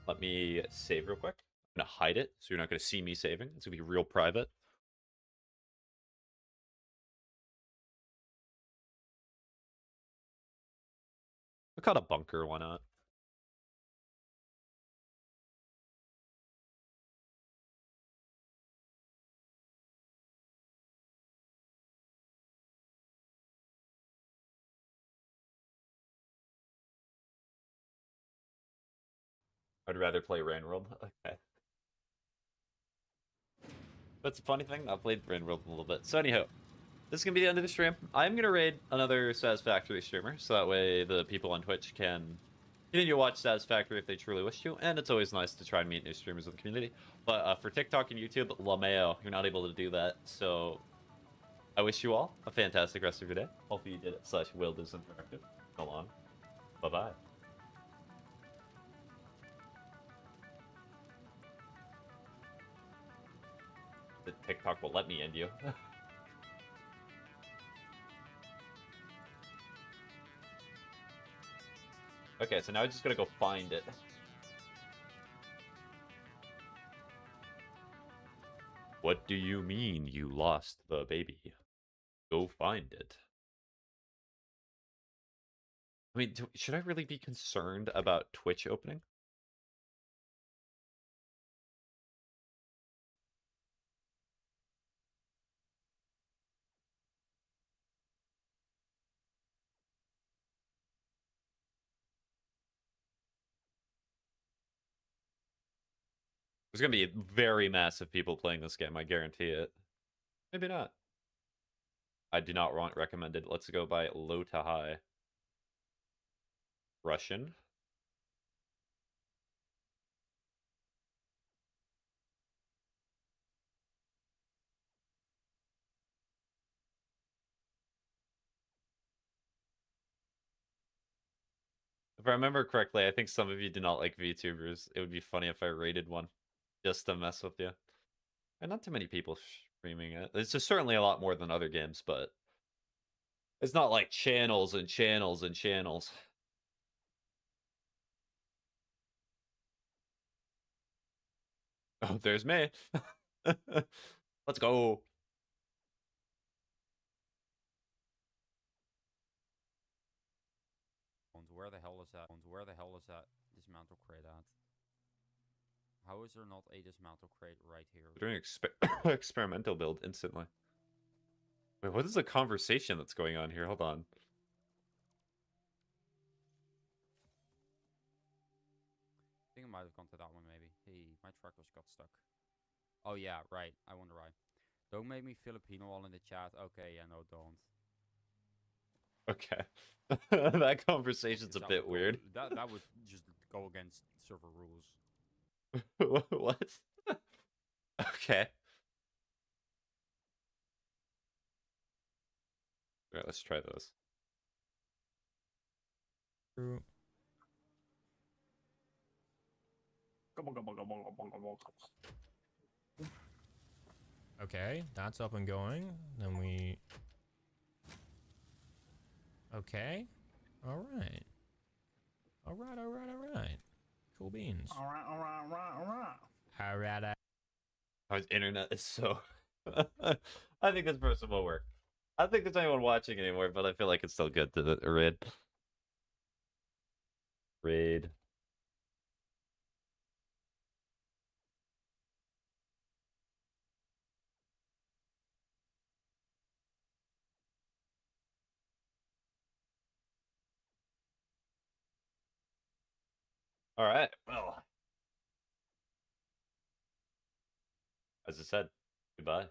Let me save real quick. I'm going to hide it, so you're not going to see me saving. It's going to be real private. I caught a bunker, why not? I'd rather play Rainworld. Okay. That's a funny thing. I've played Rainworld a little bit. So anyhow, this is going to be the end of the stream. I'm going to raid another Satisfactory streamer, so that way the people on Twitch can continue to watch Satisfactory if they truly wish to, and it's always nice to try and meet new streamers in the community. But for TikTok and YouTube, LaMayo, you're not able to do that, so I wish you all a fantastic rest of your day. Hopefully you did it, /Will Disinteractive. So long. Bye-bye. The TikTok will let me end you. Okay, so now I just gotta go find it. What do you mean you lost the baby? Go find it. I mean, should I really be concerned about Twitch opening? There's gonna be very massive people playing this game, I guarantee it. Maybe not. I do not want recommended. Let's go by low to high. Russian. If I remember correctly, I think some of you do not like VTubers. It would be funny if I rated one just to mess with you. And not too many people streaming it. It's just certainly a lot more than other games, but it's not like channels and channels and channels. Oh, there's me. Let's go. Where the hell is that? Where the hell is that dismantle crate at? How is there not a dismantle crate right here? We're doing experimental build instantly. Wait, what is the conversation that's going on here? Hold on. think I might have gone to that one, maybe. Hey, my trackers got stuck. Oh, yeah, right. I wonder why. Don't make me Filipino all in the chat. Okay, yeah, no, don't. Okay. That conversation's a That bit would go- weird. That would just go against server rules. What? Okay. Alright, let's try this. True. Okay, that's up and going. Then we. Okay. All right. All right. All right. All right. Cool beans. All right, all right, all right, all right. All right. Our internet is so. I think this person will work. I don't think there's anyone watching anymore, but I feel like it's still good to raid. Raid. All right. Well, as I said, goodbye.